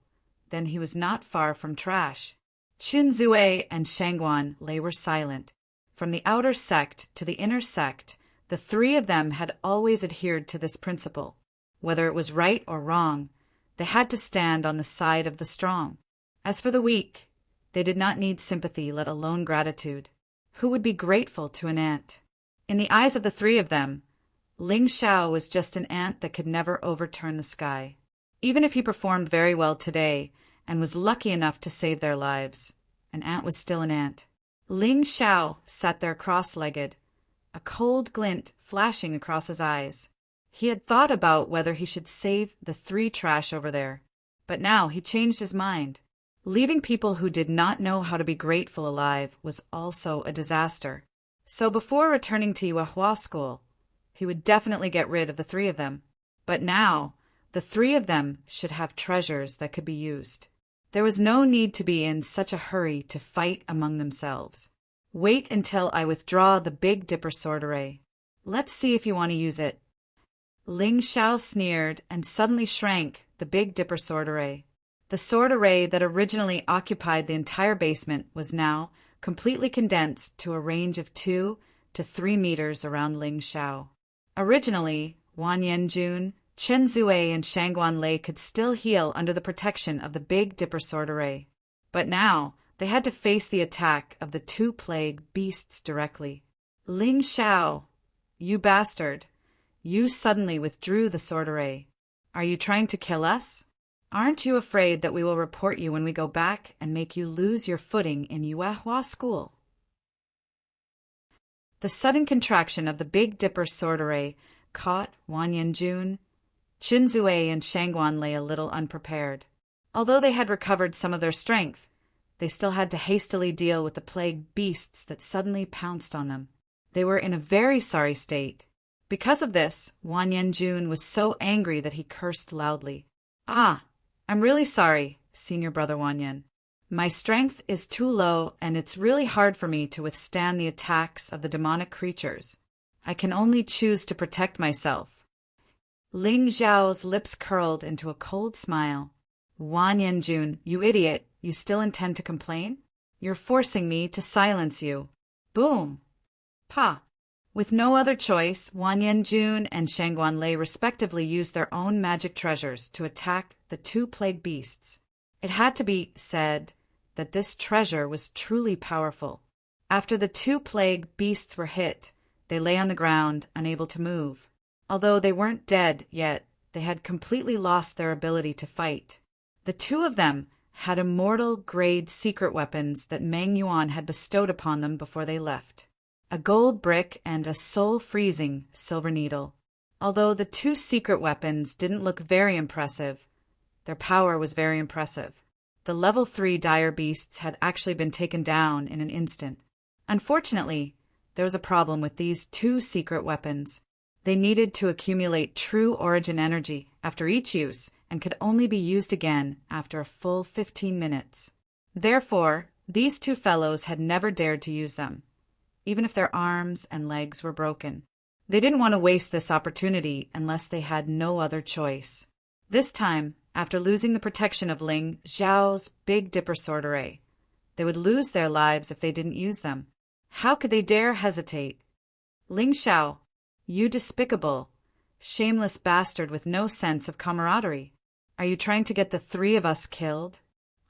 then he was not far from trash. Qin Zue and Shengguan Lei were silent. From the outer sect to the inner sect, The three of them had always adhered to this principle. Whether it was right or wrong, they had to stand on the side of the strong. As for the weak, they did not need sympathy, let alone gratitude. Who would be grateful to an ant? In the eyes of the three of them, Ling Xiao was just an ant that could never overturn the sky. Even if he performed very well today and was lucky enough to save their lives, an ant was still an ant. Ling Xiao sat there cross-legged, a cold glint flashing across his eyes. He had thought about whether he should save the three trash over there, but now he changed his mind. Leaving people who did not know how to be grateful alive was also a disaster. So before returning to Yuehua School, he would definitely get rid of the three of them. But now, the three of them should have treasures that could be used. There was no need to be in such a hurry to fight among themselves. Wait until I withdraw the Big Dipper sword array. Let's see if you want to use it. Ling Xiao sneered and suddenly shrank the Big Dipper sword array. The sword array that originally occupied the entire basement was now completely condensed to a range of 2 to 3 meters around Ling Xiao. Originally, Wan Yanjun, Chen Zue, and Shangguan Lei could still heal under the protection of the Big Dipper sword array. But now, they had to face the attack of the 2 plague beasts directly. Ling Xiao, you bastard! You suddenly withdrew the sword array. Are you trying to kill us? Aren't you afraid that we will report you when we go back and make you lose your footing in Yuehua School? The sudden contraction of the Big Dipper sword array caught Wan Yanjun, Qin Zue, and Shangguan Lei a little unprepared. Although they had recovered some of their strength, they still had to hastily deal with the plague beasts that suddenly pounced on them. They were in a very sorry state. Because of this, Wan Yanjun was so angry that he cursed loudly. Ah! I'm really sorry, Senior Brother Wanyan. My strength is too low, and it's really hard for me to withstand the attacks of the demonic creatures. I can only choose to protect myself. Ling Xiao's lips curled into a cold smile. Wan Yanjun, you idiot, you still intend to complain? You're forcing me to silence you. Boom! Pa! With no other choice, Wan Yanjun and Shangguan Lei respectively used their own magic treasures to attack the 2 plague beasts. It had to be said that this treasure was truly powerful. After the 2 plague beasts were hit, they lay on the ground, unable to move. Although they weren't dead yet, they had completely lost their ability to fight. The 2 of them had immortal-grade secret weapons that Meng Yuan had bestowed upon them before they left. A gold brick and a soul-freezing silver needle. Although the 2 secret weapons didn't look very impressive, their power was very impressive. The level 3 dire beasts had actually been taken down in an instant. Unfortunately, there was a problem with these 2 secret weapons. They needed to accumulate true origin energy after each use and could only be used again after a full 15 minutes. Therefore, these 2 fellows had never dared to use them, even if their arms and legs were broken. They didn't want to waste this opportunity unless they had no other choice. This time, after losing the protection of Ling Xiao's Big Dipper sword array, they would lose their lives if they didn't use them. How could they dare hesitate? Ling Xiao, you despicable, shameless bastard with no sense of camaraderie. Are you trying to get the 3 of us killed?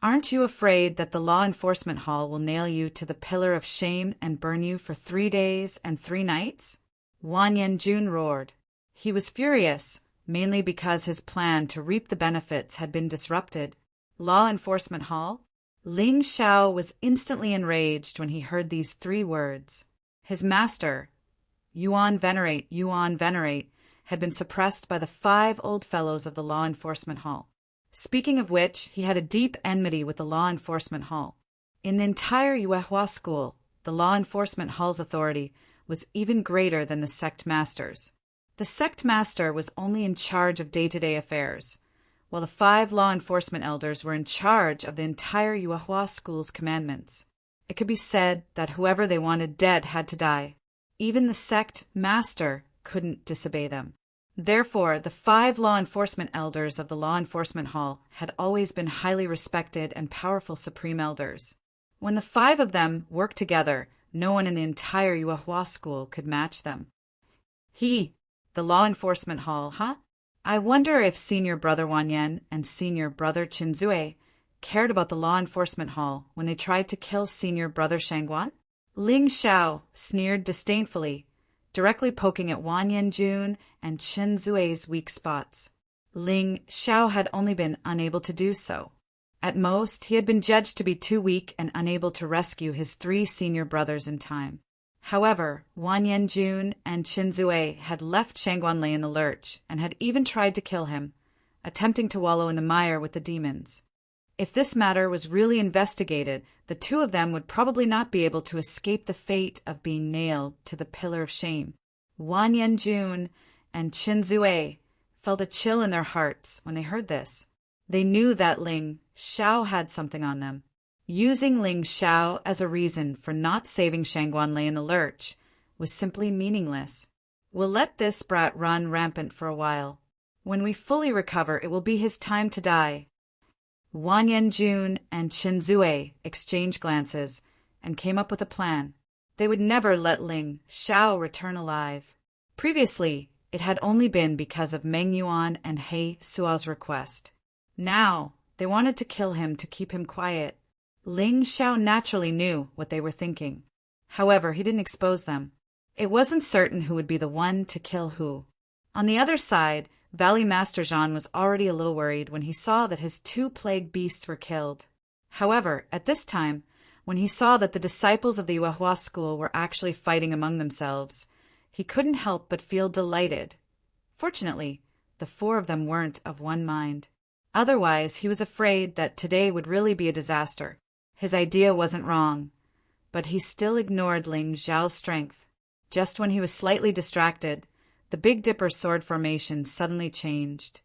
Aren't you afraid that the law enforcement hall will nail you to the pillar of shame and burn you for 3 days and 3 nights? Wan Yanjun roared. He was furious, mainly because his plan to reap the benefits had been disrupted. Law enforcement hall? Ling Xiao was instantly enraged when he heard these 3 words. His master, Yuan Venerate, had been suppressed by the 5 old fellows of the law enforcement hall. Speaking of which, he had a deep enmity with the law enforcement hall. In the entire Yuehua School, the law enforcement hall's authority was even greater than the sect master's. The sect master was only in charge of day-to-day affairs, while the 5 law enforcement elders were in charge of the entire Yuehua School's commandments. It could be said that whoever they wanted dead had to die. Even the sect master couldn't disobey them. Therefore, the 5 law enforcement elders of the law enforcement hall had always been highly respected and powerful supreme elders. When the 5 of them worked together, no one in the entire Yuehua School could match them. The law enforcement hall, huh? I wonder if Senior Brother Wanyan and Senior Brother Chinzue cared about the law enforcement hall when they tried to kill Senior Brother Shangguan? Ling Xiao sneered disdainfully, directly poking at Wanyan Jun and Chinzue's weak spots. Ling Xiao had only been unable to do so. At most, he had been judged to be too weak and unable to rescue his 3 senior brothers in time. However, Wanyan Jun and Chinzue had left Shangguan Lei in the lurch and had even tried to kill him, attempting to wallow in the mire with the demons. If this matter was really investigated, the 2 of them would probably not be able to escape the fate of being nailed to the pillar of shame. Wanyan Jun and Chinzue felt a chill in their hearts when they heard this. They knew that Ling Xiao had something on them. Using Ling Xiao as a reason for not saving Shangguan Lei in the lurch was simply meaningless. We'll let this brat run rampant for a while. When we fully recover, it will be his time to die. Wanyan Jun and Chinzue exchanged glances and came up with a plan. They would never let Ling Xiao return alive. Previously, it had only been because of Meng Yuan and He Suo's request. Now, they wanted to kill him to keep him quiet. Ling Xiao naturally knew what they were thinking. However, he didn't expose them. It wasn't certain who would be the one to kill who. On the other side, Valley Master Jean was already a little worried when he saw that his 2 plague beasts were killed. However, at this time, when he saw that the disciples of the Yuehua school were actually fighting among themselves, he couldn't help but feel delighted. Fortunately, the 4 of them weren't of one mind. Otherwise, he was afraid that today would really be a disaster. His idea wasn't wrong, but he still ignored Ling Xiao's strength. Just when he was slightly distracted, the Big Dipper sword formation suddenly changed,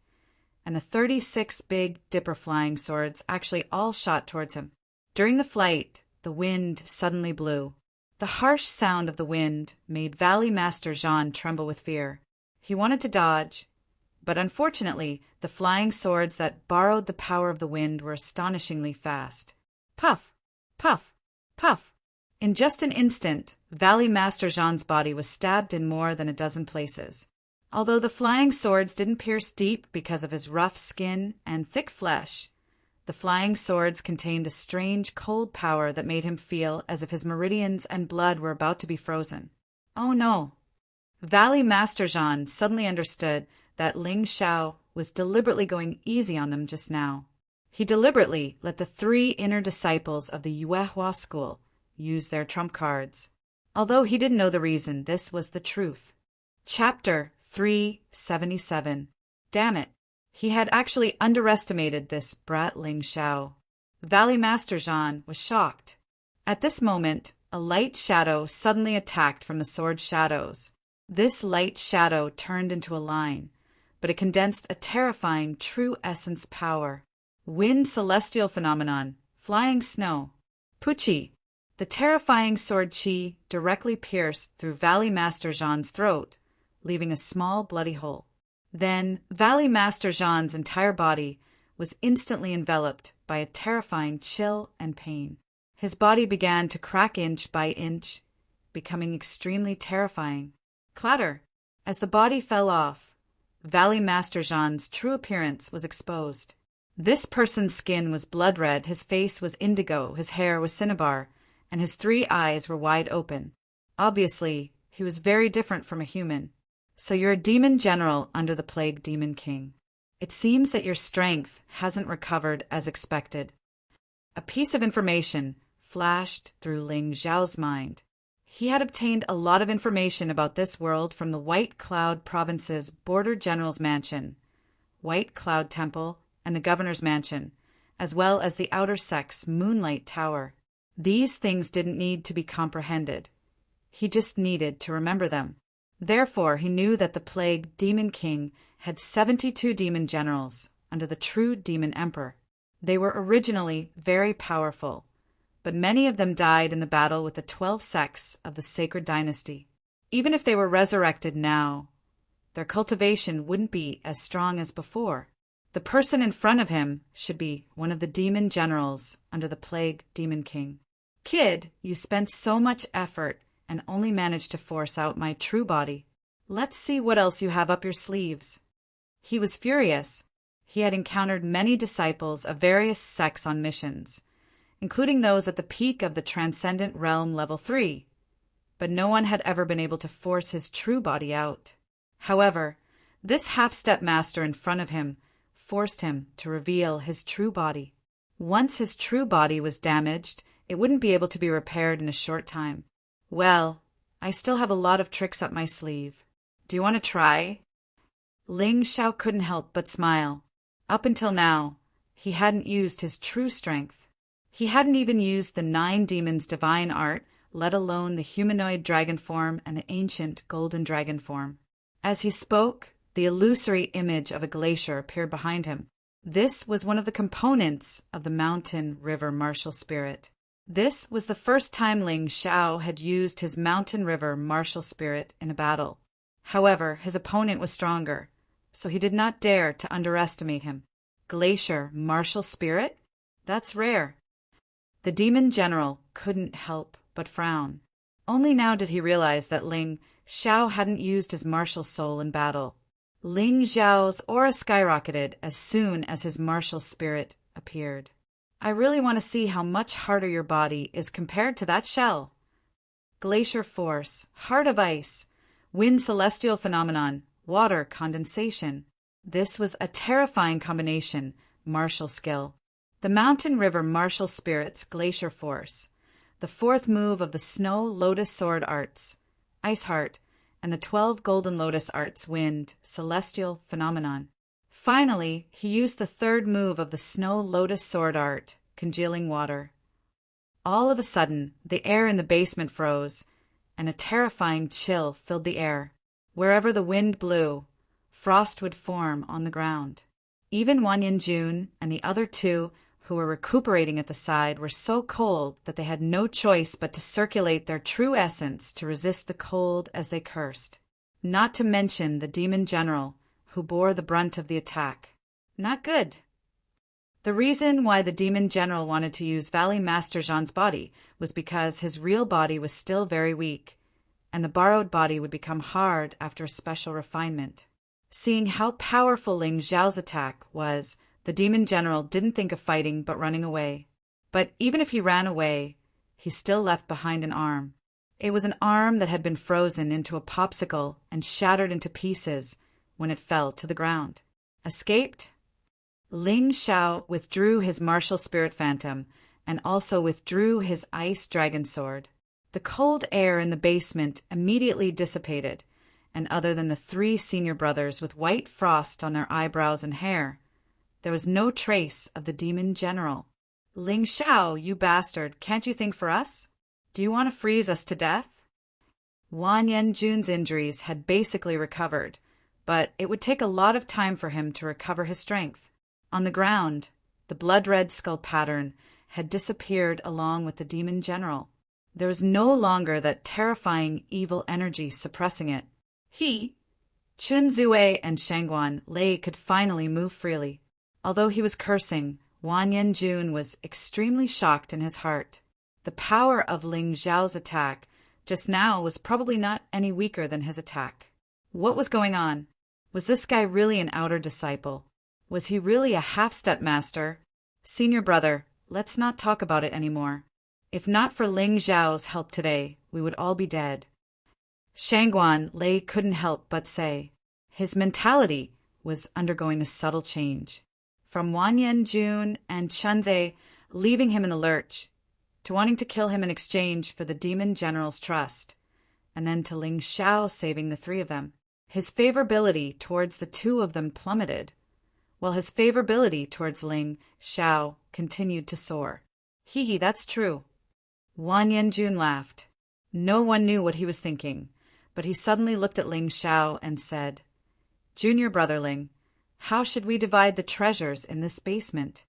and the 36 Big Dipper flying swords actually all shot towards him. During the flight, the wind suddenly blew. The harsh sound of the wind made Valley Master Jean tremble with fear. He wanted to dodge, but unfortunately, the flying swords that borrowed the power of the wind were astonishingly fast. Puff! Puff! Puff! In just an instant, Valley Master Jean's body was stabbed in more than a dozen places. Although the flying swords didn't pierce deep because of his rough skin and thick flesh, the flying swords contained a strange cold power that made him feel as if his meridians and blood were about to be frozen. Oh no! Valley Master Jean suddenly understood that Ling Xiao was deliberately going easy on them just now. He deliberately let the 3 inner disciples of the Yuehua school use their trump cards. Although he didn't know the reason, this was the truth. Chapter 377. Damn it. He had actually underestimated this brat Ling Xiao. Valley Master Jean was shocked. At this moment, a light shadow suddenly attacked from the sword shadows. This light shadow turned into a line, but it condensed a terrifying true essence power. Wind celestial phenomenon, flying snow. Puchi. The terrifying sword chi directly pierced through Valley Master Jean's throat, leaving a small bloody hole. Then, Valley Master Jean's entire body was instantly enveloped by a terrifying chill and pain. His body began to crack inch by inch, becoming extremely terrifying. Clatter! As the body fell off, Valley Master Jean's true appearance was exposed. This person's skin was blood red, his face was indigo, his hair was cinnabar, and his 3 eyes were wide open. Obviously, he was very different from a human. So you're a demon general under the Plague Demon King. It seems that your strength hasn't recovered as expected. A piece of information flashed through Ling Xiao's mind. He had obtained a lot of information about this world from the White Cloud Province's Border General's Mansion, White Cloud Temple, and the Governor's Mansion, as well as the Outer Sect's Moonlight Tower. These things didn't need to be comprehended. He just needed to remember them. Therefore, he knew that the Plague Demon King had 72 demon generals under the true Demon Emperor. They were originally very powerful, but many of them died in the battle with the 12 sects of the Sacred Dynasty. Even if they were resurrected now, their cultivation wouldn't be as strong as before. The person in front of him should be one of the demon generals under the Plague Demon King. Kid, you spent so much effort and only managed to force out my true body. Let's see what else you have up your sleeves." He was furious. He had encountered many disciples of various sects on missions, including those at the peak of the Transcendent Realm Level 3, but no one had ever been able to force his true body out. However, this half-step master in front of him forced him to reveal his true body. Once his true body was damaged, it wouldn't be able to be repaired in a short time. "Well, I still have a lot of tricks up my sleeve. Do you want to try?" Ling Xiao couldn't help but smile. Up until now, he hadn't used his true strength. He hadn't even used the 9 demons' divine art, let alone the humanoid dragon form and the ancient golden dragon form. As he spoke, the illusory image of a glacier appeared behind him. This was one of the components of the mountain river martial spirit. This was the first time Ling Xiao had used his mountain river martial spirit in a battle. However, his opponent was stronger, so he did not dare to underestimate him. Glacier martial spirit? That's rare. The demon general couldn't help but frown. Only now did he realize that Ling Xiao hadn't used his martial soul in battle. Ling Xiao's aura skyrocketed as soon as his martial spirit appeared. "I really want to see how much harder your body is compared to that shell." Glacier force, heart of ice, wind celestial phenomenon, water condensation. This was a terrifying combination, martial skill. The mountain river martial spirit's glacier force, the 4th move of the snow lotus sword arts, ice heart, and the 12 golden lotus arts wind celestial phenomenon. Finally, he used the 3rd move of the snow lotus sword art, congealing water. All of a sudden, the air in the basement froze, and a terrifying chill filled the air. Wherever the wind blew, frost would form on the ground. Even Wan Yanjun and the other 2 who were recuperating at the side were so cold that they had no choice but to circulate their true essence to resist the cold as they cursed. Not to mention the demon general, who bore the brunt of the attack. Not good. The reason why the demon general wanted to use Valley Master Zhan's body was because his real body was still very weak, and the borrowed body would become hard after a special refinement. Seeing how powerful Ling Xiao's attack was, the demon general didn't think of fighting but running away. But even if he ran away, he still left behind an arm. It was an arm that had been frozen into a popsicle and shattered into pieces when it fell to the ground. Escaped? Ling Xiao withdrew his martial spirit phantom and also withdrew his ice dragon sword. The cold air in the basement immediately dissipated, and other than the 3 senior brothers with white frost on their eyebrows and hair, there was no trace of the demon general. "Ling Xiao, you bastard, can't you think for us? Do you want to freeze us to death?" Wan Yanjun's injuries had basically recovered, but it would take a lot of time for him to recover his strength. On the ground, the blood-red skull pattern had disappeared along with the demon general. There was no longer that terrifying evil energy suppressing it. He, Chun Zue, and Shangguan Lei could finally move freely. Although he was cursing, Wan Yanjun was extremely shocked in his heart. The power of Ling Xiao's attack just now was probably not any weaker than his attack. What was going on? Was this guy really an outer disciple? Was he really a half-step master? Senior brother, let's not talk about it anymore. If not for Ling Xiao's help today, we would all be dead. Shangguan Lei couldn't help but say. His mentality was undergoing a subtle change. From Wan Yanjun and Chunze leaving him in the lurch, to wanting to kill him in exchange for the demon general's trust, and then to Ling Xiao saving the 3 of them. His favorability towards the 2 of them plummeted, while his favorability towards Ling Xiao continued to soar. Hee, that's true. Wan Yanjun laughed. No one knew what he was thinking, but he suddenly looked at Ling Xiao and said, "Junior brother Ling, how should we divide the treasures in this basement?"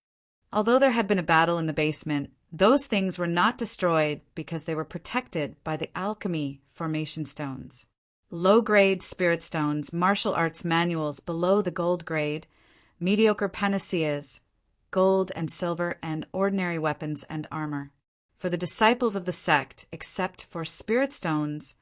Although there had been a battle in the basement, those things were not destroyed because they were protected by the alchemy formation stones. Low-grade spirit stones, martial arts manuals below the gold grade, mediocre panaceas, gold and silver, and ordinary weapons and armor. For the disciples of the sect, except for spirit stones,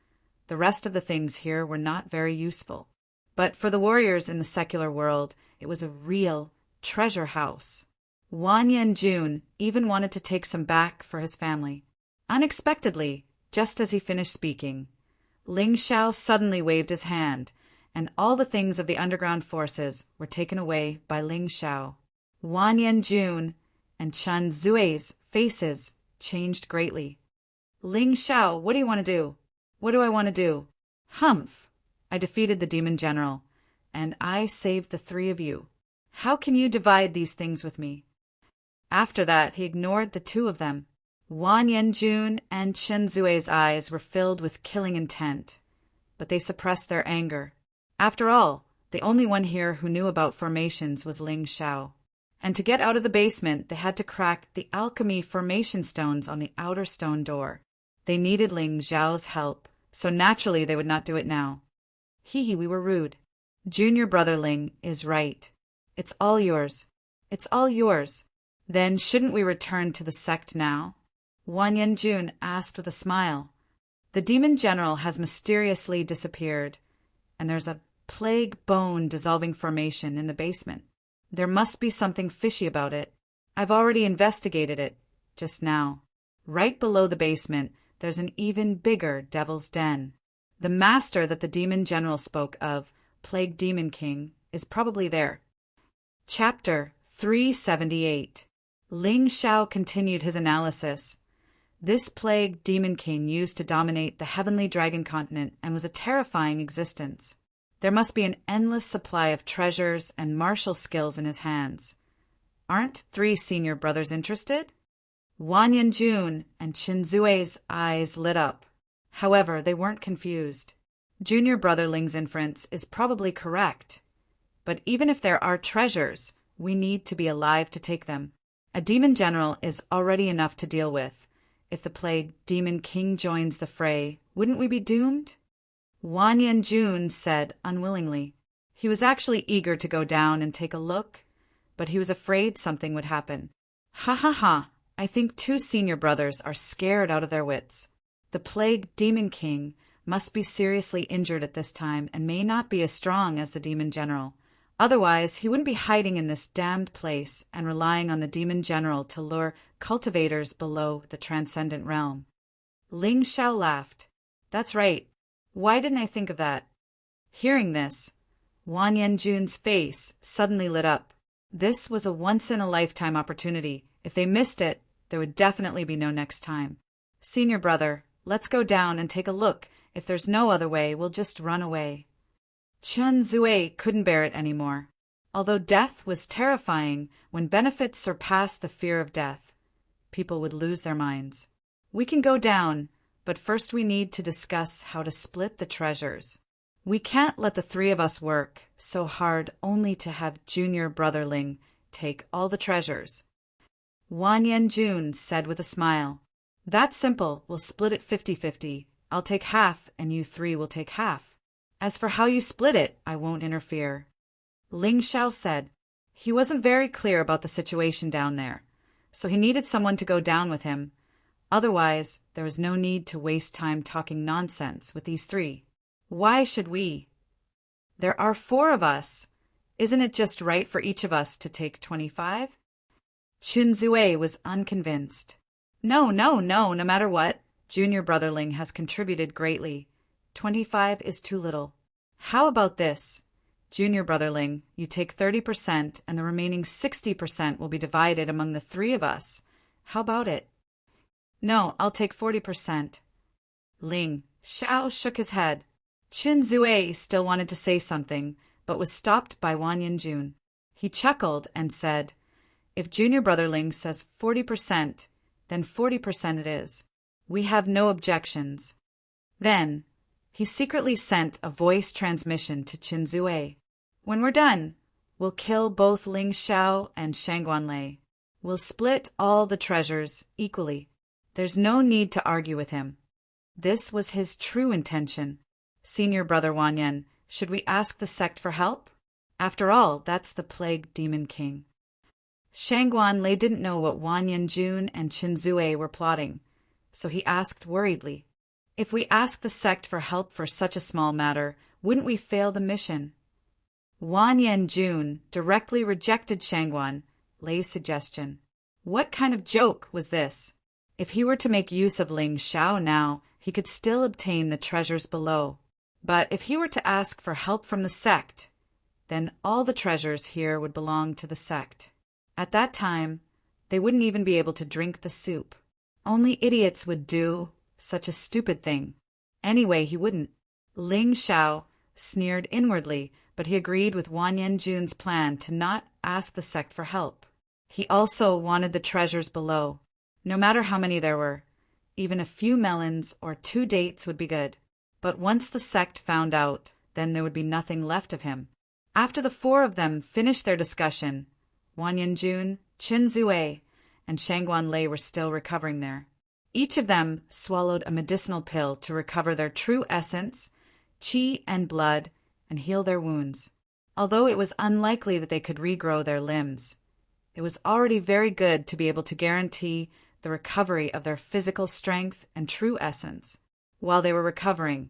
The rest of the things here were not very useful. But for the warriors in the secular world, it was a real treasure house. Wan Yanjun even wanted to take some back for his family. Unexpectedly, just as he finished speaking, Ling Xiao suddenly waved his hand, and all the things of the underground forces were taken away by Ling Xiao. Wan Yanjun and Chen Zui's faces changed greatly. Ling Xiao, what do you want to do? What do I want to do? Humph! I defeated the demon general, and I saved the three of you. How can you divide these things with me? After that, he ignored the two of them. Wan Yanjun and Chen Zui's eyes were filled with killing intent, but they suppressed their anger. After all, the only one here who knew about formations was Ling Xiao. And to get out of the basement, they had to crack the alchemy formation stones on the outer stone door. They needed Ling Xiao's help, so naturally they would not do it now. Hee, we were rude. Junior brother Ling is right. It's all yours. It's all yours. Then shouldn't we return to the sect now? Wan Yanjun asked with a smile. The demon general has mysteriously disappeared, and there's a plague bone dissolving formation in the basement. There must be something fishy about it. I've already investigated it, just now. Right below the basement, there's an even bigger devil's den. The master that the demon general spoke of, Plague Demon King, is probably there. Chapter 378. Ling Xiao continued his analysis. This Plague Demon King used to dominate the heavenly dragon continent and was a terrifying existence. There must be an endless supply of treasures and martial skills in his hands. Aren't three senior brothers interested? Wan Yanjun and Qin Zui's eyes lit up. However, they weren't confused. Junior brother Ling's inference is probably correct. But even if there are treasures, we need to be alive to take them. A demon general is already enough to deal with. If the Plague Demon King joins the fray, wouldn't we be doomed? Wan Yanjun said unwillingly. He was actually eager to go down and take a look, but he was afraid something would happen. Ha ha ha, I think two senior brothers are scared out of their wits. The Plague Demon King must be seriously injured at this time and may not be as strong as the demon general. Otherwise, he wouldn't be hiding in this damned place and relying on the demon general to lure cultivators below the transcendent realm. Ling Xiao laughed. That's right. Why didn't I think of that? Hearing this, Wan Yanjun's face suddenly lit up. This was a once-in-a-lifetime opportunity. If they missed it, there would definitely be no next time. Senior brother, let's go down and take a look. If there's no other way, we'll just run away. Chen Zui couldn't bear it anymore. Although death was terrifying, when benefits surpassed the fear of death, people would lose their minds. We can go down, but first we need to discuss how to split the treasures. We can't let the three of us work so hard only to have junior brother Ling take all the treasures. Wan Yanjun said with a smile. That's simple. We'll split it 50-50. I'll take half, and you three will take half. As for how you split it, I won't interfere. Ling Xiao said. He wasn't very clear about the situation down there, so he needed someone to go down with him. Otherwise, there was no need to waste time talking nonsense with these three. Why should we? There are 4 of us. Isn't it just right for each of us to take 25? Qin Zui was unconvinced. No matter what, junior brother Ling has contributed greatly. 25 is too little. How about this? Junior brother Ling, you take 30% and the remaining 60% will be divided among the 3 of us. How about it? No, I'll take 40%. Ling Xiao shook his head. Qin Zui still wanted to say something, but was stopped by Wan Yanjun. He chuckled and said, If junior brother Ling says 40%, then 40% it is. We have no objections. Then, he secretly sent a voice transmission to Qin Zui. When we're done, we'll kill both Ling Xiao and Shangguan Lei. We'll split all the treasures equally. There's no need to argue with him. This was his true intention. Senior brother Wanyan, should we ask the sect for help? After all, that's the Plague Demon King. Shangguan Lei didn't know what Wan Yanjun and Qin Zui were plotting, so he asked worriedly, If we ask the sect for help for such a small matter, wouldn't we fail the mission? Wan Yanjun directly rejected Shangguan Lei's suggestion. What kind of joke was this? If he were to make use of Ling Shao now, he could still obtain the treasures below. But if he were to ask for help from the sect, then all the treasures here would belong to the sect. At that time, they wouldn't even be able to drink the soup. Only idiots would do such a stupid thing. Anyway, he wouldn't. Ling Shao sneered inwardly, but he agreed with Wan Yanjun's plan to not ask the sect for help. He also wanted the treasures below. No matter how many there were, even a few melons or 2 dates would be good. But once the sect found out, then there would be nothing left of him. After the 4 of them finished their discussion, Wan Yanjun, Qin Zue, and Shangguan Lei were still recovering there. Each of them swallowed a medicinal pill to recover their true essence, qi and blood, and heal their wounds. Although it was unlikely that they could regrow their limbs, it was already very good to be able to guarantee the recovery of their physical strength and true essence. While they were recovering,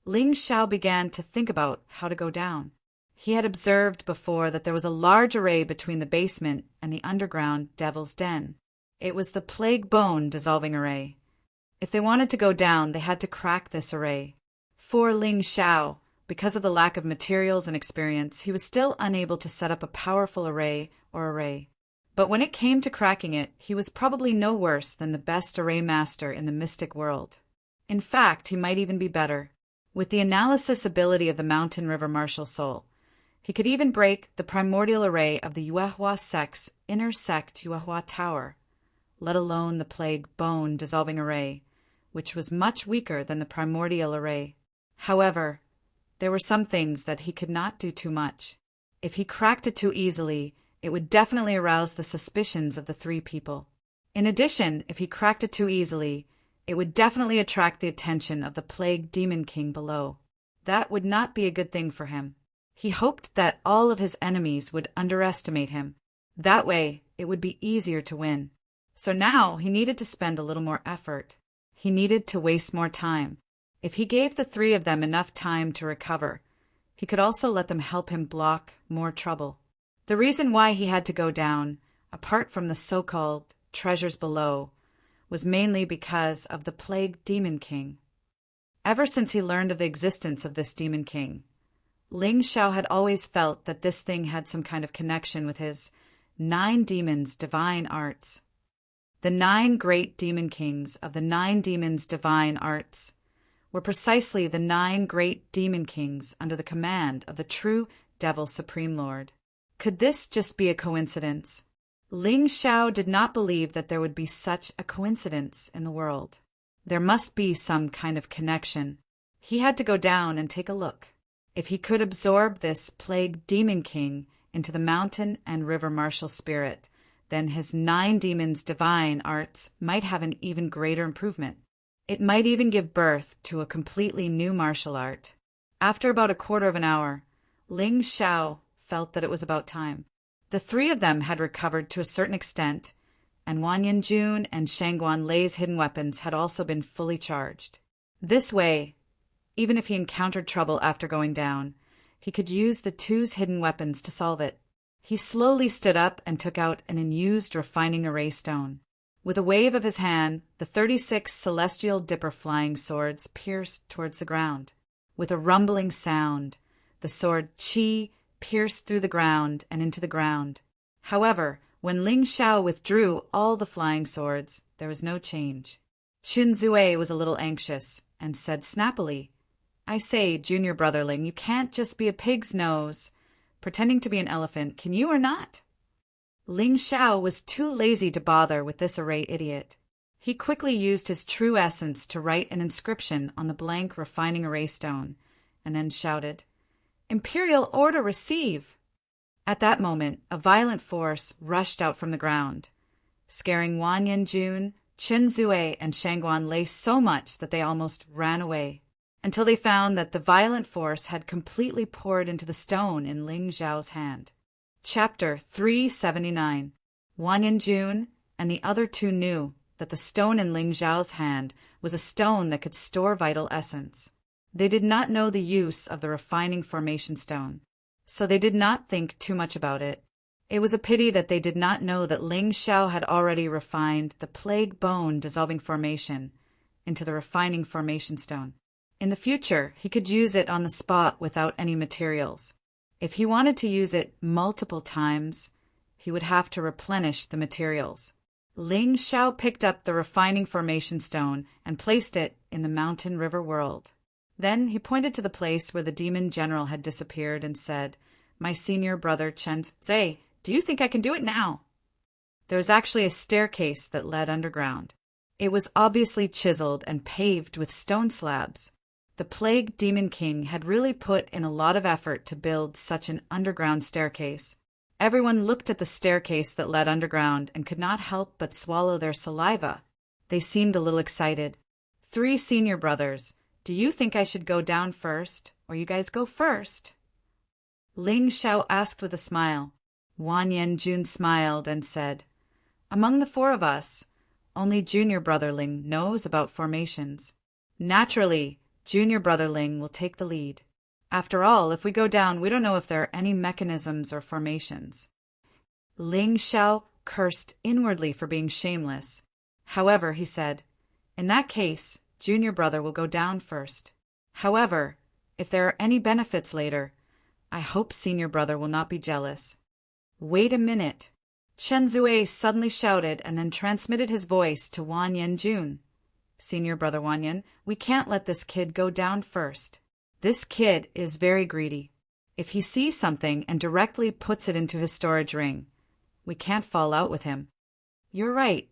Ling Shao began to think about how to go down. He had observed before that there was a large array between the basement and the underground Devil's Den. It was the Plague Bone dissolving array. If they wanted to go down, they had to crack this array. For Ling Shao, because of the lack of materials and experience, he was still unable to set up a powerful array. But when it came to cracking it, he was probably no worse than the best array master in the mystic world. In fact, he might even be better. With the analysis ability of the Mountain River Martial Soul, he could even break the primordial array of the Yuehua sect's inner sect Yuehua Tower, let alone the Plague Bone dissolving array, which was much weaker than the primordial array. However, there were some things that he could not do too much. If he cracked it too easily, it would definitely arouse the suspicions of the 3 people. In addition, if he cracked it too easily, it would definitely attract the attention of the Plague Demon King below. That would not be a good thing for him. He hoped that all of his enemies would underestimate him. That way, it would be easier to win. So now he needed to spend a little more effort. He needed to waste more time. If he gave the 3 of them enough time to recover, he could also let them help him block more trouble. The reason why he had to go down, apart from the so-called treasures below, was mainly because of the Plague Demon King. Ever since he learned of the existence of this Demon King, Ling Shao had always felt that this thing had some kind of connection with his 9 demons' divine arts. The 9 great demon kings of the 9 demons' divine arts were precisely the 9 great demon kings under the command of the true Devil Supreme Lord. Could this just be a coincidence? Ling Shao did not believe that there would be such a coincidence in the world. There must be some kind of connection. He had to go down and take a look. If he could absorb this Plague Demon King into the mountain and river martial spirit, then his 9 demons' divine arts might have an even greater improvement. It might even give birth to a completely new martial art. After about a quarter of an hour, Ling Shao felt that it was about time. The 3 of them had recovered to a certain extent, and Wan Yanjun and Shangguan Lei's hidden weapons had also been fully charged. This way, even if he encountered trouble after going down, he could use the 2's hidden weapons to solve it. He slowly stood up and took out an unused refining array stone. With a wave of his hand, the 36 celestial dipper flying swords pierced towards the ground. With a rumbling sound, the sword Qi pierced through the ground and into the ground. However, when Ling Shao withdrew all the flying swords, there was no change. Qin Zue was a little anxious and said snappily, "I say, junior brother Ling, you can't just be a pig's nose, pretending to be an elephant, can you or not?" Ling Shao was too lazy to bother with this array idiot. He quickly used his true essence to write an inscription on the blank refining array stone, and then shouted, "Imperial order receive!" At that moment, a violent force rushed out from the ground, scaring Wan Yanjun, Qin Zue, and Shangguan Lei so much that they almost ran away, until they found that the violent force had completely poured into the stone in Ling Zhao's hand. Chapter 379. Wan Yanjun and the other 2 knew that the stone in Ling Zhao's hand was a stone that could store vital essence. They did not know the use of the refining formation stone, so they did not think too much about it. It was a pity that they did not know that Ling Zhao had already refined the plague bone dissolving formation into the refining formation stone. In the future, he could use it on the spot without any materials. If he wanted to use it multiple times, he would have to replenish the materials. Ling Zhao picked up the refining formation stone and placed it in the mountain river world. Then he pointed to the place where the demon general had disappeared and said, "My senior brother Chen Zhe, do you think I can do it now?" There was actually a staircase that led underground. It was obviously chiseled and paved with stone slabs. The Plague Demon King had really put in a lot of effort to build such an underground staircase. Everyone looked at the staircase that led underground and could not help but swallow their saliva. They seemed a little excited. "Three senior brothers, do you think I should go down first, or you guys go first?" Ling Zhao asked with a smile. Wan Yanjun smiled and said, "Among the four of us, only junior brother Ling knows about formations. Naturally, junior brother Ling will take the lead. After all, if we go down, we don't know if there are any mechanisms or formations." Ling Zhao cursed inwardly for being shameless. However, he said, "In that case, junior brother will go down first. However, if there are any benefits later, I hope senior brother will not be jealous." "Wait a minute." Chen Zue suddenly shouted and then transmitted his voice to Wan Yanjun. "Senior brother Wanyan, we can't let this kid go down first. This kid is very greedy. If he sees something and directly puts it into his storage ring, we can't fall out with him." "You're right."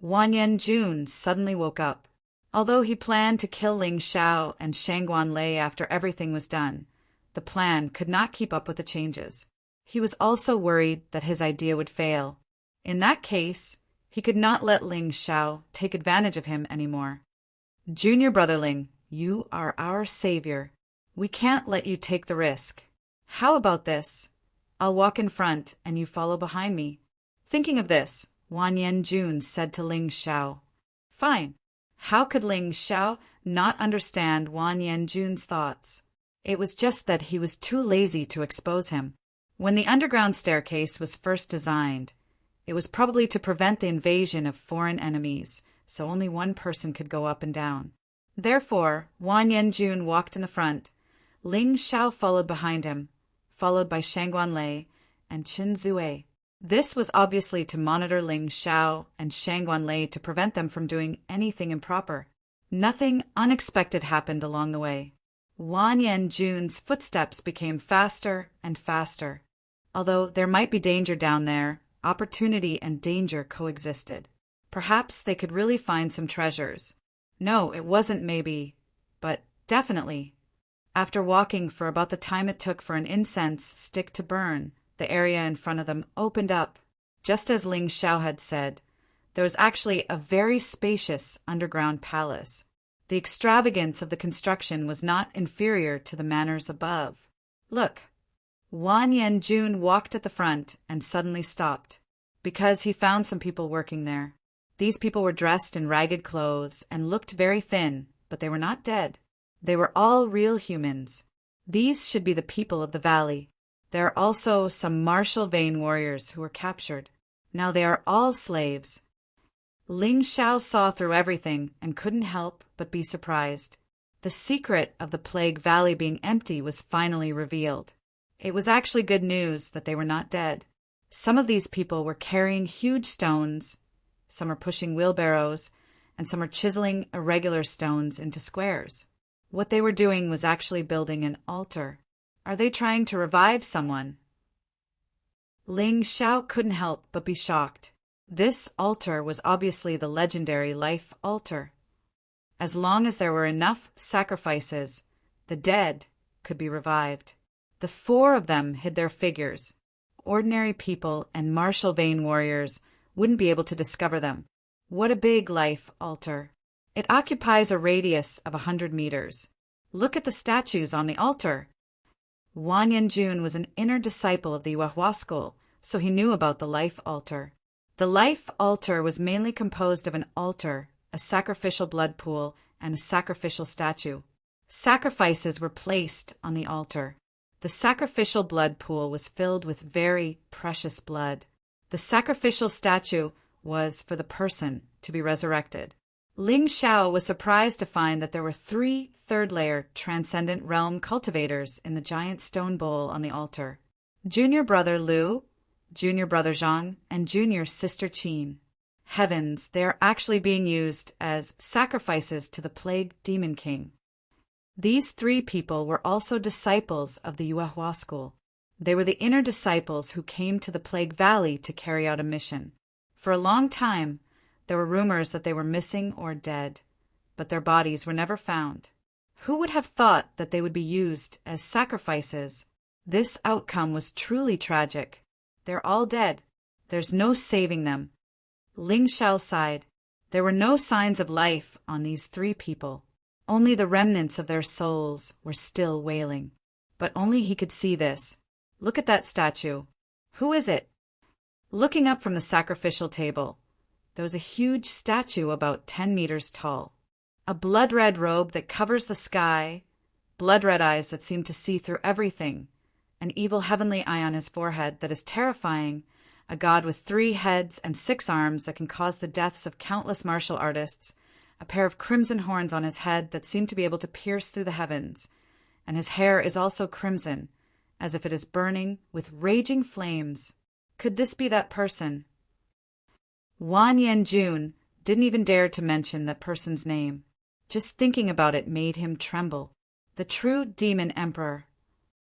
Wan Yanjun suddenly woke up. Although he planned to kill Ling Zhao and Shangguan Lei after everything was done, the plan could not keep up with the changes. He was also worried that his idea would fail. In that case, he could not let Ling Zhao take advantage of him anymore. "Junior brother Ling, you are our savior. We can't let you take the risk. How about this? I'll walk in front and you follow behind me." Thinking of this, Wan Yanjun said to Ling Zhao, "Fine." How could Ling Zhao not understand Wan Yanjun's thoughts? It was just that he was too lazy to expose him. When the underground staircase was first designed, it was probably to prevent the invasion of foreign enemies, so only one person could go up and down. Therefore, Wan Yanjun walked in the front, Ling Zhao followed behind him, followed by Shangguan Lei and Chen Zue. This was obviously to monitor Ling Zhao and Shangguan Lei to prevent them from doing anything improper. Nothing unexpected happened along the way. Wan Yanjun's footsteps became faster and faster. Although there might be danger down there, opportunity and danger coexisted. Perhaps they could really find some treasures. No, it wasn't maybe, but definitely. After walking for about the time it took for an incense stick to burn, the area in front of them opened up. Just as Ling Zhao had said, there was actually a very spacious underground palace. The extravagance of the construction was not inferior to the manors above. "Look." Wan Yanjun walked at the front and suddenly stopped, because he found some people working there. These people were dressed in ragged clothes and looked very thin, but they were not dead. They were all real humans. These should be the people of the valley. There are also some martial vein warriors who were captured. Now they are all slaves. Ling Zhao saw through everything and couldn't help but be surprised. The secret of the Plague Valley being empty was finally revealed. It was actually good news that they were not dead. Some of these people were carrying huge stones, some are pushing wheelbarrows, and some are chiseling irregular stones into squares. What they were doing was actually building an altar. Are they trying to revive someone? Ling Zhao couldn't help but be shocked. This altar was obviously the legendary life altar. As long as there were enough sacrifices, the dead could be revived. The four of them hid their figures. Ordinary people and martial vein warriors wouldn't be able to discover them. What a big life altar. It occupies a radius of 100 meters. Look at the statues on the altar. Wan Yanjun was an inner disciple of the Yuehua school, so he knew about the life altar. The life altar was mainly composed of an altar, a sacrificial blood pool, and a sacrificial statue. Sacrifices were placed on the altar. The sacrificial blood pool was filled with very precious blood. The sacrificial statue was for the person to be resurrected. Ling Xiao was surprised to find that there were 3 third-layer transcendent realm cultivators in the giant stone bowl on the altar. Junior brother Lu, junior brother Zhang, and junior sister Qin. Heavens, they are actually being used as sacrifices to the plague demon king. These 3 people were also disciples of the Yuehua school. They were the inner disciples who came to the Plague Valley to carry out a mission. For a long time, there were rumors that they were missing or dead, but their bodies were never found. Who would have thought that they would be used as sacrifices? This outcome was truly tragic. They're all dead. There's no saving them. Ling Xiao sighed. There were no signs of life on these 3 people. Only the remnants of their souls were still wailing. But only he could see this. Look at that statue. Who is it? Looking up from the sacrificial table, there was a huge statue about 10 meters tall. A blood-red robe that covers the sky, blood-red eyes that seem to see through everything, an evil heavenly eye on his forehead that is terrifying, a god with 3 heads and 6 arms that can cause the deaths of countless martial artists, a pair of crimson horns on his head that seem to be able to pierce through the heavens, and his hair is also crimson, as if it is burning with raging flames. Could this be that person? Wan Yanjun didn't even dare to mention that person's name. Just thinking about it made him tremble. The true demon emperor.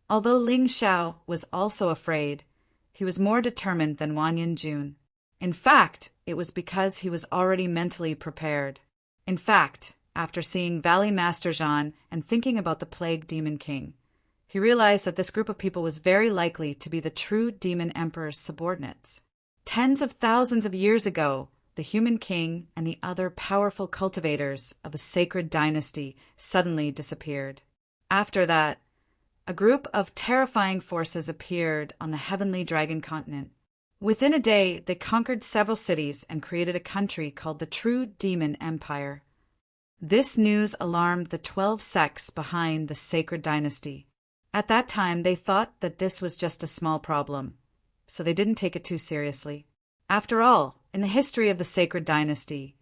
Although Ling Xiao was also afraid, he was more determined than Wan Yanjun. In fact, it was because he was already mentally prepared. In fact, after seeing Valley Master Zhan and thinking about the Plague Demon King, he realized that this group of people was very likely to be the true demon emperor's subordinates. Tens of thousands of years ago, the human king and the other powerful cultivators of a sacred dynasty suddenly disappeared. After that, a group of terrifying forces appeared on the heavenly dragon continent. Within a day, they conquered several cities and created a country called the True Demon Empire. This news alarmed the 12 sects behind the sacred dynasty. At that time, they thought that this was just a small problem, so they didn't take it too seriously. After all, in the history of the sacred dynasty,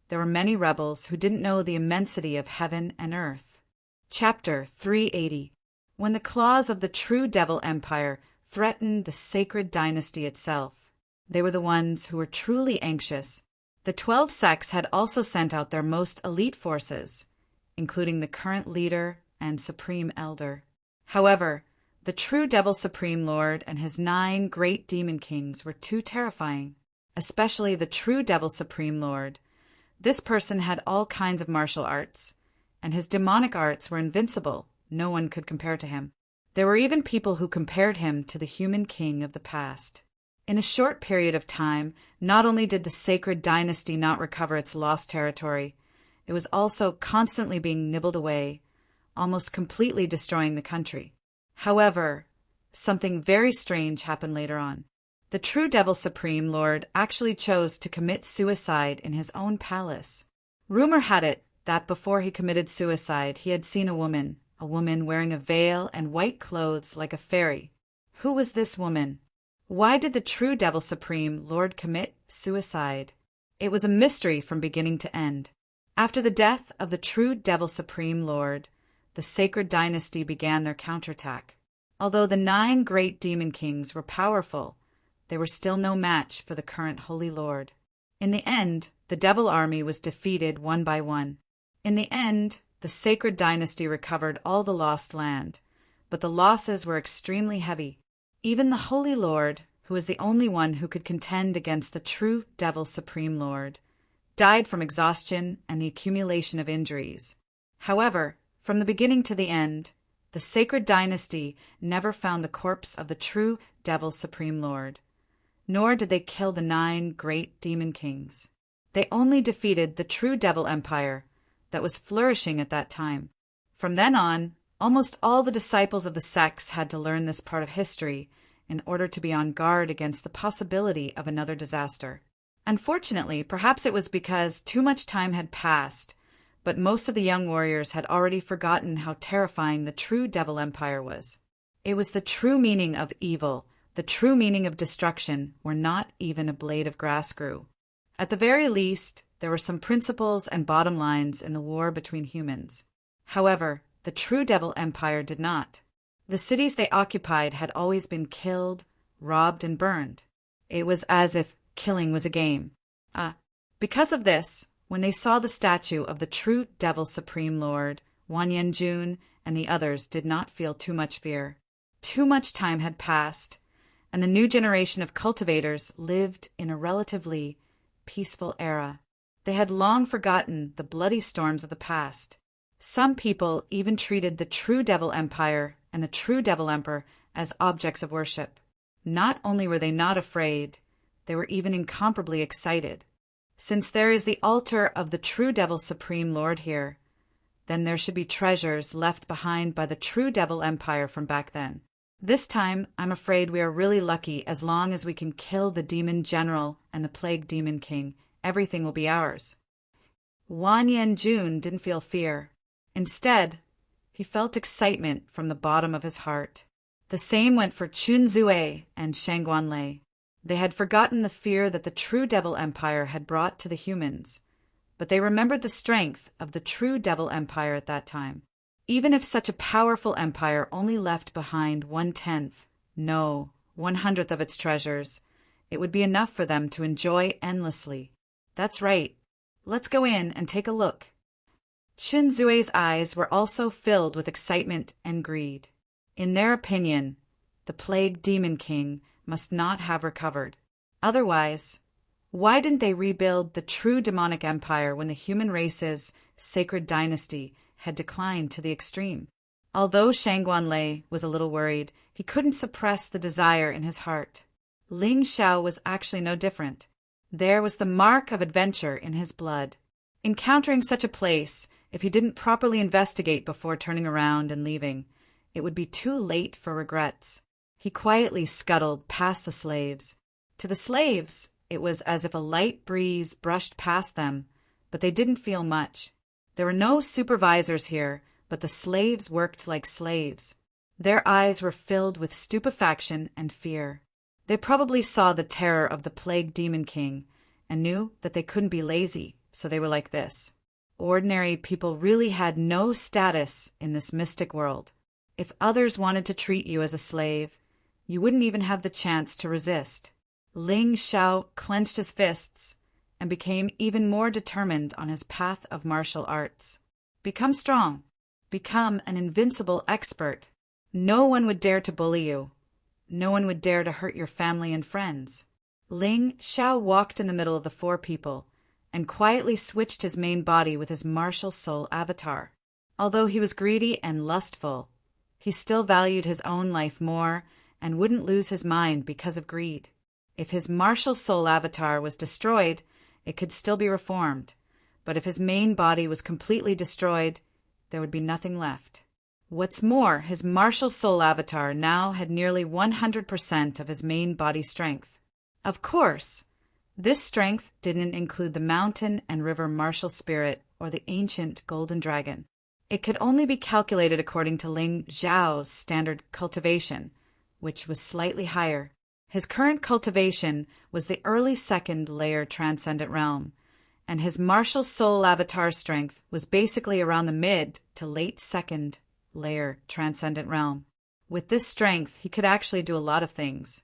there were many rebels who didn't know the immensity of heaven and earth. Chapter 380. When the claws of the true devil empire threatened the sacred dynasty itself, they were the ones who were truly anxious. The 12 sects had also sent out their most elite forces, including the current leader and supreme elder. However, the true Devil Supreme Lord and his 9 great demon kings were too terrifying, especially the true Devil Supreme Lord. This person had all kinds of martial arts, and his demonic arts were invincible. No one could compare to him. There were even people who compared him to the human king of the past. In a short period of time, not only did the sacred dynasty not recover its lost territory, it was also constantly being nibbled away, almost completely destroying the country. However, something very strange happened later on. The true Devil Supreme Lord actually chose to commit suicide in his own palace. Rumor had it that before he committed suicide, he had seen a woman wearing a veil and white clothes like a fairy. Who was this woman? Why did the true Devil Supreme Lord commit suicide? It was a mystery from beginning to end. After the death of the true Devil Supreme Lord, the sacred dynasty began their counterattack. Although the 9 great demon kings were powerful, they were still no match for the current Holy Lord. In the end, the devil army was defeated one by one. In the end, the sacred dynasty recovered all the lost land, but the losses were extremely heavy. Even the Holy Lord, who was the only one who could contend against the true Devil Supreme Lord, died from exhaustion and the accumulation of injuries. However, from the beginning to the end, the sacred dynasty never found the corpse of the true Devil Supreme Lord, nor did they kill the 9 great demon kings. They only defeated the true Devil Empire that was flourishing at that time. From then on, almost all the disciples of the sects had to learn this part of history in order to be on guard against the possibility of another disaster. Unfortunately, perhaps it was because too much time had passed, but most of the young warriors had already forgotten how terrifying the true Devil Empire was. It was the true meaning of evil, the true meaning of destruction, where not even a blade of grass grew. At the very least, there were some principles and bottom lines in the war between humans. However, the true Devil Empire did not. The cities they occupied had always been killed, robbed, and burned. It was as if killing was a game. Because of this, when they saw the statue of the true Devil Supreme Lord, Wanyan-jun, and the others did not feel too much fear. Too much time had passed, and the new generation of cultivators lived in a relatively peaceful era. They had long forgotten the bloody storms of the past. Some people even treated the true Devil Empire and the true Devil Emperor as objects of worship. Not only were they not afraid, they were even incomparably excited. Since there is the altar of the true Devil Supreme Lord here, then there should be treasures left behind by the true Devil Empire from back then. This time, I'm afraid we are really lucky. As long as we can kill the Demon General and the Plague Demon King, everything will be ours. Wanyan-jun didn't feel fear. Instead, he felt excitement from the bottom of his heart. The same went for Chun-zue and Shangguanlei. They had forgotten the fear that the true Devil Empire had brought to the humans, but they remembered the strength of the true Devil Empire at that time. Even if such a powerful empire only left behind 1/10, no, 1/100th of its treasures, it would be enough for them to enjoy endlessly. That's right. Let's go in and take a look. Chun-zue's eyes were also filled with excitement and greed. In their opinion, the Plague Demon King must not have recovered. Otherwise, why didn't they rebuild the true demonic empire when the human race's sacred dynasty had declined to the extreme? Although Shangguanlei was a little worried, he couldn't suppress the desire in his heart. Ling Xiao was actually no different. There was the mark of adventure in his blood. Encountering such a place, if he didn't properly investigate before turning around and leaving, it would be too late for regrets. He quietly scuttled past the slaves. To the slaves, it was as if a light breeze brushed past them, but they didn't feel much. There were no supervisors here, but the slaves worked like slaves. Their eyes were filled with stupefaction and fear. They probably saw the terror of the Plague Demon King and knew that they couldn't be lazy, so they were like this. Ordinary people really had no status in this mystic world. If others wanted to treat you as a slave, you wouldn't even have the chance to resist. Ling Xiao clenched his fists and became even more determined on his path of martial arts. Become strong. Become an invincible expert. No one would dare to bully you. No one would dare to hurt your family and friends. Ling Xiao walked in the middle of the four people and quietly switched his main body with his martial soul avatar. Although he was greedy and lustful, he still valued his own life more and wouldn't lose his mind because of greed. If his martial soul avatar was destroyed, it could still be reformed, but if his main body was completely destroyed, there would be nothing left. What's more, his martial soul avatar now had nearly 100% of his main body strength. Of course, this strength didn't include the mountain and river martial spirit or the ancient golden dragon. It could only be calculated according to Ling Xiao's standard cultivation, which was slightly higher. His current cultivation was the early second layer transcendent realm, and his martial soul avatar strength was basically around the mid to late second layer transcendent realm. With this strength, he could actually do a lot of things.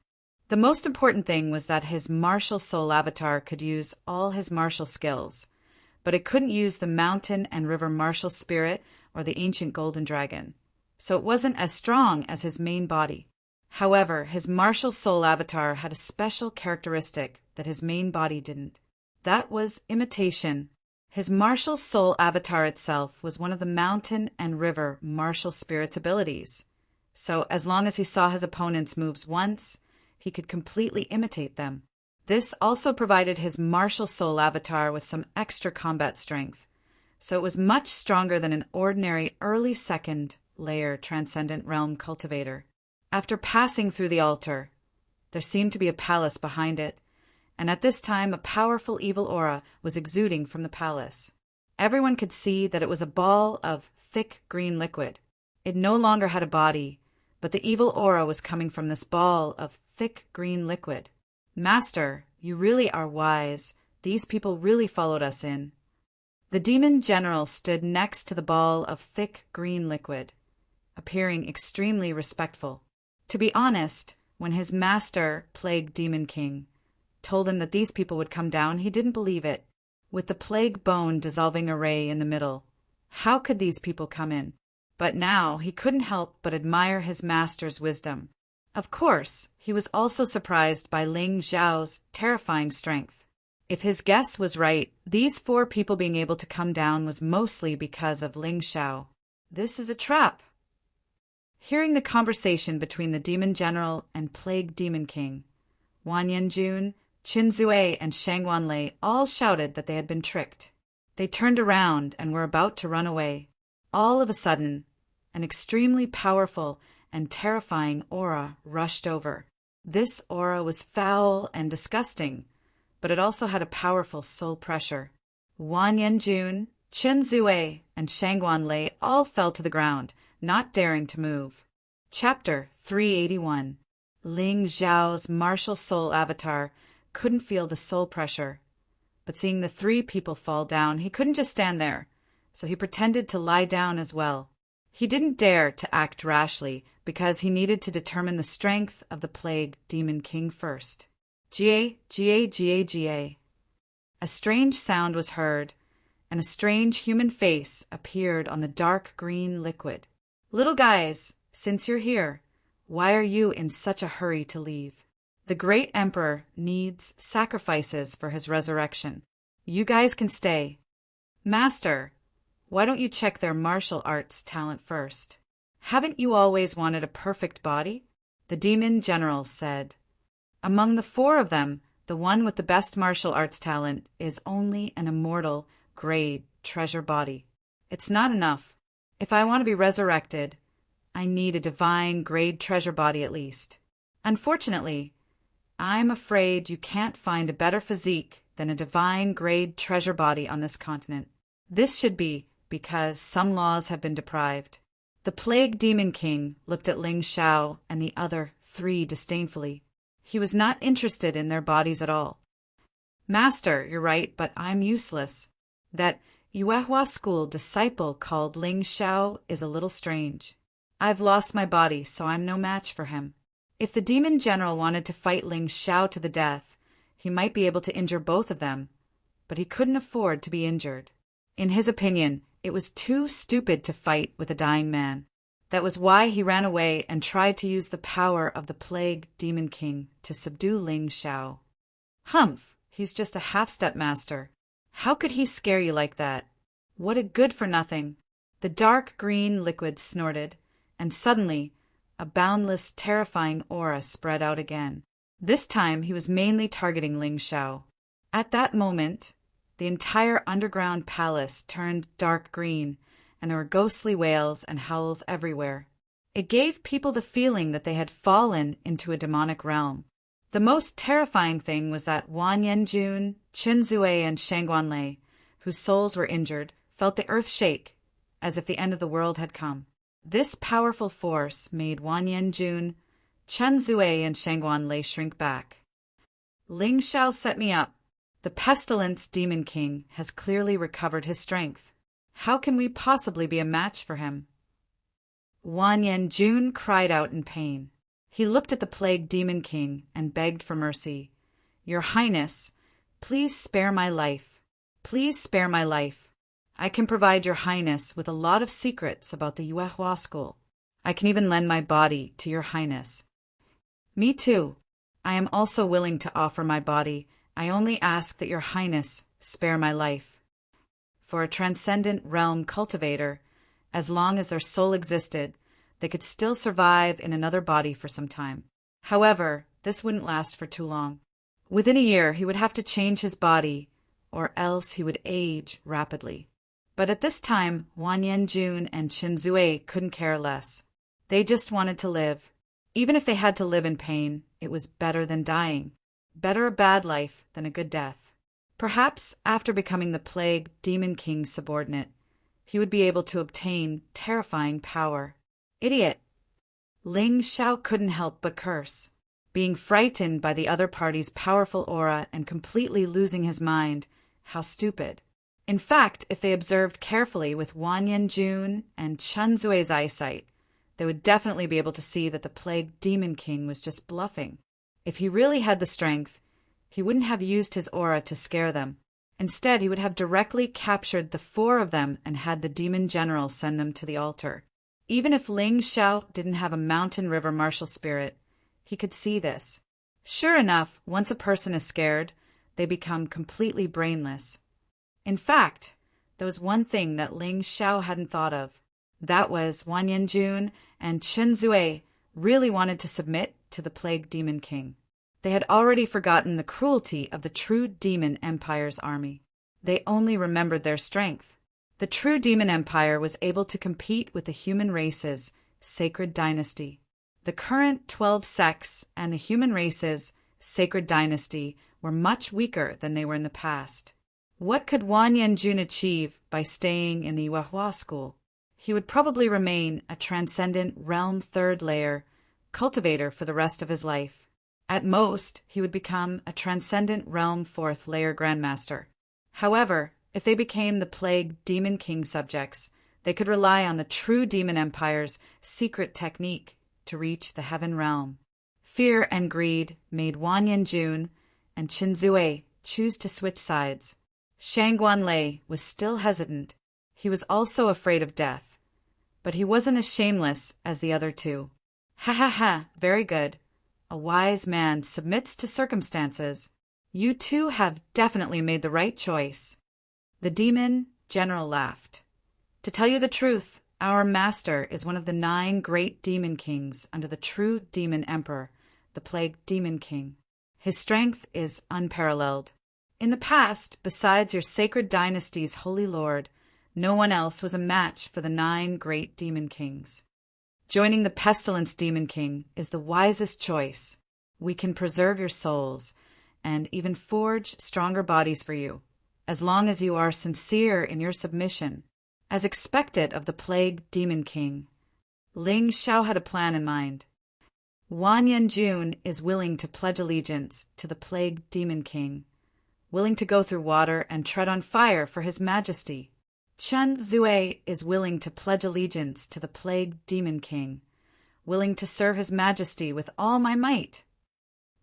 The most important thing was that his martial soul avatar could use all his martial skills, but it couldn't use the mountain and river martial spirit or the ancient golden dragon, so it wasn't as strong as his main body. However, his martial soul avatar had a special characteristic that his main body didn't. That was imitation. His martial soul avatar itself was one of the mountain and river martial spirit's abilities. So as long as he saw his opponent's moves once, he could completely imitate them. This also provided his martial soul avatar with some extra combat strength, so it was much stronger than an ordinary early second layer transcendent realm cultivator. After passing through the altar, there seemed to be a palace behind it, and at this time a powerful evil aura was exuding from the palace. Everyone could see that it was a ball of thick green liquid. It no longer had a body, but the evil aura was coming from this ball of thick green liquid. "Master, you really are wise. These people really followed us in." The demon general stood next to the ball of thick green liquid, appearing extremely respectful. To be honest, when his master, Plague Demon King, told him that these people would come down, he didn't believe it. With the plague bone dissolving array in the middle, how could these people come in? But now he couldn't help but admire his master's wisdom. Of course, he was also surprised by Ling Xiao's terrifying strength. If his guess was right, these 4 people being able to come down was mostly because of Ling Xiao. This is a trap. Hearing the conversation between the demon general and Plague Demon King, Wan Yanjun, Qin Zue, and Shang Wanlei all shouted that they had been tricked. They turned around and were about to run away. All of a sudden, an extremely powerful and terrifying aura rushed over. This aura was foul and disgusting, but it also had a powerful soul pressure. Wan Yanjun, Qin Zue, and Shang Wanlei all fell to the ground, not daring to move. Chapter 381. Ling Xiao's martial soul avatar couldn't feel the soul pressure, but seeing the 3 people fall down, he couldn't just stand there, so he pretended to lie down as well. He didn't dare to act rashly because he needed to determine the strength of the Plague Demon King first. Jie, jie, jie, jie. A strange sound was heard, and a strange human face appeared on the dark green liquid. "Little guys, since you're here, why are you in such a hurry to leave? The great emperor needs sacrifices for his resurrection. You guys can stay." "Master, why don't you check their martial arts talent first? Haven't you always wanted a perfect body?" the demon general said. "Among the 4 of them, the one with the best martial arts talent is only an immortal grade treasure body. It's not enough. If I want to be resurrected, I need a divine grade treasure body at least. Unfortunately, I'm afraid you can't find a better physique than a divine grade treasure body on this continent. This should be because some laws have been deprived." The Plague Demon King looked at Ling Xiao and the other 3 disdainfully. He was not interested in their bodies at all. "Master, you're right, but I'm useless. That Yuehua school disciple called Ling Xiao is a little strange. I've lost my body, so I'm no match for him." If the demon general wanted to fight Ling Xiao to the death, he might be able to injure both of them, but he couldn't afford to be injured. In his opinion, it was too stupid to fight with a dying man. That was why he ran away and tried to use the power of the Plague Demon King to subdue Ling Xiao. "Humph, he's just a half-step master. How could he scare you like that? What a good-for-nothing." The dark green liquid snorted, and suddenly a boundless, terrifying aura spread out again. This time he was mainly targeting Ling Xiao. At that moment, the entire underground palace turned dark green, and there were ghostly wails and howls everywhere. It gave people the feeling that they had fallen into a demonic realm. The most terrifying thing was that Wan Yanjun, Qin Zue, and Shang Wanlei, whose souls were injured, felt the earth shake, as if the end of the world had come. This powerful force made Wan Yanjun, Qin Zue, and Shang Wanlei shrink back. "Ling Xiao set me up. The pestilence Demon King has clearly recovered his strength. How can we possibly be a match for him?" Wan Yanjun cried out in pain. He looked at the Plague Demon King and begged for mercy. "Your Highness, please spare my life. Please spare my life. I can provide your Highness with a lot of secrets about the Yuehua school. I can even lend my body to your Highness." "Me too. I am also willing to offer my body. I only ask that your Highness spare my life." For a transcendent realm cultivator, as long as their soul existed, they could still survive in another body for some time. However, this wouldn't last for too long. Within a year, he would have to change his body, or else he would age rapidly. But at this time, Wan Yanjun and Qin Zue couldn't care less. They just wanted to live. Even if they had to live in pain, it was better than dying. better a bad life than a good death. Perhaps after becoming the Plague Demon King's subordinate, he would be able to obtain terrifying power. Idiot! Ling Xiao couldn't help but curse. Being frightened by the other party's powerful aura and completely losing his mind, how stupid. In fact, if they observed carefully with Wan Yanjun and Chen Zui's eyesight, they would definitely be able to see that the Plague Demon King was just bluffing. If he really had the strength, he wouldn't have used his aura to scare them. Instead, he would have directly captured the 4 of them and had the demon general send them to the altar. Even if Ling Xiao didn't have a mountain river martial spirit, he could see this. Sure enough, once a person is scared, they become completely brainless. In fact, there was one thing that Ling Xiao hadn't thought of. That was Wan Yanjun and Chen Zui really wanted to submit to the Plague Demon King. They had already forgotten the cruelty of the True Demon Empire's army. They only remembered their strength. The True Demon Empire was able to compete with the human race's sacred dynasty. The current 12 sects and the human race's sacred dynasty were much weaker than they were in the past. What could Wan Yanjun achieve by staying in the Yuehua school? He would probably remain a transcendent realm 3rd layer cultivator for the rest of his life. At most, he would become a transcendent realm 4th layer grandmaster. However, if they became the Plague Demon King subjects, they could rely on the True Demon Empire's secret technique to reach the Heaven Realm. Fear and greed made Wan Yanjun and Qin Zui choose to switch sides. Shang Guanlei was still hesitant. He was also afraid of death. But he wasn't as shameless as the other 2. Ha ha ha, very good. A wise man submits to circumstances. You 2 have definitely made the right choice. The demon general laughed. To tell you the truth, our master is one of the 9 great demon kings under the True Demon Emperor, the Plague Demon King. His strength is unparalleled. In the past, besides your sacred dynasty's holy lord, no one else was a match for the 9 great demon kings. Joining the Pestilence Demon King is the wisest choice. We can preserve your souls and even forge stronger bodies for you, as long as you are sincere in your submission, as expected of the Plague Demon King. Ling Xiao had a plan in mind. Wan Yanjun is willing to pledge allegiance to the Plague Demon King, willing to go through water and tread on fire for his majesty. Chen Zui is willing to pledge allegiance to the Plague Demon King, willing to serve his majesty with all my might.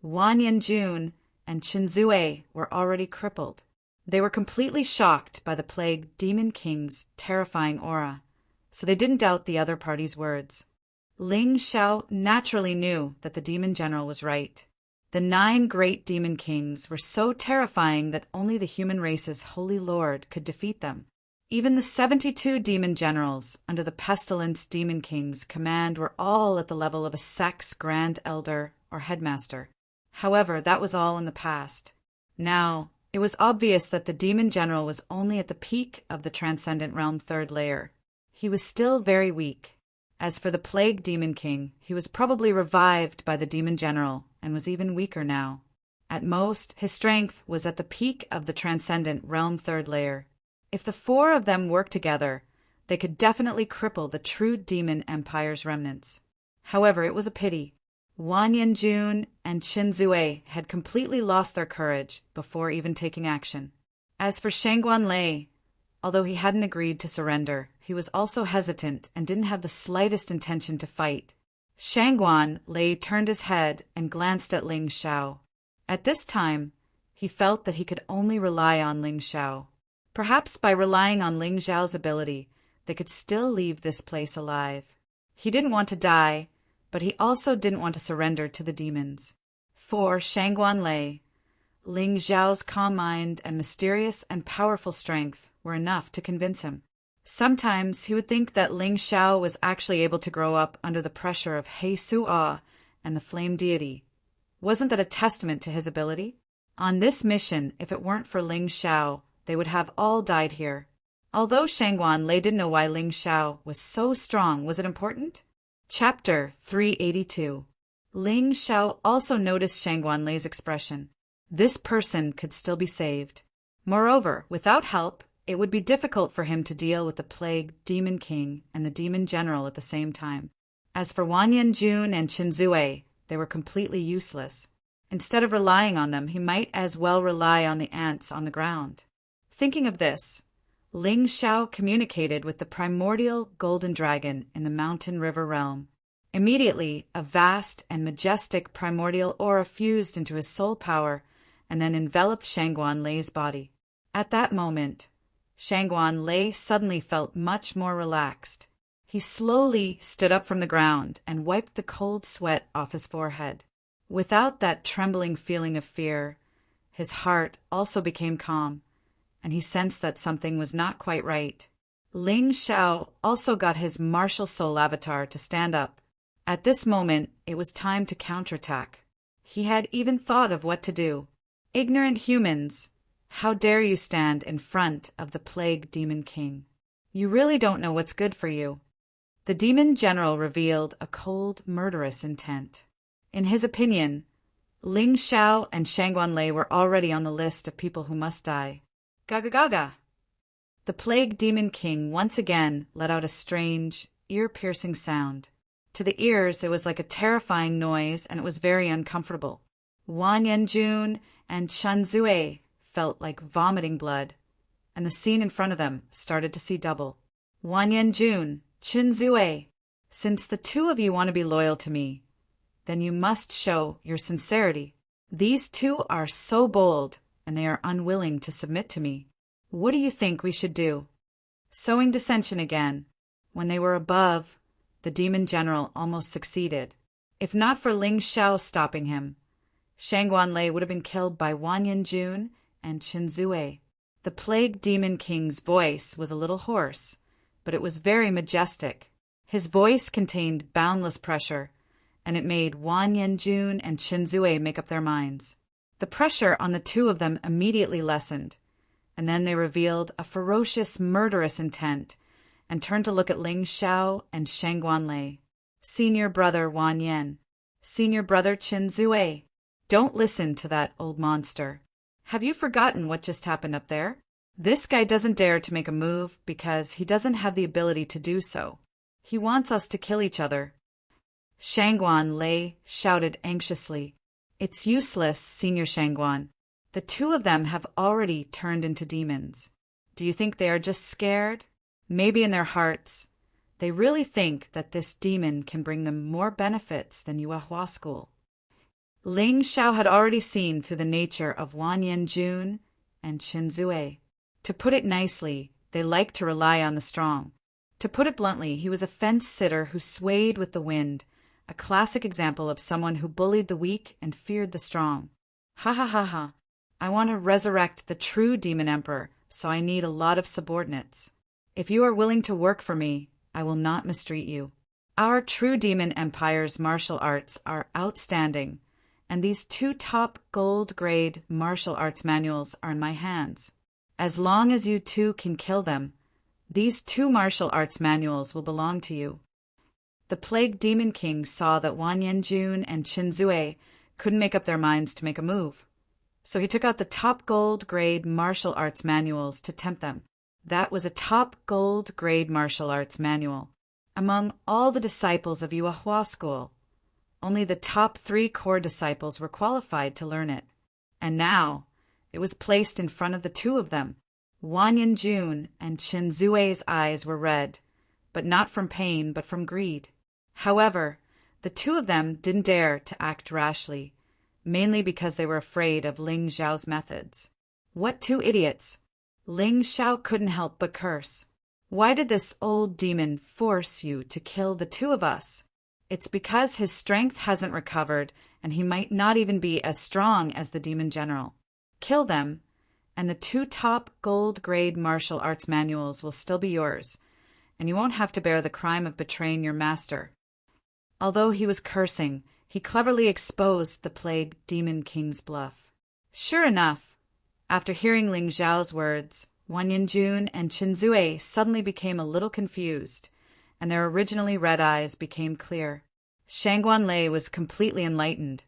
Wan Yanjun and Qin Zui were already crippled. They were completely shocked by the Plague Demon King's terrifying aura, so they didn't doubt the other party's words. Ling Xiao naturally knew that the demon general was right. The 9 great demon kings were so terrifying that only the human race's holy lord could defeat them. Even the 72 demon generals under the Pestilence Demon King's command were all at the level of a sect's grand elder or headmaster. However, that was all in the past. Now, it was obvious that the demon general was only at the peak of the Transcendent Realm 3rd layer. He was still very weak. As for the Plague Demon King, he was probably revived by the demon general and was even weaker now. At most, his strength was at the peak of the Transcendent Realm 3rd layer. If the 4 of them worked together, they could definitely cripple the True Demon Empire's remnants. However, it was a pity. Wan Yanjun and Qin Zui had completely lost their courage before even taking action. As for Shang Guanlei, although he hadn't agreed to surrender, he was also hesitant and didn't have the slightest intention to fight. Shang Guanlei turned his head and glanced at Ling Xiao. At this time, he felt that he could only rely on Ling Xiao. Perhaps by relying on Ling Xiao's ability, they could still leave this place alive. He didn't want to die, but he also didn't want to surrender to the demons. For Shang Guanlei, Ling Xiao's calm mind and mysterious and powerful strength were enough to convince him. Sometimes he would think that Ling Xiao was actually able to grow up under the pressure of He Su-ah and the Flame Deity. Wasn't that a testament to his ability? On this mission, if it weren't for Ling Xiao, they would have all died here. Although Shang Guanlei didn't know why Ling Xiao was so strong, was it important? Chapter 382. Ling Xiao also noticed Shang Guanlei's expression. this person could still be saved. Moreover, without help, it would be difficult for him to deal with the plague demon king and the demon general at the same time. As for Wan Yanjun and Qinzue, they were completely useless. Instead of relying on them, he might as well rely on the ants on the ground. Thinking of this, Ling Xiao communicated with the primordial golden dragon in the mountain river realm. Immediately, a vast and majestic primordial aura fused into his soul power and then enveloped Shangguan Lei's body. At that moment, Shangguan Lei suddenly felt much more relaxed. He slowly stood up from the ground and wiped the cold sweat off his forehead. Without that trembling feeling of fear, his heart also became calm, and he sensed that something was not quite right. Ling Xiao also got his martial soul avatar to stand up. At this moment, it was time to counterattack. He had even thought of what to do. Ignorant humans, how dare you stand in front of the plague demon king? You really don't know what's good for you. The demon general revealed a cold, murderous intent. In his opinion, Ling Xiao and Shangguan Lei were already on the list of people who must die. Gaga gaga! The plague demon king once again let out a strange, ear-piercing sound. To the ears, it was like a terrifying noise, and it was very uncomfortable. Wan Yanjun and Qinzue felt like vomiting blood, and the scene in front of them started to see double. Wan Yanjun, Qinzue, since the two of you want to be loyal to me, then you must show your sincerity. These two are so bold, and they are unwilling to submit to me. What do you think we should do? Sowing dissension again. When they were above, the demon general almost succeeded. If not for Ling Xiao stopping him, Shangguan Lei would have been killed by Wan Yanjun and Qinzue. The plague demon king's voice was a little hoarse, but it was very majestic. His voice contained boundless pressure, and it made Wan Yanjun and Qinzue make up their minds. The pressure on the two of them immediately lessened, and then they revealed a ferocious, murderous intent and turned to look at Ling Xiao and Shangguan Lei. Senior brother Wan Yan, senior brother Qinzue, don't listen to that old monster. Have you forgotten what just happened up there? This guy doesn't dare to make a move because he doesn't have the ability to do so. He wants us to kill each other. Shangguan Lei shouted anxiously. It's useless, Senior Shangguan. The two of them have already turned into demons. Do you think they are just scared? Maybe in their hearts, they really think that this demon can bring them more benefits than Yuehua School. Ling Xiao had already seen through the nature of Wan Yanjun and Qinzue. To put it nicely, they liked to rely on the strong. To put it bluntly, he was a fence-sitter who swayed with the wind, a classic example of someone who bullied the weak and feared the strong. Ha ha ha ha. I want to resurrect the true demon emperor, so I need a lot of subordinates. If you are willing to work for me, I will not mistreat you. Our true demon empire's martial arts are outstanding, and these two top gold-grade martial arts manuals are in my hands. As long as you two can kill them, these two martial arts manuals will belong to you. The plague demon king saw that Wan Yanjun and Qinzue couldn't make up their minds to make a move, so he took out the top gold-grade martial arts manuals to tempt them. That was a top gold-grade martial arts manual. Among all the disciples of Yuehua School, only the top 3 core disciples were qualified to learn it. And now, it was placed in front of the two of them. Wan Yanjun and Qinzue's eyes were red, but not from pain, but from greed. However, the two of them didn't dare to act rashly, mainly because they were afraid of Ling Xiao's methods. What 2 idiots! Ling Xiao couldn't help but curse. Why did this old demon force you to kill the two of us? It's because his strength hasn't recovered, and he might not even be as strong as the demon general. Kill them, and the 2 top gold-grade martial arts manuals will still be yours, and you won't have to bear the crime of betraying your master. Although he was cursing, he cleverly exposed the plague demon king's bluff. Sure enough, after hearing Ling Xiao's words, Wan Yanjun and Qinzue suddenly became a little confused, and their originally red eyes became clear. Shangguan Lei was completely enlightened,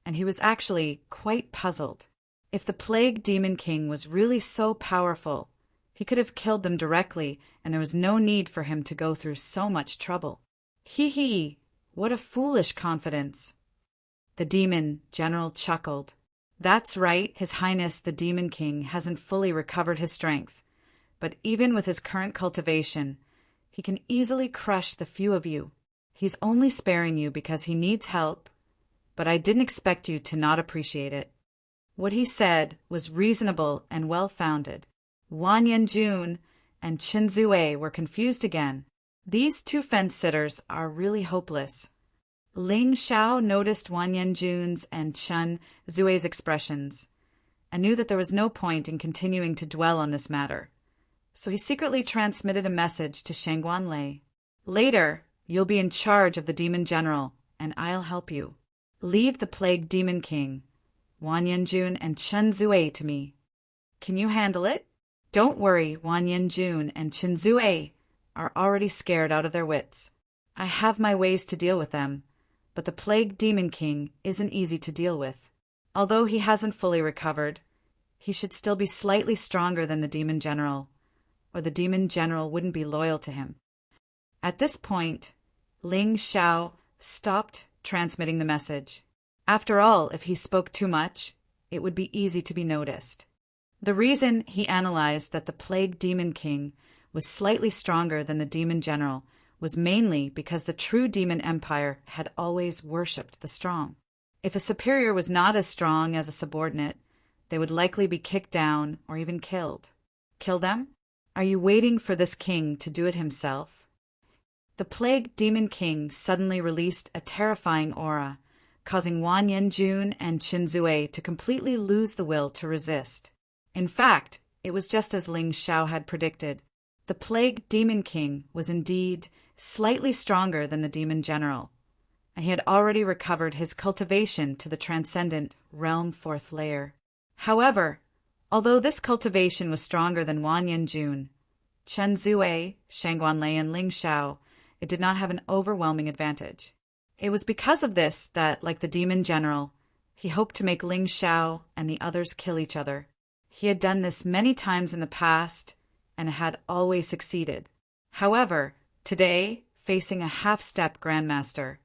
and he was actually quite puzzled. If the Plague Demon King was really so powerful, he could have killed them directly, and there was no need for him to go through so much trouble. Hee, what a foolish confidence. The Demon General chuckled. That's right, His Highness the Demon King hasn't fully recovered his strength, but even with his current cultivation, he can easily crush the few of you. He's only sparing you because he needs help, but I didn't expect you to not appreciate it. What he said was reasonable and well-founded. Wang Yanjun and Chen Zue were confused again. These two fence-sitters are really hopeless. Ling Xiao noticed Wang Yanjun's and Chen Zue's expressions and knew that there was no point in continuing to dwell on this matter. So he secretly transmitted a message to Shangguan Lei. Later, you'll be in charge of the Demon General, and I'll help you. Leave the Plague Demon King, Wang Yanjun and Chen Zue to me. Can you handle it? Don't worry, Wang Yanjun and Chen Zue are already scared out of their wits. I have my ways to deal with them, but the Plague Demon King isn't easy to deal with. Although he hasn't fully recovered, he should still be slightly stronger than the Demon General, or the Demon General wouldn't be loyal to him. At this point, Ling Xiao stopped transmitting the message. After all, if he spoke too much, it would be easy to be noticed. The reason he analyzed that the Plague Demon King was slightly stronger than the Demon General was mainly because the true Demon Empire had always worshipped the strong. If a superior was not as strong as a subordinate, they would likely be kicked down or even killed. Kill them? Are you waiting for this king to do it himself? The Plague Demon King suddenly released a terrifying aura, causing Wang Yanjun and Chen Zue to completely lose the will to resist. In fact, it was just as Ling Xiao had predicted. The Plague Demon King was indeed slightly stronger than the Demon General, and he had already recovered his cultivation to the transcendent Realm Fourth Layer. However, although this cultivation was stronger than Wang Yanjun, Chen Zue, Shangguan Lei, and Ling Xiao, it did not have an overwhelming advantage. It was because of this that, like the Demon General, he hoped to make Ling Xiao and the others kill each other. He had done this many times in the past and had always succeeded. However, today, facing a half-step Grandmaster,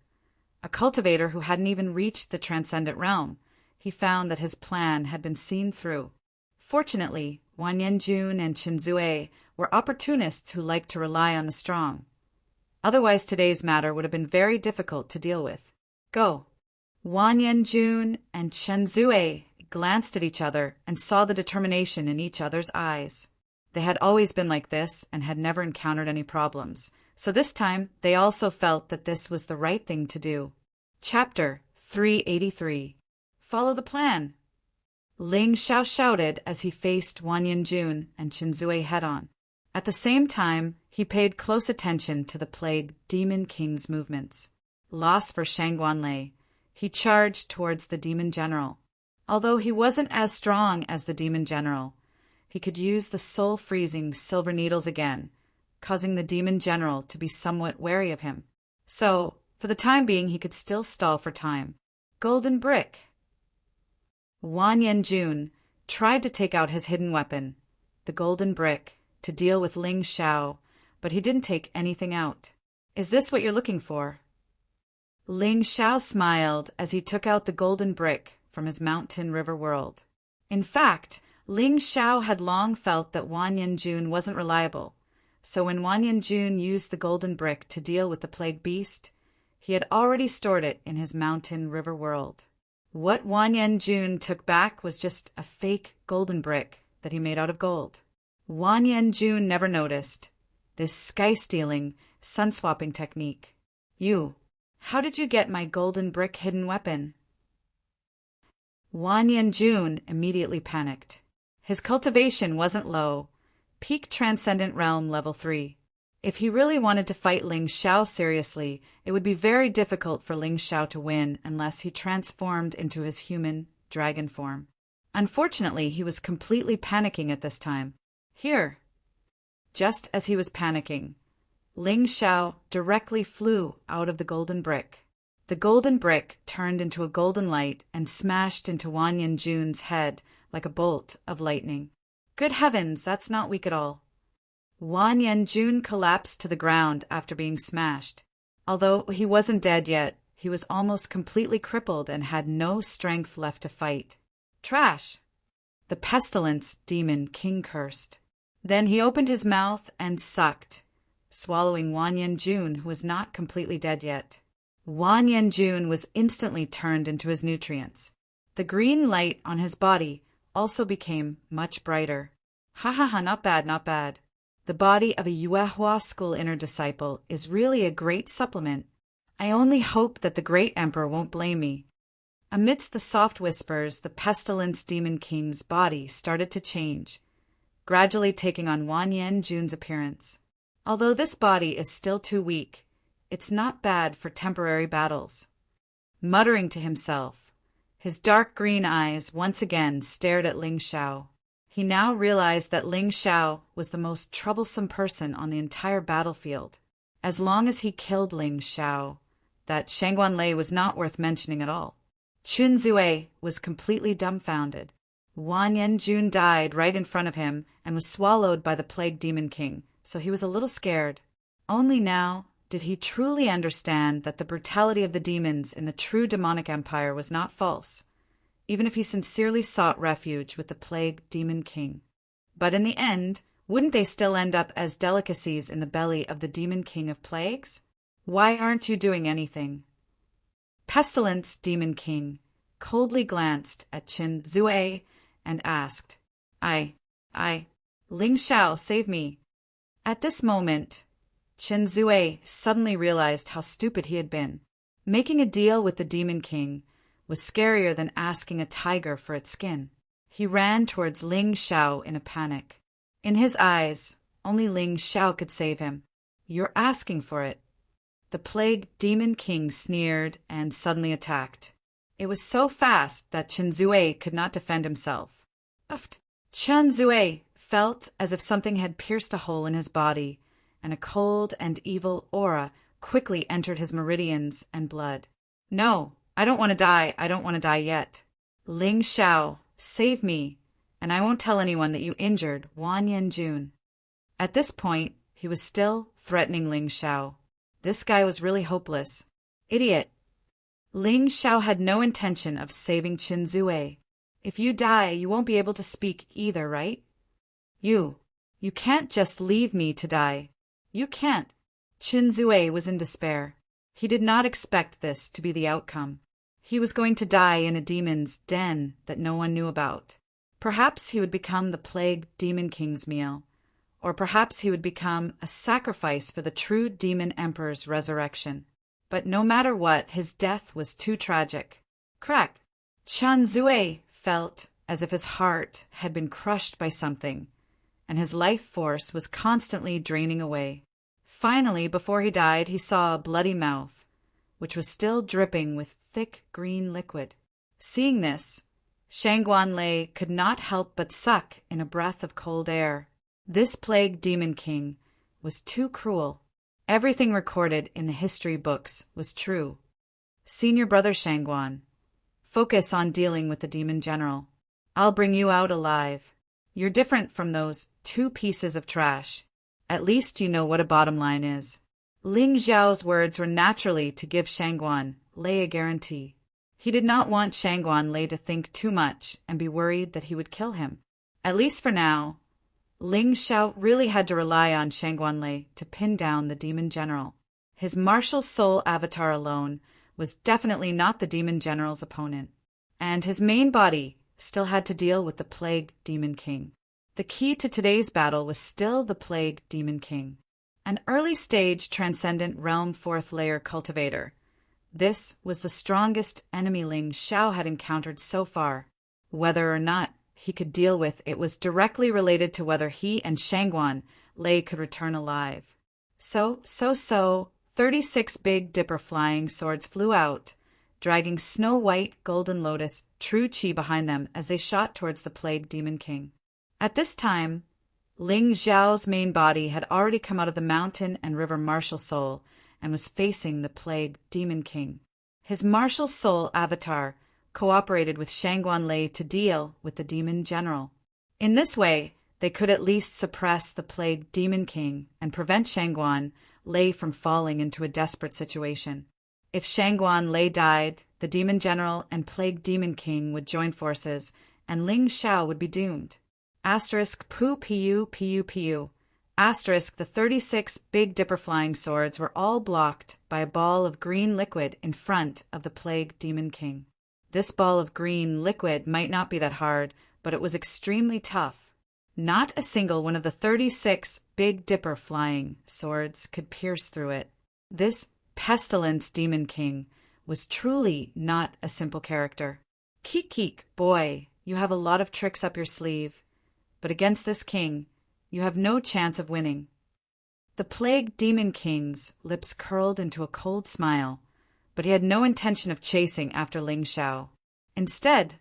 a cultivator who hadn't even reached the Transcendent Realm, he found that his plan had been seen through. Fortunately, Wang Yanjun and Chen Zue were opportunists who liked to rely on the strong. Otherwise, today's matter would have been very difficult to deal with. Go! Wang Yanjun and Chen Zue glanced at each other and saw the determination in each other's eyes. They had always been like this and had never encountered any problems, so this time they also felt that this was the right thing to do. Chapter 383. Follow the plan. Ling Xiao shouted as he faced Wang Yanjun and Chen Zue head-on. At the same time, he paid close attention to the Plague Demon King's movements. Loss for Shangguan Lei. He charged towards the Demon General. Although he wasn't as strong as the Demon General, he could use the soul-freezing silver needles again, causing the Demon General to be somewhat wary of him. So, for the time being, he could still stall for time. Golden Brick. Wang Yanjun tried to take out his hidden weapon, the Golden Brick, to deal with Ling Xiao, but he didn't take anything out. Is this what you're looking for? Ling Xiao smiled as he took out the Golden Brick from his mountain river world. In fact, Ling Xiao had long felt that Wang Yanjun wasn't reliable, so when Wang Yanjun used the Golden Brick to deal with the Plague Beast, he had already stored it in his mountain river world. What Wang Yanjun took back was just a fake Golden Brick that he made out of gold. Wang Yanjun never noticed this sky-stealing, sun-swapping technique. How did you get my Golden Brick hidden weapon? Wang Yanjun immediately panicked. His cultivation wasn't low, peak Transcendent Realm level 3. If he really wanted to fight Ling Xiao seriously, it would be very difficult for Ling Xiao to win unless he transformed into his human dragon form. Unfortunately, he was completely panicking at this time. Here. Just as he was panicking, Ling Xiao directly flew out of the Golden Brick. The golden brick turned into a golden light and smashed into Wan Yanjun's head like a bolt of lightning. Good heavens, that's not weak at all. Wan Yanjun collapsed to the ground after being smashed. Although he wasn't dead yet, he was almost completely crippled and had no strength left to fight. Trash! The pestilence demon king cursed. Then he opened his mouth and sucked, swallowing Wan Yanjun, who was not completely dead yet. Wan Yanjun was instantly turned into his nutrients. The green light on his body also became much brighter. Ha ha ha, not bad, not bad. The body of a Yuehua school inner disciple is really a great supplement. I only hope that the great emperor won't blame me. Amidst the soft whispers, the pestilence demon king's body started to change, gradually taking on Wan Yanjun's appearance. Although this body is still too weak, it's not bad for temporary battles. Muttering to himself, his dark green eyes once again stared at Ling Xiao. He now realized that Ling Xiao was the most troublesome person on the entire battlefield. As long as he killed Ling Xiao, that Shangguan Lei was not worth mentioning at all. Chun Zue was completely dumbfounded. Wan Yanjun died right in front of him and was swallowed by the plague demon king, so he was a little scared. Only now did he truly understand that the brutality of the demons in the true demonic empire was not false, even if he sincerely sought refuge with the plague demon king. But in the end, wouldn't they still end up as delicacies in the belly of the demon king of plagues? Why aren't you doing anything? Pestilence demon king coldly glanced at Qin Zue and asked, Ling Xiao, save me. At this moment, Qin Zue suddenly realized how stupid he had been. Making a deal with the demon king was scarier than asking a tiger for its skin. He ran towards Ling Xiao in a panic. In his eyes, only Ling Xiao could save him. You're asking for it. The plague demon king sneered and suddenly attacked. It was so fast that Qin Zue could not defend himself. Qin Zue felt as if something had pierced a hole in his body, and a cold and evil aura quickly entered his meridians and blood. No, I don't want to die. I don't want to die yet. Ling Xiao, save me, and I won't tell anyone that you injured Wan Yanjun. At this point, he was still threatening Ling Xiao. This guy was really hopeless. Idiot. Ling Xiao had no intention of saving Qin Zue. If you die, you won't be able to speak either, right? You can't just leave me to die. You can't. Qin Zue was in despair. He did not expect this to be the outcome. He was going to die in a demon's den that no one knew about. Perhaps he would become the plague demon king's meal, or perhaps he would become a sacrifice for the true demon emperor's resurrection. But no matter what, his death was too tragic. Crack! Qin Zue felt as if his heart had been crushed by something, and his life force was constantly draining away. Finally, before he died, he saw a bloody mouth, which was still dripping with thick green liquid. Seeing this, Shangguan Lei could not help but suck in a breath of cold air. This plague demon king was too cruel. Everything recorded in the history books was true. Senior brother Shangguan, focus on dealing with the demon general. I'll bring you out alive. You're different from those two pieces of trash. At least you know what a bottom line is. Ling Xiao's words were naturally to give Shangguan Lei a guarantee. He did not want Shangguan Lei to think too much and be worried that he would kill him. At least for now, Ling Xiao really had to rely on Shangguan Lei to pin down the demon general. His martial soul avatar alone was definitely not the demon general's opponent, and his main body still had to deal with the plague demon king. The key to today's battle was still the plague demon king, an early-stage transcendent realm fourth layer cultivator. This was the strongest enemy Ling Xiao had encountered so far. Whether or not he could deal with it was directly related to whether he and Shangguan Lei could return alive. So, 36 Big Dipper flying swords flew out, dragging snow-white golden lotus true chi behind them as they shot towards the plague demon king. At this time, Ling Xiao's main body had already come out of the mountain and river martial soul and was facing the plague demon king. His martial soul avatar cooperated with Shangguan Lei to deal with the demon general. In this way, they could at least suppress the plague demon king and prevent Shangguan Lei from falling into a desperate situation. If Shangguan Lei died, the demon general and plague demon king would join forces, and Ling Xiao would be doomed. Asterisk pu pu pu pu. Asterisk the 36 Big Dipper flying swords were all blocked by a ball of green liquid in front of the plague demon king. This ball of green liquid might not be that hard, but it was extremely tough. Not a single one of the 36 Big Dipper flying swords could pierce through it. This pestilence demon king was truly not a simple character. Keek, boy, you have a lot of tricks up your sleeve, but against this king, you have no chance of winning. The plague demon king's lips curled into a cold smile, but he had no intention of chasing after Ling Xiao. Instead,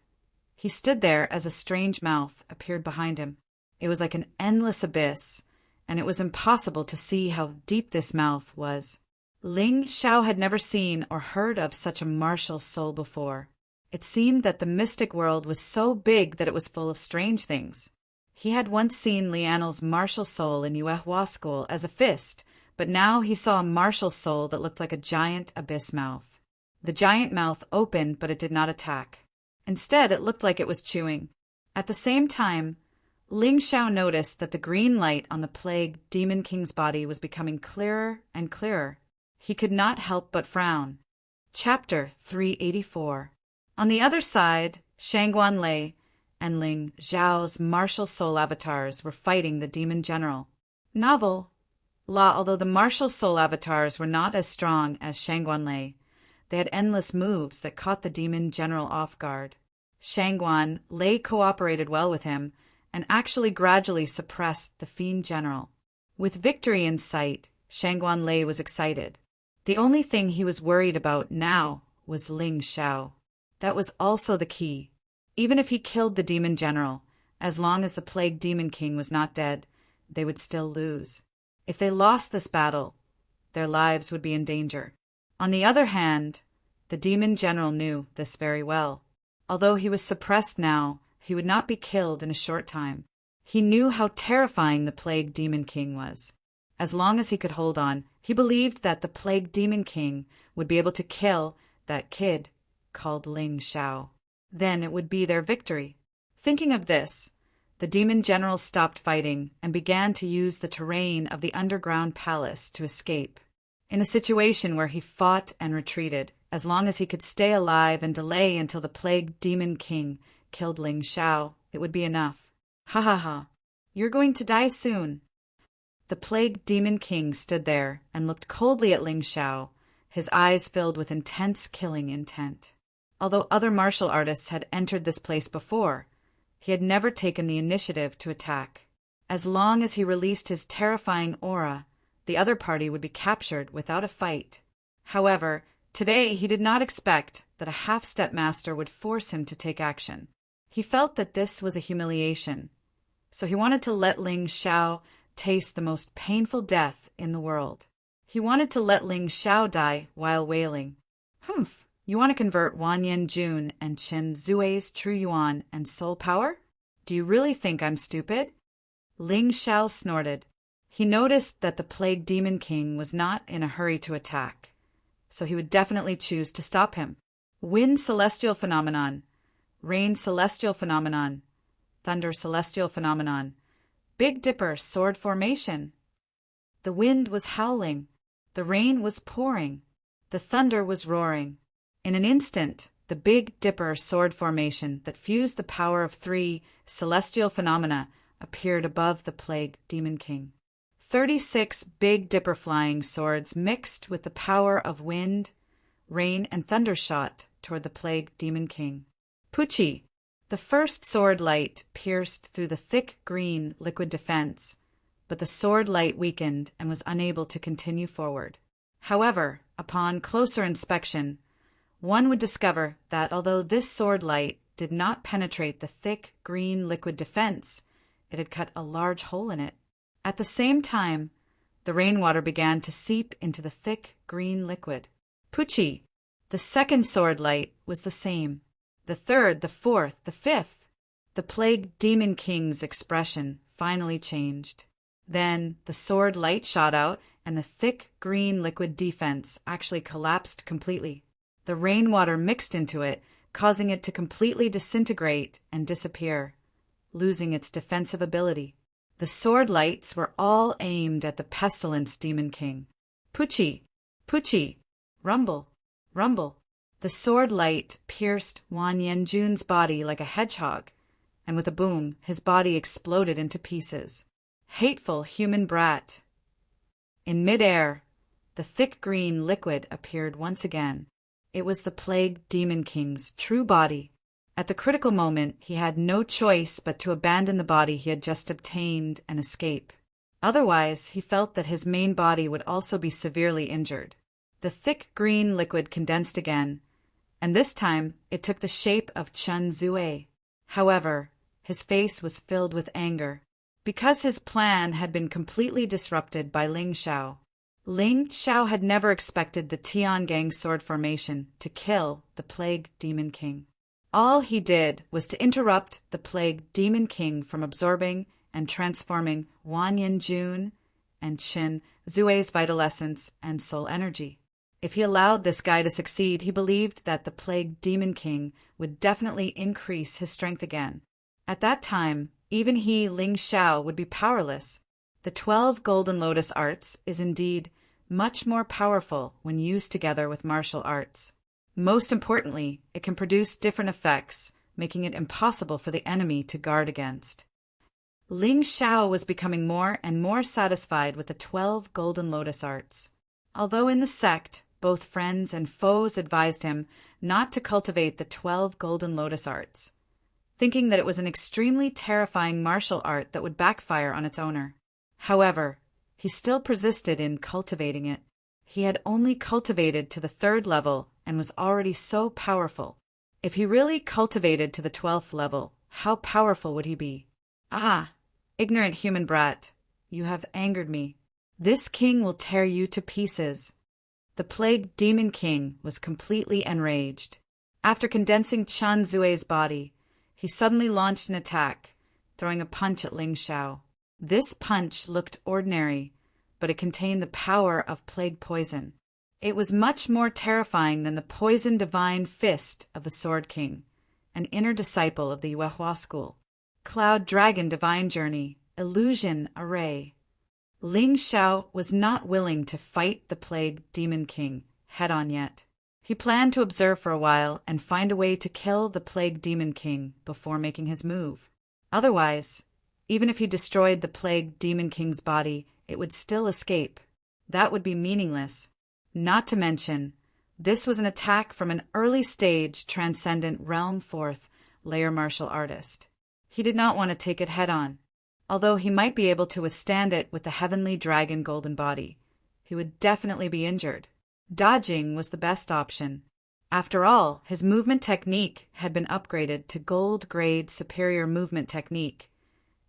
he stood there as a strange mouth appeared behind him. It was like an endless abyss, and it was impossible to see how deep this mouth was. Ling Xiao had never seen or heard of such a martial soul before. It seemed that the mystic world was so big that it was full of strange things. He had once seen Lianel's martial soul in Yuehua school as a fist, but now he saw a martial soul that looked like a giant abyss mouth. The giant mouth opened, but it did not attack. Instead, it looked like it was chewing. At the same time, Ling Xiao noticed that the green light on the plague demon king's body was becoming clearer and clearer. He could not help but frown. Chapter 384. On the other side, Shangguan Lei and Ling Xiao's martial soul avatars were fighting the demon general. Novel. Although the martial soul avatars were not as strong as Shangguan Lei, they had endless moves that caught the demon general off guard. Shangguan Lei cooperated well with him and actually gradually suppressed the fiend general. With victory in sight, Shangguan Lei was excited. The only thing he was worried about now was Ling Xiao. That was also the key. Even if he killed the demon general, as long as the plague demon king was not dead, they would still lose. If they lost this battle, their lives would be in danger. On the other hand, the demon general knew this very well. Although he was suppressed now, he would not be killed in a short time. He knew how terrifying the plague demon king was. As long as he could hold on, he believed that the plague demon king would be able to kill that kid called Ling Xiao. Then it would be their victory. Thinking of this, the demon general stopped fighting and began to use the terrain of the underground palace to escape. In a situation where he fought and retreated, as long as he could stay alive and delay until the plague demon king killed Ling Xiao, it would be enough. Ha ha ha. You're going to die soon. The plague demon king stood there and looked coldly at Ling Xiao, his eyes filled with intense killing intent. Although other martial artists had entered this place before, he had never taken the initiative to attack. As long as he released his terrifying aura, the other party would be captured without a fight. However, today he did not expect that a half-step master would force him to take action. He felt that this was a humiliation, so he wanted to let Ling Xiao taste the most painful death in the world. He wanted to let Ling Xiao die while wailing. Humph! You want to convert Wanyan Jun and Chen Zui's true yuan and soul power? Do you really think I'm stupid? Ling Xiao snorted. He noticed that the plague demon king was not in a hurry to attack, so he would definitely choose to stop him. Wind celestial phenomenon. Rain celestial phenomenon. Thunder celestial phenomenon. Big Dipper sword formation. The wind was howling. The rain was pouring. The thunder was roaring. In an instant, the Big Dipper sword formation that fused the power of 3 celestial phenomena appeared above the plague demon king. 36 Big Dipper flying swords mixed with the power of wind, rain, and thunder shot toward the plague demon king. Puchi! The first sword light pierced through the thick green liquid defense, but the sword light weakened and was unable to continue forward. However, upon closer inspection, one would discover that although this sword light did not penetrate the thick green liquid defense, it had cut a large hole in it. At the same time, the rainwater began to seep into the thick green liquid. Puchi! The second sword light was the same. The third, the fourth, the fifth. The Plague Demon King's expression finally changed. Then the sword light shot out, and the thick green liquid defense actually collapsed completely. The rainwater mixed into it, causing it to completely disintegrate and disappear, losing its defensive ability. The sword lights were all aimed at the Pestilence Demon King. Puchi! Puchi! Rumble! Rumble! The sword light pierced Wan Yanjun's body like a hedgehog, and with a boom, his body exploded into pieces. Hateful human brat! In midair, the thick green liquid appeared once again. It was the Plague Demon King's true body. At the critical moment, he had no choice but to abandon the body he had just obtained and escape. Otherwise, he felt that his main body would also be severely injured. The thick green liquid condensed again, and this time it took the shape of Chen Zue. However, his face was filled with anger, because his plan had been completely disrupted by Ling Xiao. Ling Xiao had never expected the Tiangang sword formation to kill the Plague Demon King. All he did was to interrupt the Plague Demon King from absorbing and transforming Wan Yanjun and Chen Zue's vital essence and soul energy. If he allowed this guy to succeed, he believed that the Plague Demon King would definitely increase his strength again. At that time, even he, Ling Xiao, would be powerless. The 12 Golden Lotus Arts is indeed much more powerful when used together with martial arts. Most importantly, it can produce different effects, making it impossible for the enemy to guard against. Ling Xiao was becoming more and more satisfied with the 12 Golden Lotus Arts. Although in the sect, both friends and foes advised him not to cultivate the 12 Golden Lotus Arts, thinking that it was an extremely terrifying martial art that would backfire on its owner. However, he still persisted in cultivating it. He had only cultivated to the 3rd level and was already so powerful. If he really cultivated to the 12th level, how powerful would he be? Ah, ignorant human brat, you have angered me. This king will tear you to pieces. The Plague Demon King was completely enraged. After condensing Chen Zue's body, he suddenly launched an attack, throwing a punch at Ling Xiao. This punch looked ordinary, but it contained the power of plague poison. It was much more terrifying than the poison divine fist of the Sword King, an inner disciple of the Yuehua school. Cloud Dragon Divine Journey, Illusion Array. Ling Xiao was not willing to fight the Plague Demon King head-on yet. He planned to observe for a while and find a way to kill the Plague Demon King before making his move. Otherwise, even if he destroyed the Plague Demon King's body, it would still escape. That would be meaningless. Not to mention, this was an attack from an early-stage Transcendent Realm 4th layer martial artist. He did not want to take it head-on. Although he might be able to withstand it with the Heavenly Dragon Golden Body, he would definitely be injured. Dodging was the best option. After all, his movement technique had been upgraded to Gold Grade Superior Movement Technique,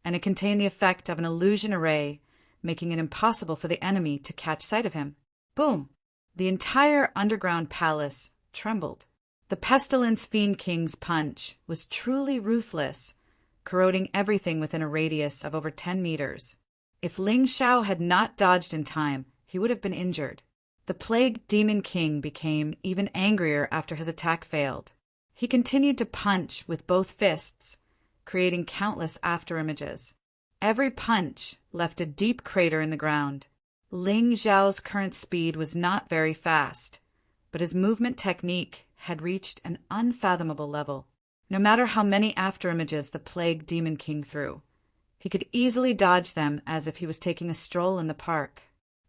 and it contained the effect of an illusion array, making it impossible for the enemy to catch sight of him. Boom! The entire underground palace trembled. The Pestilence Fiend King's punch was truly ruthless, corroding everything within a radius of over 10 meters. If Ling Xiao had not dodged in time, he would have been injured. The Plague Demon King became even angrier after his attack failed. He continued to punch with both fists, creating countless afterimages. Every punch left a deep crater in the ground. Ling Xiao's current speed was not very fast, but his movement technique had reached an unfathomable level. No matter how many afterimages the Plague Demon King threw, he could easily dodge them as if he was taking a stroll in the park.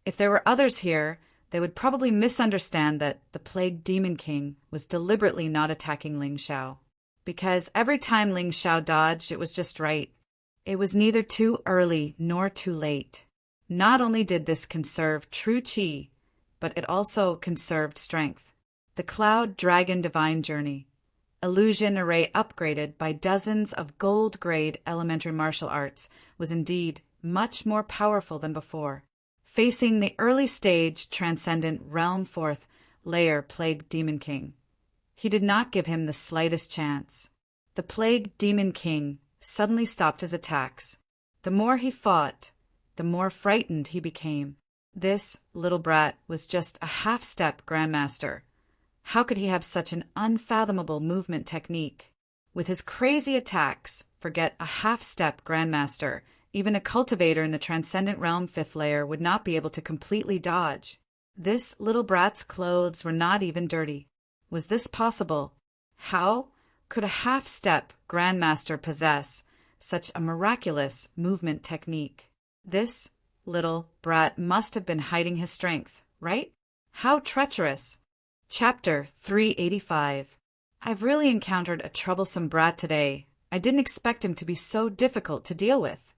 If there were others here, they would probably misunderstand that the Plague Demon King was deliberately not attacking Ling Xiao, because every time Ling Xiao dodged, it was just right. It was neither too early nor too late. Not only did this conserve true qi, but it also conserved strength. The Cloud Dragon Divine Journey. Illusion Array upgraded by dozens of gold-grade elementary martial arts was indeed much more powerful than before. Facing the early-stage Transcendent Realm 4th layer Plague Demon King. He did not give him the slightest chance. The Plague Demon King suddenly stopped his attacks. The more he fought, the more frightened he became. This little brat was just a half-step grandmaster. How could he have such an unfathomable movement technique? With his crazy attacks, forget a half-step grandmaster. Even a cultivator in the Transcendent Realm 5th layer would not be able to completely dodge. This little brat's clothes were not even dirty. Was this possible? How could a half-step grandmaster possess such a miraculous movement technique? This little brat must have been hiding his strength, right? How treacherous! Chapter 385. I've really encountered a troublesome brat today. I didn't expect him to be so difficult to deal with.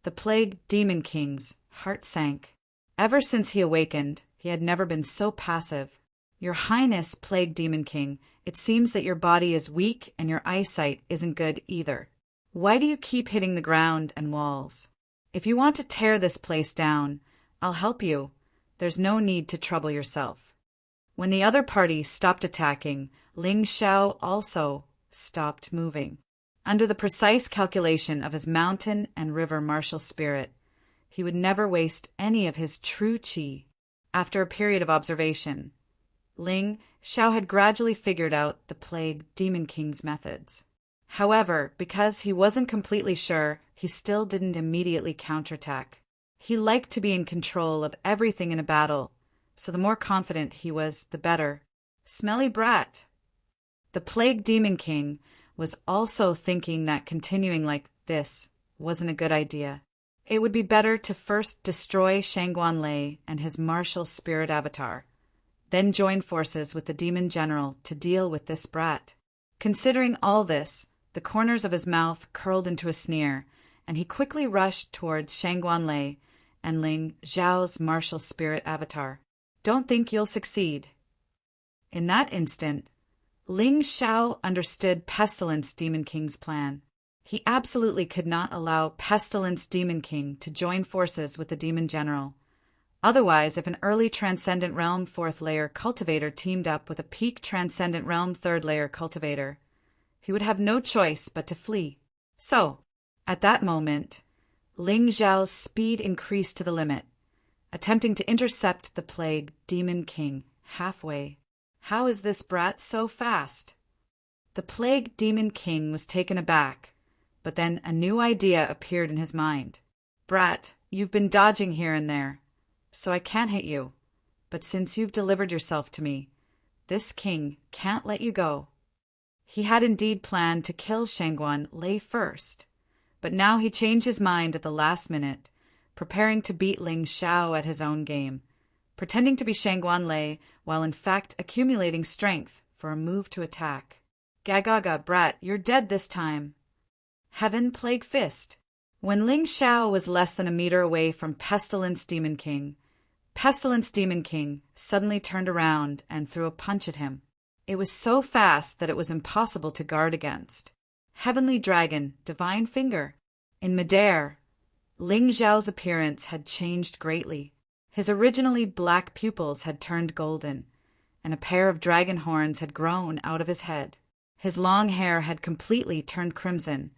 The Plague Demon King's heart sank. Ever since he awakened, he had never been so passive. Your Highness, Plague Demon King, it seems that your body is weak and your eyesight isn't good either. Why do you keep hitting the ground and walls? If you want to tear this place down, I'll help you. There's no need to trouble yourself. When the other party stopped attacking, Ling Xiao also stopped moving. Under the precise calculation of his mountain and river martial spirit, he would never waste any of his true qi. After a period of observation, Ling Xiao had gradually figured out the Plague Demon King's methods. However, because he wasn't completely sure, he still didn't immediately counterattack. He liked to be in control of everything in a battle, so the more confident he was, the better. Smelly brat! The Plague Demon King was also thinking that continuing like this wasn't a good idea. It would be better to first destroy Shangguan Lei and his martial spirit avatar, then join forces with the demon general to deal with this brat. Considering all this, the corners of his mouth curled into a sneer, and he quickly rushed towards Shangguan Lei and Ling Xiao's martial spirit avatar. Don't think you'll succeed. In that instant, Ling Xiao understood Pestilence Demon King's plan. He absolutely could not allow Pestilence Demon King to join forces with the Demon General. Otherwise, if an early Transcendent Realm 4th layer cultivator teamed up with a peak Transcendent Realm 3rd layer cultivator, he would have no choice but to flee. So, at that moment, Ling Xiao's speed increased to the limit, attempting to intercept the Plague Demon King halfway. How is this brat so fast? The Plague Demon King was taken aback, but then a new idea appeared in his mind. Brat, you've been dodging here and there, so I can't hit you. But since you've delivered yourself to me, this king can't let you go. He had indeed planned to kill Shangguan Lei first, but now he changed his mind at the last minute, preparing to beat Ling Xiao at his own game, pretending to be Shangguan Lei while in fact accumulating strength for a move to attack. Gagaga, brat, you're dead this time. Heaven Plague Fist. When Ling Xiao was less than a meter away from Pestilence Demon King suddenly turned around and threw a punch at him. It was so fast that it was impossible to guard against. Heavenly Dragon, Divine Finger. In midair, Ling Xiao's appearance had changed greatly. His originally black pupils had turned golden, and a pair of dragon horns had grown out of his head. His long hair had completely turned crimson,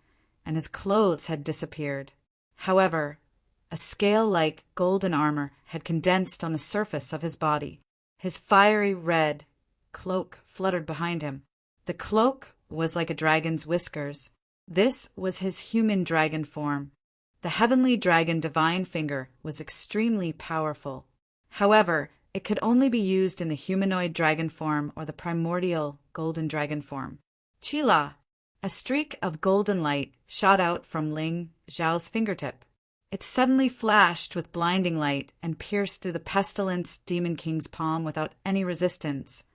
and his clothes had disappeared. However, a scale-like golden armor had condensed on the surface of his body. His fiery red cloak fluttered behind him. The cloak was like a dragon's whiskers. This was his human dragon form. The heavenly dragon Divine Finger was extremely powerful. However, it could only be used in the humanoid dragon form or the primordial golden dragon form. Chila! A streak of golden light shot out from Ling Xiao's fingertip. It suddenly flashed with blinding light and pierced through the Pestilence Demon King's palm without any resistance,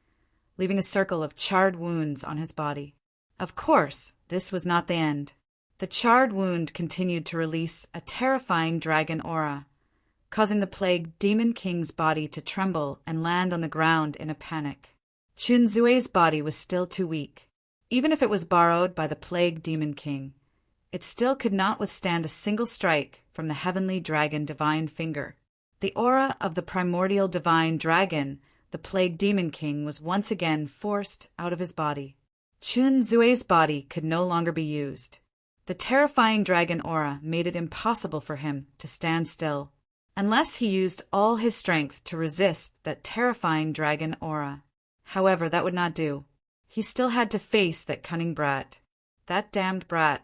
leaving a circle of charred wounds on his body. Of course, this was not the end. The charred wound continued to release a terrifying dragon aura, causing the Plague Demon King's body to tremble and land on the ground in a panic. Chun Zue's body was still too weak. Even if it was borrowed by the Plague Demon King, it still could not withstand a single strike from the heavenly dragon Divine Finger. The aura of the primordial divine dragon, the the Plague Demon King was once again forced out of his body. Chun Zue's body could no longer be used. The terrifying dragon aura made it impossible for him to stand still, unless he used all his strength to resist that terrifying dragon aura. However, that would not do. He still had to face that cunning brat. That damned brat.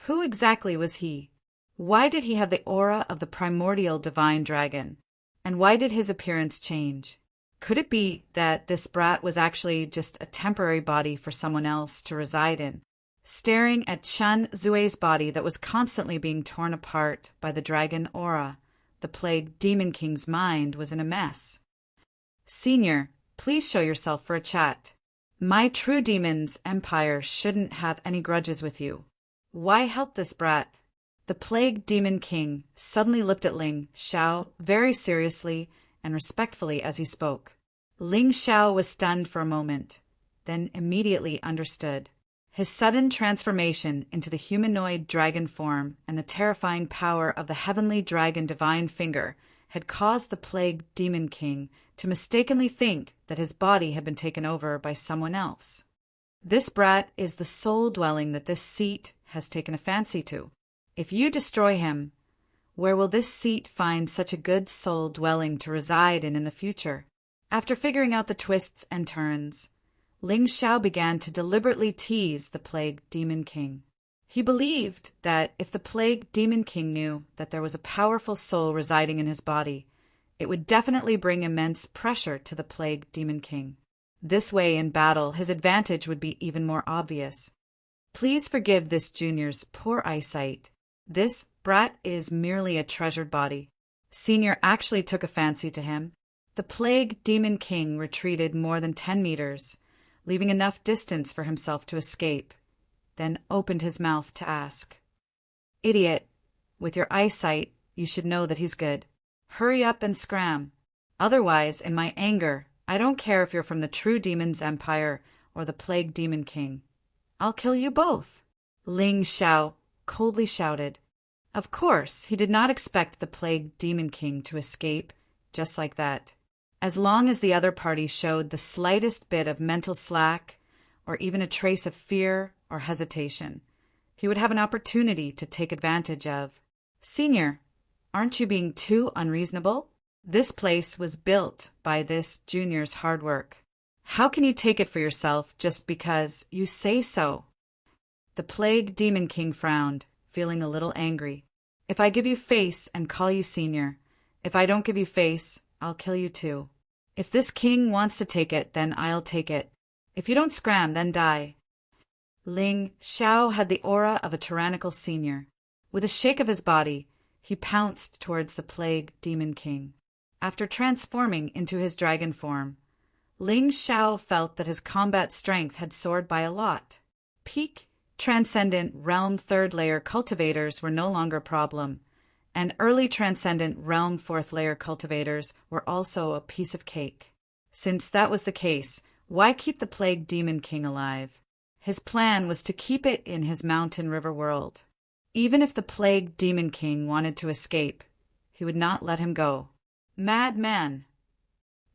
Who exactly was he? Why did he have the aura of the primordial divine dragon? And why did his appearance change? Could it be that this brat was actually just a temporary body for someone else to reside in? Staring at Chun Zue's body that was constantly being torn apart by the dragon aura, the Plague Demon King's mind was in a mess. "Senior, please show yourself for a chat. My true demon's empire shouldn't have any grudges with you. Why help this brat?" The Plague Demon King suddenly looked at Ling Xiao very seriously and respectfully as he spoke. Ling Xiao was stunned for a moment, then immediately understood. His sudden transformation into the humanoid dragon form and the terrifying power of the heavenly dragon divine finger had caused the Plague Demon King to mistakenly think that his body had been taken over by someone else. This brat is the soul dwelling that this seat has taken a fancy to. If you destroy him, where will this seat find such a good soul dwelling to reside in the future? After figuring out the twists and turns, Ling Xiao began to deliberately tease the Plague Demon King. He believed that if the Plague Demon King knew that there was a powerful soul residing in his body, it would definitely bring immense pressure to the Plague Demon King. This way, in battle, his advantage would be even more obvious. Please forgive this junior's poor eyesight. This brat is merely a treasured body. Senior actually took a fancy to him. The Plague Demon King retreated more than 10 meters, leaving enough distance for himself to escape, then opened his mouth to ask, "Idiot, with your eyesight, you should know that he's good. Hurry up and scram. Otherwise, in my anger, I don't care if you're from the True Demon's Empire or the Plague Demon King. I'll kill you both," Ling Xiao coldly shouted. Of course, he did not expect the Plague Demon King to escape just like that. As long as the other party showed the slightest bit of mental slack or even a trace of fear or hesitation, he would have an opportunity to take advantage of. "Senior, aren't you being too unreasonable? This place was built by this junior's hard work. How can you take it for yourself just because you say so?" The Plague Demon King frowned, feeling a little angry. "If I give you face and call you senior, if I don't give you face, I'll kill you too. If this king wants to take it, then I'll take it. If you don't scram, then die." Ling Xiao had the aura of a tyrannical senior. With a shake of his body, he pounced towards the Plague Demon King. After transforming into his dragon form, Ling Xiao felt that his combat strength had soared by a lot. Peak Transcendent Realm 3rd Layer cultivators were no longer a problem, and early Transcendent Realm 4th Layer cultivators were also a piece of cake. Since that was the case, why keep the Plague Demon King alive? His plan was to keep it in his mountain river world. Even if the Plague Demon King wanted to escape, he would not let him go. Madman!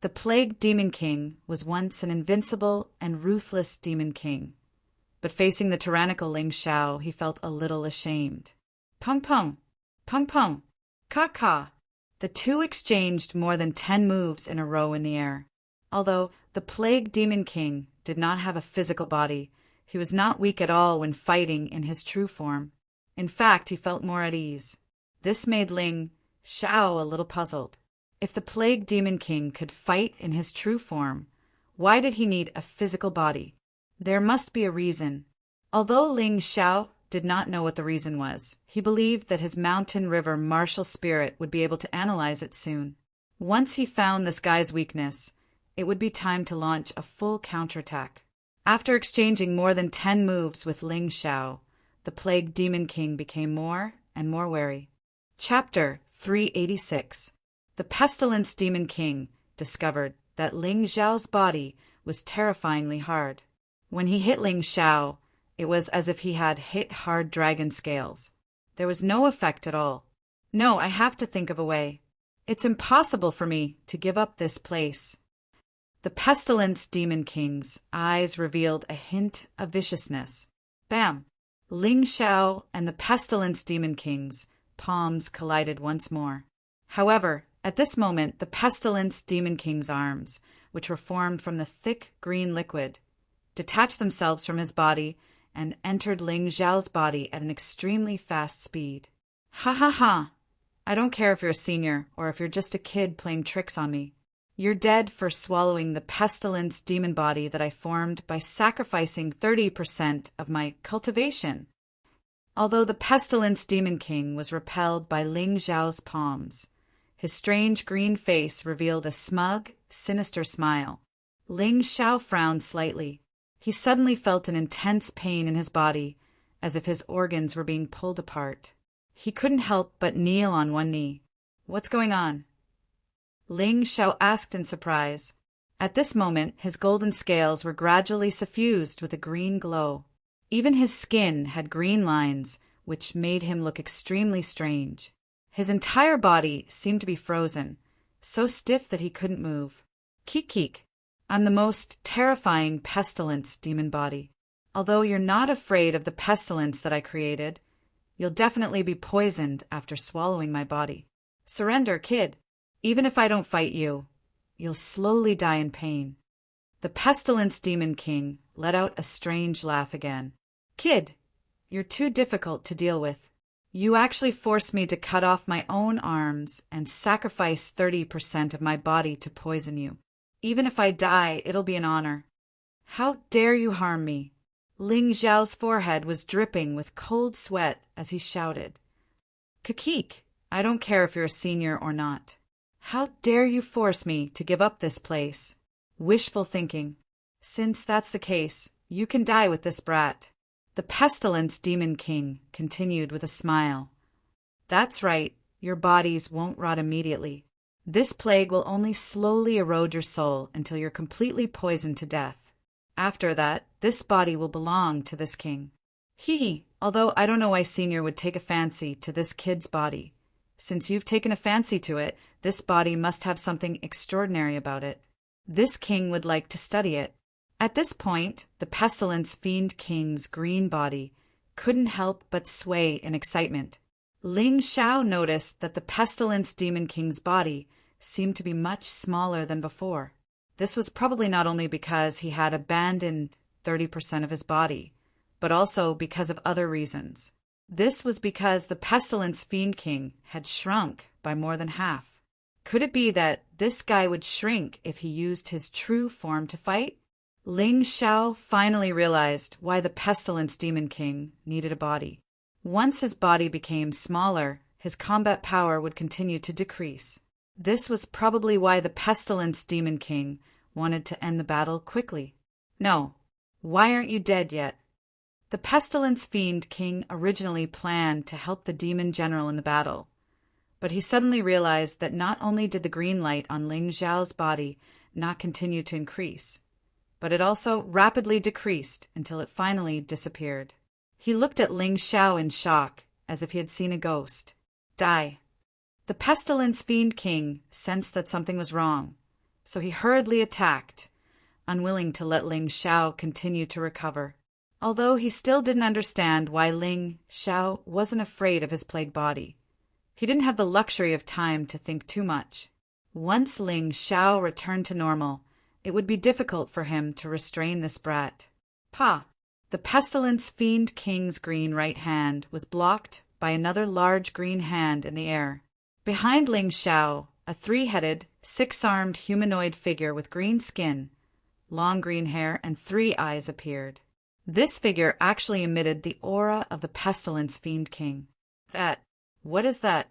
The Plague Demon King was once an invincible and ruthless demon king, but facing the tyrannical Ling Xiao, he felt a little ashamed. Pung pung! Pung pung! Ka ka! The two exchanged more than 10 moves in a row in the air. Although the Plague Demon King did not have a physical body, he was not weak at all when fighting in his true form. In fact, he felt more at ease. This made Ling Xiao a little puzzled. If the Plague Demon King could fight in his true form, why did he need a physical body? There must be a reason. Although Ling Xiao did not know what the reason was, he believed that his mountain river martial spirit would be able to analyze it soon. Once he found this guy's weakness, it would be time to launch a full counterattack. After exchanging more than 10 moves with Ling Xiao, the Plague Demon King became more and more wary. Chapter 386. The Pestilence Demon King discovered that Ling Xiao's body was terrifyingly hard. When he hit Ling Xiao, it was as if he had hit hard dragon scales. There was no effect at all. "No, I have to think of a way. It's impossible for me to give up this place." The The Pestilence Demon King's eyes revealed a hint of viciousness. Bam! Ling Xiao and the Pestilence Demon King's palms collided once more. However, at this moment, the Pestilence Demon King's arms, which were formed from the thick green liquid, detached themselves from his body and entered Ling Xiao's body at an extremely fast speed. Ha ha ha! I don't care if you're a senior or if you're just a kid playing tricks on me. You're dead for swallowing the pestilence demon body that I formed by sacrificing 30% of my cultivation. Although the Pestilence Demon King was repelled by Ling Xiao's palms, his strange green face revealed a smug, sinister smile. Ling Xiao frowned slightly. He suddenly felt an intense pain in his body, as if his organs were being pulled apart. He couldn't help but kneel on one knee. What's going on? Ling Xiao asked in surprise. At this moment, his golden scales were gradually suffused with a green glow. Even his skin had green lines, which made him look extremely strange. His entire body seemed to be frozen, so stiff that he couldn't move. Keek, I'm the most terrifying pestilence demon body. Although you're not afraid of the pestilence that I created, you'll definitely be poisoned after swallowing my body. Surrender, kid. Even if I don't fight you, you'll slowly die in pain. The Pestilence Demon King let out a strange laugh again. Kid, you're too difficult to deal with. You actually forced me to cut off my own arms and sacrifice 30% of my body to poison you. Even if I die, it'll be an honor. How dare you harm me? Ling Xiao's forehead was dripping with cold sweat as he shouted. Kakik, I don't care if you're a senior or not. How dare you force me to give up this place? Wishful thinking. Since that's the case, you can die with this brat. The Pestilence Demon King continued with a smile. That's right, your bodies won't rot immediately. This plague will only slowly erode your soul until you're completely poisoned to death. After that, this body will belong to this king. Although I don't know why Senior would take a fancy to this kid's body. Since you've taken a fancy to it, this body must have something extraordinary about it. This king would like to study it. At this point, the Pestilence Fiend King's green body couldn't help but sway in excitement. Ling Xiao noticed that the Pestilence Demon King's body seemed to be much smaller than before. This was probably not only because he had abandoned 30% of his body, but also because of other reasons. This was because the Pestilence Fiend King had shrunk by more than half. Could it be that this guy would shrink if he used his true form to fight? Ling Xiao finally realized why the Pestilence Demon King needed a body. Once his body became smaller, his combat power would continue to decrease. This was probably why the Pestilence Demon King wanted to end the battle quickly. No, why aren't you dead yet? The Pestilence Fiend King originally planned to help the demon general in the battle, but he suddenly realized that not only did the green light on Ling Xiao's body not continue to increase, but it also rapidly decreased until it finally disappeared. He looked at Ling Xiao in shock, as if he had seen a ghost. Die. The Pestilence Fiend King sensed that something was wrong, so he hurriedly attacked, unwilling to let Ling Xiao continue to recover. Although he still didn't understand why Ling Xiao wasn't afraid of his plague body, he didn't have the luxury of time to think too much. Once Ling Xiao returned to normal, it would be difficult for him to restrain this brat. Pa! The Pestilence Fiend King's green right hand was blocked by another large green hand in the air. Behind Ling Xiao, a three-headed, six-armed humanoid figure with green skin, long green hair, and 3 eyes appeared. This figure actually emitted the aura of the Pestilence Fiend King. What is that?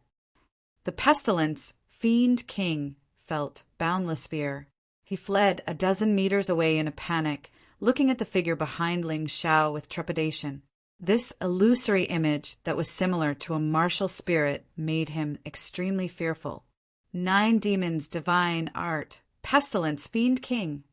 The Pestilence Fiend King felt boundless fear. He fled a dozen meters away in a panic, looking at the figure behind Ling Xiao with trepidation. This illusory image that was similar to a martial spirit made him extremely fearful. 9 demons, divine art, Pestilence Fiend King.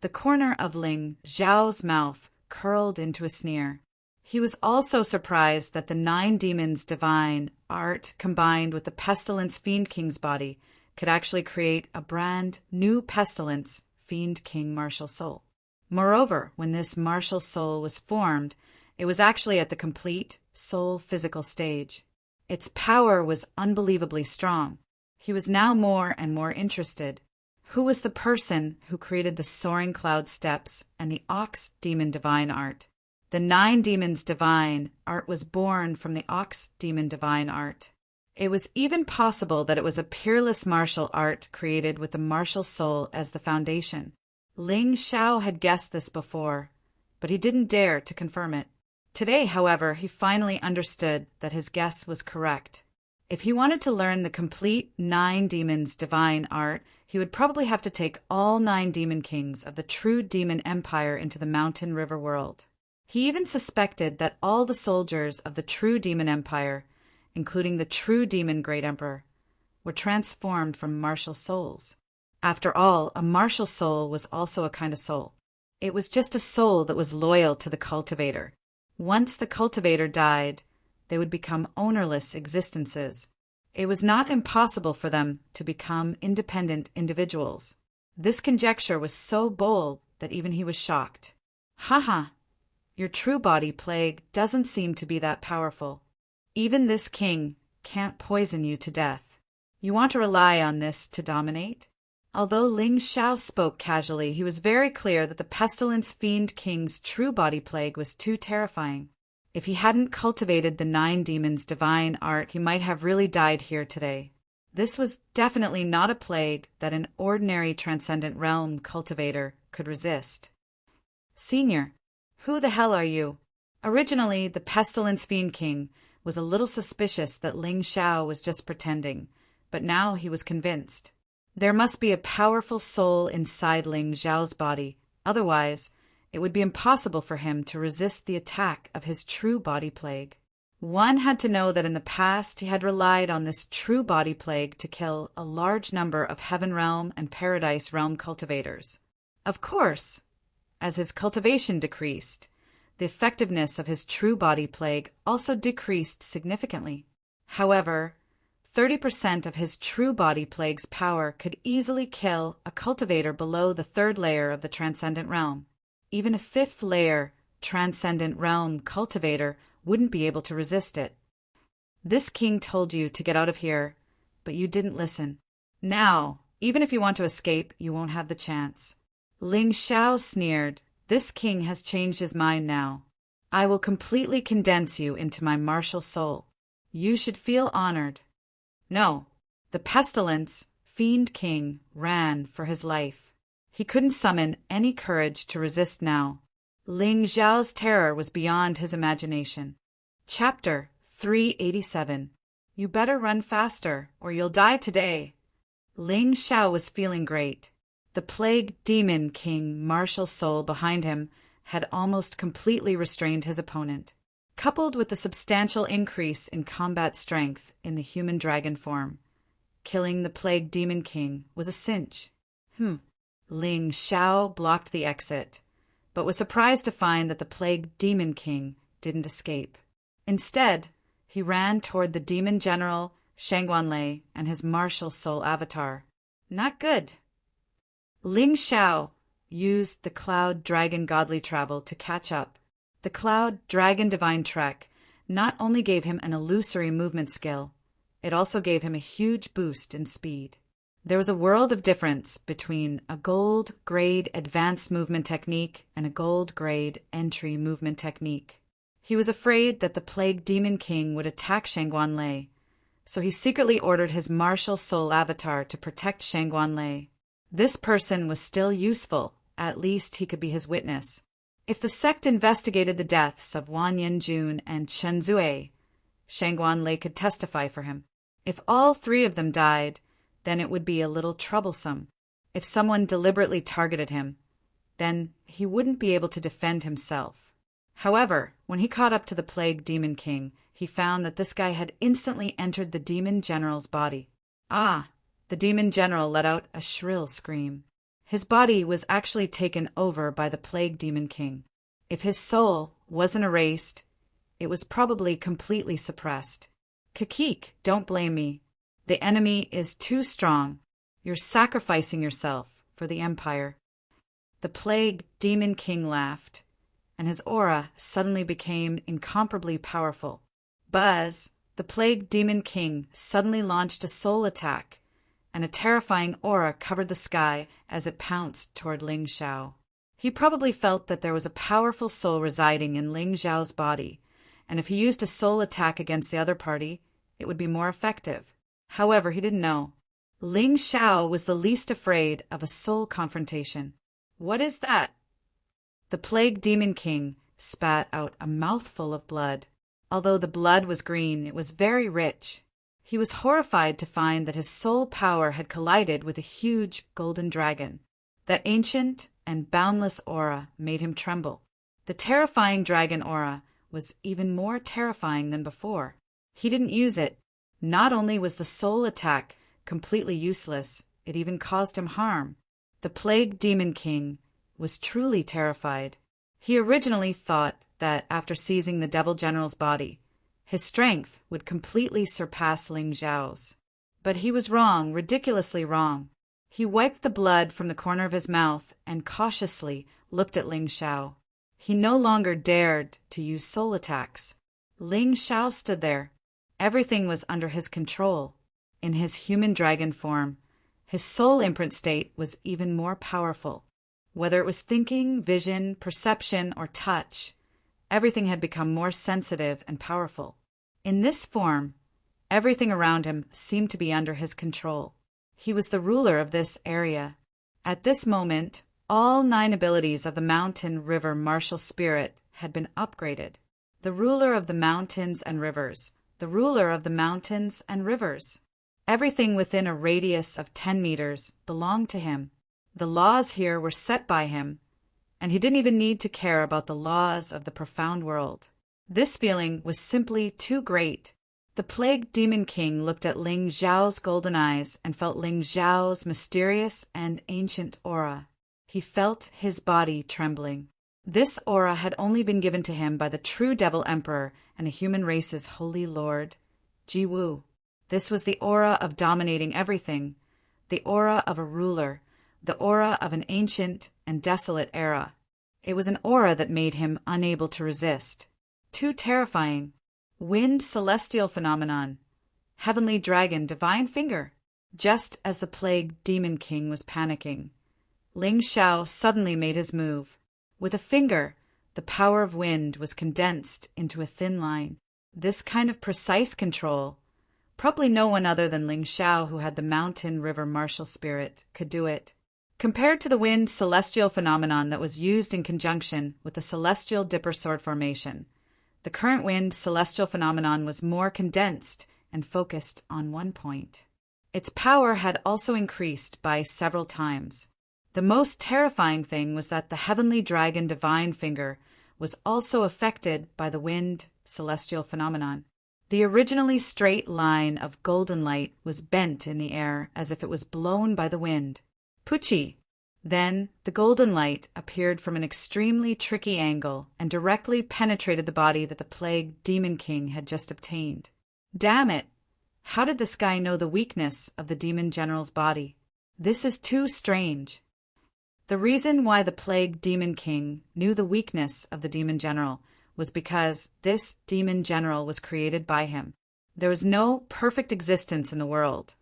The corner of Ling Xiao's mouth curled into a sneer. He was also surprised that the 9 demons' divine art combined with the Pestilence Fiend King's body could actually create a brand new Pestilence Fiend King martial soul. Moreover, when this martial soul was formed, it was actually at the complete soul physical stage. Its power was unbelievably strong. He was now more and more interested. Who was the person who created the soaring cloud steps and the ox demon divine art? The 9 demons divine art was born from the ox demon divine art. It was even possible that it was a peerless martial art created with the martial soul as the foundation. Ling Xiao had guessed this before, but he didn't dare to confirm it. Today, however, he finally understood that his guess was correct. If he wanted to learn the complete 9 demons divine art, he would probably have to take all 9 demon kings of the true demon empire into the mountain river world. He even suspected that all the soldiers of the true demon empire, including the true demon great emperor, were transformed from martial souls. After all, a martial soul was also a kind of soul. It was just a soul that was loyal to the cultivator. Once the cultivator died, they would become ownerless existences. It was not impossible for them to become independent individuals. This conjecture was so bold that even he was shocked. Haha, your true body plague doesn't seem to be that powerful. Even this king can't poison you to death. You want to rely on this to dominate? Although Ling Xiao spoke casually, he was very clear that the pestilence fiend king's true body plague was too terrifying. If he hadn't cultivated the 9 demons' divine art, he might have really died here today. This was definitely not a plague that an ordinary transcendent realm cultivator could resist. Senior, who the hell are you? Originally, the pestilence fiend king was a little suspicious that Ling Xiao was just pretending, but now he was convinced. There must be a powerful soul inside Ling Xiao's body, otherwise it would be impossible for him to resist the attack of his true body plague. One had to know that in the past he had relied on this true body plague to kill a large number of Heaven Realm and Paradise Realm cultivators. Of course, as his cultivation decreased, the effectiveness of his true body plague also decreased significantly. However, 30% of his true body plague's power could easily kill a cultivator below the 3rd layer of the Transcendent Realm. Even a 5th layer Transcendent Realm cultivator wouldn't be able to resist it. This king told you to get out of here, but you didn't listen. Now, even if you want to escape, you won't have the chance. Ling Xiao sneered. This king has changed his mind now. I will completely condense you into my martial soul. You should feel honored. No, the pestilence fiend king ran for his life. He couldn't summon any courage to resist now. Ling Xiao's terror was beyond his imagination. Chapter 387. You better run faster, or you'll die today. Ling Xiao was feeling great. The plague demon king martial soul behind him had almost completely restrained his opponent. Coupled with the substantial increase in combat strength in the human dragon form, killing the plague demon king was a cinch. Ling Xiao blocked the exit, but was surprised to find that the plague demon king didn't escape. Instead, he ran toward the demon general Shangguanlei and his martial soul avatar. Not good. Ling Xiao used the Cloud Dragon Godly Travel to catch up. The Cloud Dragon Divine Trek not only gave him an illusory movement skill, it also gave him a huge boost in speed. There was a world of difference between a gold grade advanced movement technique and a gold grade entry movement technique. He was afraid that the Plague Demon King would attack Shangguanlei, so he secretly ordered his martial soul avatar to protect Shangguanlei. This person was still useful, at least he could be his witness. If the sect investigated the deaths of Wan Yinjun and Chen Zui, Shangguanlei could testify for him. If all 3 of them died, then it would be a little troublesome. If someone deliberately targeted him, then he wouldn't be able to defend himself. However, when he caught up to the Plague Demon King, he found that this guy had instantly entered the Demon General's body. The Demon General let out a shrill scream. His body was actually taken over by the Plague Demon King. If his soul wasn't erased, it was probably completely suppressed. Kakik, don't blame me. The enemy is too strong. You're sacrificing yourself for the Empire. The plague demon king laughed, and his aura suddenly became incomparably powerful. Buzz, the plague demon king, suddenly launched a soul attack, and a terrifying aura covered the sky as it pounced toward Ling Xiao. He probably felt that there was a powerful soul residing in Ling Xiao's body, and if he used a soul attack against the other party, it would be more effective. However, he didn't know. Ling Xiao was the least afraid of a soul confrontation. "What is that?" The plague demon king spat out a mouthful of blood. Although the blood was green, it was very rich. He was horrified to find that his soul power had collided with a huge golden dragon. That ancient and boundless aura made him tremble. The terrifying dragon aura was even more terrifying than before. He didn't use it. Not only was the soul attack completely useless, it even caused him harm. The plague demon king was truly terrified. He originally thought that after seizing the devil general's body, his strength would completely surpass Ling Xiao's. But he was wrong, ridiculously wrong. He wiped the blood from the corner of his mouth and cautiously looked at Ling Xiao. He no longer dared to use soul attacks. Ling Xiao stood there. Everything was under his control. In his human dragon form, his soul imprint state was even more powerful. Whether it was thinking, vision, perception, or touch, everything had become more sensitive and powerful. In this form, everything around him seemed to be under his control. He was the ruler of this area. At this moment, all 9 abilities of the mountain river martial spirit had been upgraded. The ruler of the mountains and rivers. The ruler of the mountains and rivers. Everything within a radius of 10 meters belonged to him. The laws here were set by him, and he didn't even need to care about the laws of the profound world. This feeling was simply too great. The plague demon king looked at Ling Xiao's golden eyes and felt Ling Xiao's mysterious and ancient aura. He felt his body trembling. This aura had only been given to him by the true devil emperor and the human race's holy lord, Ji Wu. This was the aura of dominating everything, the aura of a ruler, the aura of an ancient and desolate era. It was an aura that made him unable to resist. Too terrifying. Wind celestial phenomenon. Heavenly dragon divine finger. Just as the plague demon king was panicking, Ling Xiao suddenly made his move. With a finger, the power of wind was condensed into a thin line. This kind of precise control, probably no one other than Ling Xiao, who had the mountain river martial spirit, could do it. Compared to the wind celestial phenomenon that was used in conjunction with the celestial dipper sword formation, the current wind celestial phenomenon was more condensed and focused on one point. Its power had also increased by several times. The most terrifying thing was that the heavenly dragon divine finger was also affected by the wind celestial phenomenon. The originally straight line of golden light was bent in the air as if it was blown by the wind. Pucci! Then the golden light appeared from an extremely tricky angle and directly penetrated the body that the plague demon king had just obtained. Damn it! How did this guy know the weakness of the demon general's body? This is too strange. The reason why the plague demon king knew the weakness of the demon general was because this demon general was created by him. There was no perfect existence in the world,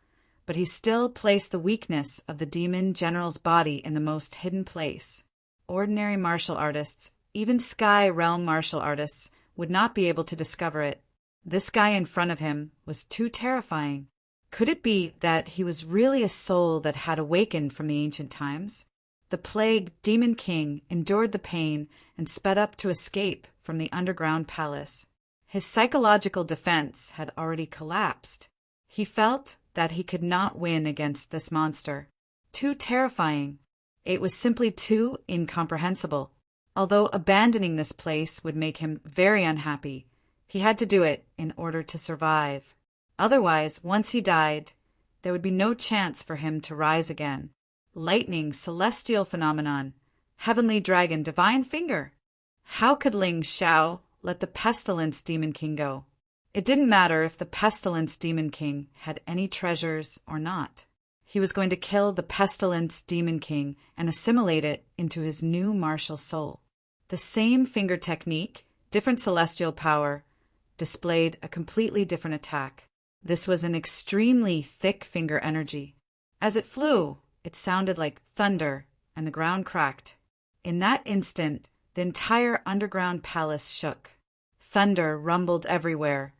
but he still placed the weakness of the demon general's body in the most hidden place. Ordinary martial artists, even Sky Realm martial artists, would not be able to discover it. This guy in front of him was too terrifying. Could it be that he was really a soul that had awakened from the ancient times? The plague demon king endured the pain and sped up to escape from the underground palace. His psychological defense had already collapsed. He felt that he could not win against this monster. Too terrifying. It was simply too incomprehensible. Although abandoning this place would make him very unhappy, he had to do it in order to survive. Otherwise, once he died, there would be no chance for him to rise again. Lightning, celestial phenomenon, heavenly dragon, divine finger. How could Ling Xiao let the pestilence demon king go? It didn't matter if the pestilence demon king had any treasures or not. He was going to kill the pestilence Demon King and assimilate it into his new martial soul. The same finger technique, different celestial power, displayed a completely different attack. This was an extremely thick finger energy. As it flew, it sounded like thunder, and the ground cracked. In that instant, the entire underground palace shook. Thunder rumbled everywhere,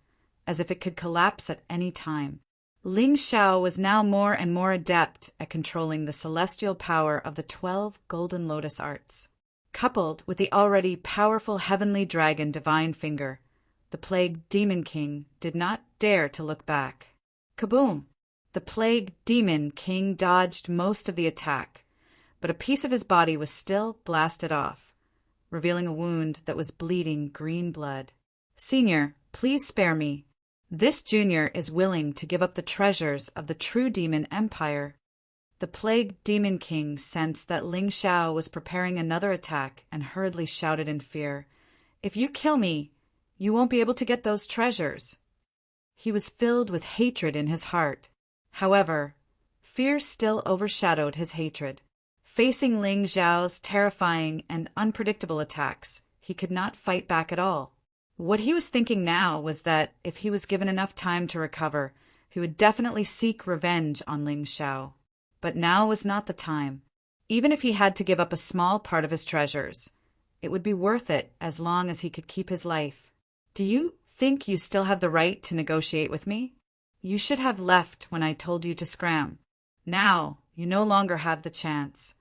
as if it could collapse at any time. Ling Xiao was now more and more adept at controlling the celestial power of the 12 Golden Lotus Arts. Coupled with the already powerful heavenly dragon Divine Finger, the Plague Demon King did not dare to look back. Kaboom! The Plague Demon King dodged most of the attack, but a piece of his body was still blasted off, revealing a wound that was bleeding green blood. "Senior, please spare me. This junior is willing to give up the treasures of the true demon empire." The Plague Demon King sensed that Ling Xiao was preparing another attack and hurriedly shouted in fear, "If you kill me, you won't be able to get those treasures." He was filled with hatred in his heart. However, fear still overshadowed his hatred. Facing Ling Xiao's terrifying and unpredictable attacks, he could not fight back at all. What he was thinking now was that if he was given enough time to recover, he would definitely seek revenge on Ling Xiao. But now was not the time. Even if he had to give up a small part of his treasures, it would be worth it as long as he could keep his life. "Do you think you still have the right to negotiate with me? You should have left when I told you to scram. Now you no longer have the chance."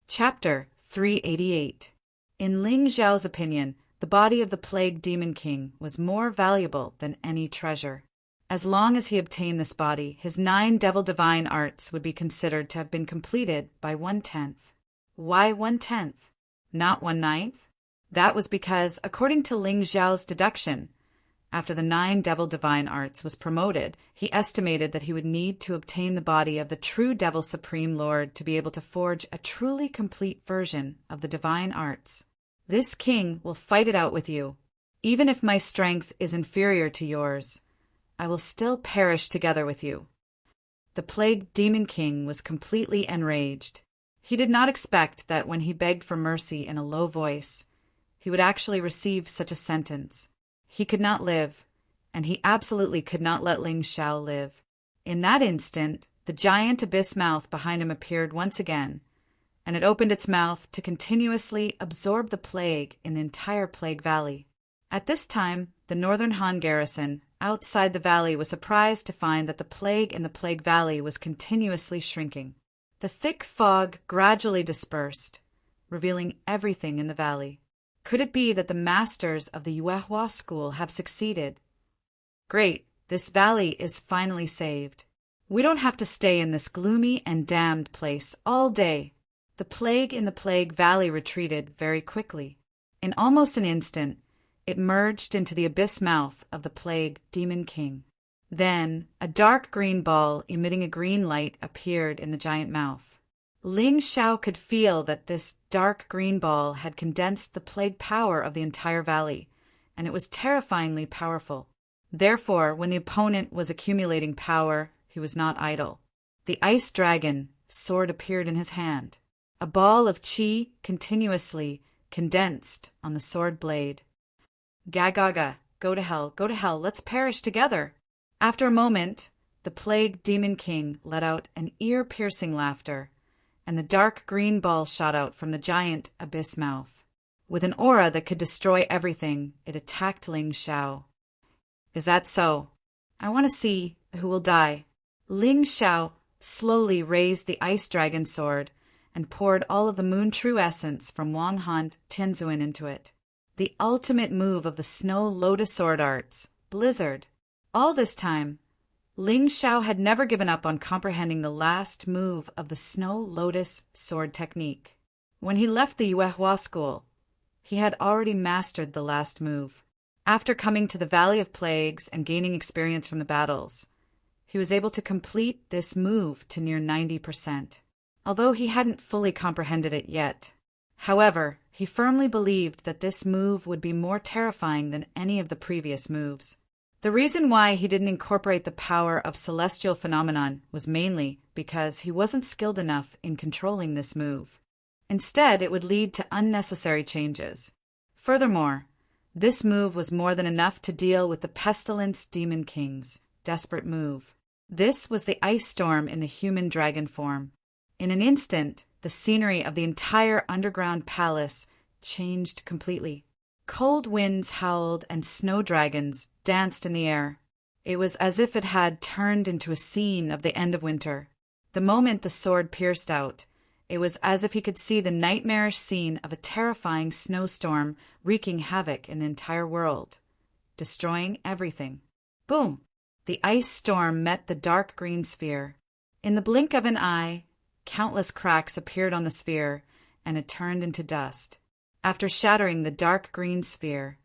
Chapter 388. In Ling Xiao's opinion, the body of the Plague Demon King was more valuable than any treasure. As long as he obtained this body, his 9 Devil Divine Arts would be considered to have been completed by 1/10. Why 1/10? Not 1/9? That was because, according to Ling Xiao's deduction, after the 9 Devil Divine Arts was promoted, he estimated that he would need to obtain the body of the true Devil Supreme Lord to be able to forge a truly complete version of the Divine Arts. "This king will fight it out with you. Even if my strength is inferior to yours, I will still perish together with you." The Plague Demon King was completely enraged. He did not expect that when he begged for mercy in a low voice, he would actually receive such a sentence. He could not live, and he absolutely could not let Ling Xiao live. In that instant, the giant abyss mouth behind him appeared once again, and it opened its mouth to continuously absorb the plague in the entire Plague Valley. At this time, the Northern Han garrison outside the valley was surprised to find that the plague in the Plague Valley was continuously shrinking. The thick fog gradually dispersed, revealing everything in the valley. Could it be that the masters of the Yuehua school have succeeded? Great, this valley is finally saved. We don't have to stay in this gloomy and damned place all day. The plague in the Plague Valley retreated very quickly. In almost an instant, it merged into the abyss mouth of the Plague Demon King. Then, a dark green ball emitting a green light appeared in the giant mouth. Ling Xiao could feel that this dark green ball had condensed the plague power of the entire valley, and it was terrifyingly powerful. Therefore, when the opponent was accumulating power, he was not idle. The ice dragon sword appeared in his hand. A ball of qi continuously condensed on the sword blade. "Gagaga, go to hell, let's perish together." After a moment, the Plague Demon King let out an ear-piercing laughter, and the dark green ball shot out from the giant abyss mouth. With an aura that could destroy everything, it attacked Ling Xiao. "Is that so? I want to see who will die." Ling Xiao slowly raised the ice dragon sword and poured all of the Moon True Essence from Wanghan Tianzuan into it. The ultimate move of the Snow Lotus Sword Arts, Blizzard. All this time, Ling Xiao had never given up on comprehending the last move of the Snow Lotus sword technique. When he left the Yuehua school, he had already mastered the last move. After coming to the Valley of Plagues and gaining experience from the battles, he was able to complete this move to near 90%, although he hadn't fully comprehended it yet. However, he firmly believed that this move would be more terrifying than any of the previous moves. The reason why he didn't incorporate the power of celestial phenomenon was mainly because he wasn't skilled enough in controlling this move. Instead, it would lead to unnecessary changes. Furthermore, this move was more than enough to deal with the Pestilence Demon King's desperate move. This was the ice storm in the human dragon form. In an instant, the scenery of the entire underground palace changed completely. Cold winds howled and snow dragons danced in the air. It was as if it had turned into a scene of the end of winter. The moment the sword pierced out, it was as if he could see the nightmarish scene of a terrifying snowstorm wreaking havoc in the entire world, destroying everything. Boom! The ice storm met the dark green sphere. In the blink of an eye, countless cracks appeared on the sphere, and it turned into dust. After shattering the dark green sphere,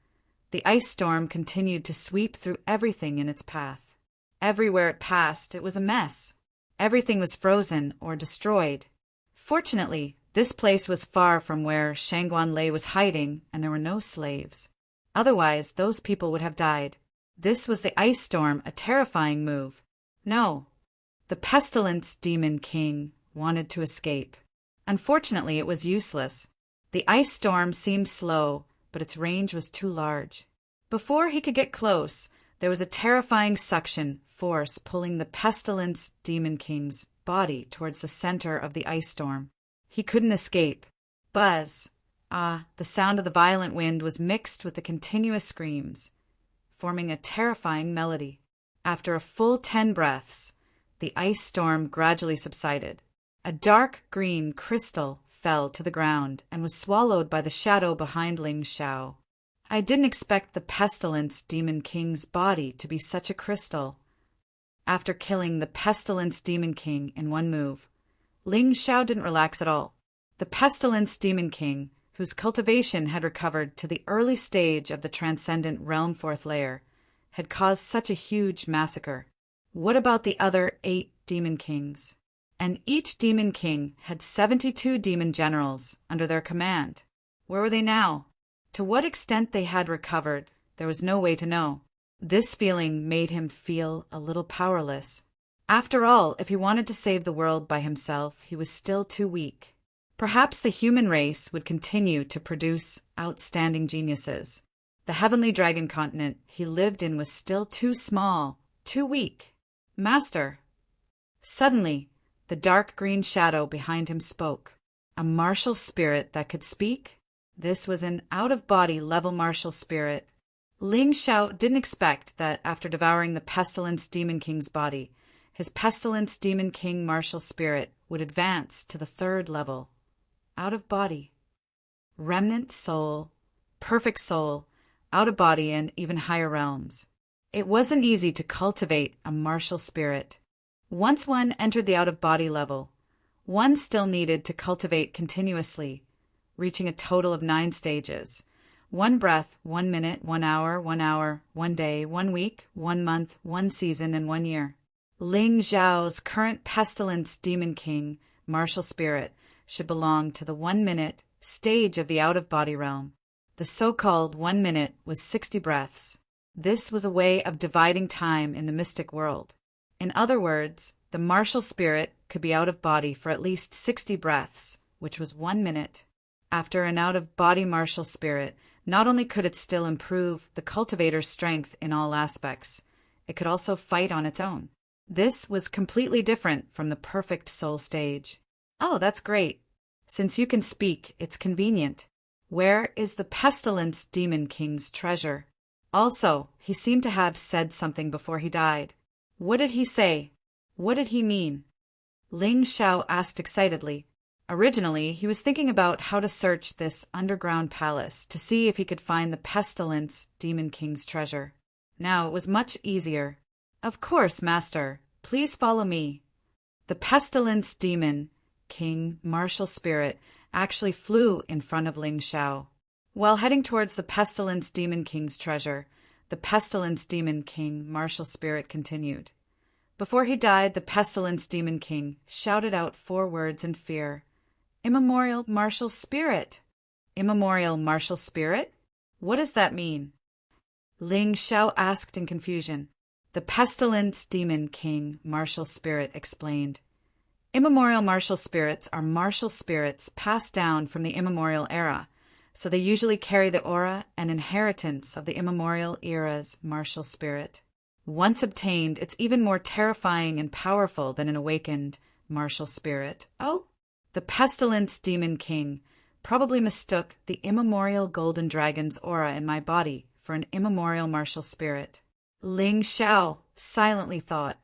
the ice storm continued to sweep through everything in its path. Everywhere it passed, it was a mess. Everything was frozen or destroyed. Fortunately, this place was far from where Shangguan Lei was hiding, and there were no slaves. Otherwise, those people would have died. This was the ice storm, a terrifying move. No, the Pestilence Demon King wanted to escape. Unfortunately, it was useless. The ice storm seemed slow, but its range was too large. Before he could get close, there was a terrifying suction force pulling the Pestilence Demon King's body towards the center of the ice storm. He couldn't escape. Buzz! The sound of the violent wind was mixed with the continuous screams, forming a terrifying melody. After a full 10 breaths, the ice storm gradually subsided. A dark green crystal fell to the ground and was swallowed by the shadow behind Ling Xiao. I didn't expect the Pestilence Demon King's body to be such a crystal. After killing the Pestilence Demon King in one move, Ling Xiao didn't relax at all. The Pestilence Demon King, whose cultivation had recovered to the early stage of the Transcendent Realm Fourth Layer, had caused such a huge massacre. What about the other 8 Demon Kings? And each Demon King had 72 demon generals under their command. Where were they now? To what extent they had recovered, there was no way to know. This feeling made him feel a little powerless. After all, if he wanted to save the world by himself, he was still too weak. Perhaps the human race would continue to produce outstanding geniuses. The heavenly dragon continent he lived in was still too small, too weak. Master! Suddenly, the dark green shadow behind him spoke. A martial spirit that could speak? This was an out-of-body level martial spirit. Ling Xiao didn't expect that after devouring the Pestilence Demon King's body, his Pestilence Demon King martial spirit would advance to the 3rd level. Out-of-body. Remnant soul, perfect soul, out-of-body, and even higher realms. It wasn't easy to cultivate a martial spirit. Once one entered the out-of-body level, one still needed to cultivate continuously, reaching a total of 9 stages. 1 breath, 1 minute, 1 hour, 1 hour, 1 day, 1 week, 1 month, 1 season, and 1 year. Ling Xiao's current Pestilence Demon King martial spirit should belong to the 1 minute stage of the out-of-body realm. The so-called 1 minute was 60 breaths. This was a way of dividing time in the mystic world. In other words, the martial spirit could be out of body for at least 60 breaths, which was 1 minute. After an out-of-body martial spirit, not only could it still improve the cultivator's strength in all aspects, it could also fight on its own. This was completely different from the perfect soul stage. Oh, that's great. Since you can speak, it's convenient. Where is the Pestilence Demon King's treasure? Also, he seemed to have said something before he died. What did he say? What did he mean? Ling Xiao asked excitedly. Originally, he was thinking about how to search this underground palace to see if he could find the Pestilence Demon King's treasure. Now it was much easier. Of course, Master. Please follow me. The Pestilence Demon King martial spirit actually flew in front of Ling Xiao. While heading towards the Pestilence Demon King's treasure, the Pestilence Demon King martial spirit continued. Before he died, the Pestilence Demon King shouted out 4 words in fear. Immemorial martial spirit! Immemorial martial spirit? What does that mean? Ling Xiao asked in confusion. The pestilence demon king martial spirit explained. Immemorial martial spirits are martial spirits passed down from the immemorial era, so they usually carry the aura and inheritance of the immemorial era's martial spirit. Once obtained, it's even more terrifying and powerful than an awakened martial spirit. Oh, the pestilence demon king probably mistook the immemorial golden dragon's aura in my body for an immemorial martial spirit. Ling Xiao silently thought,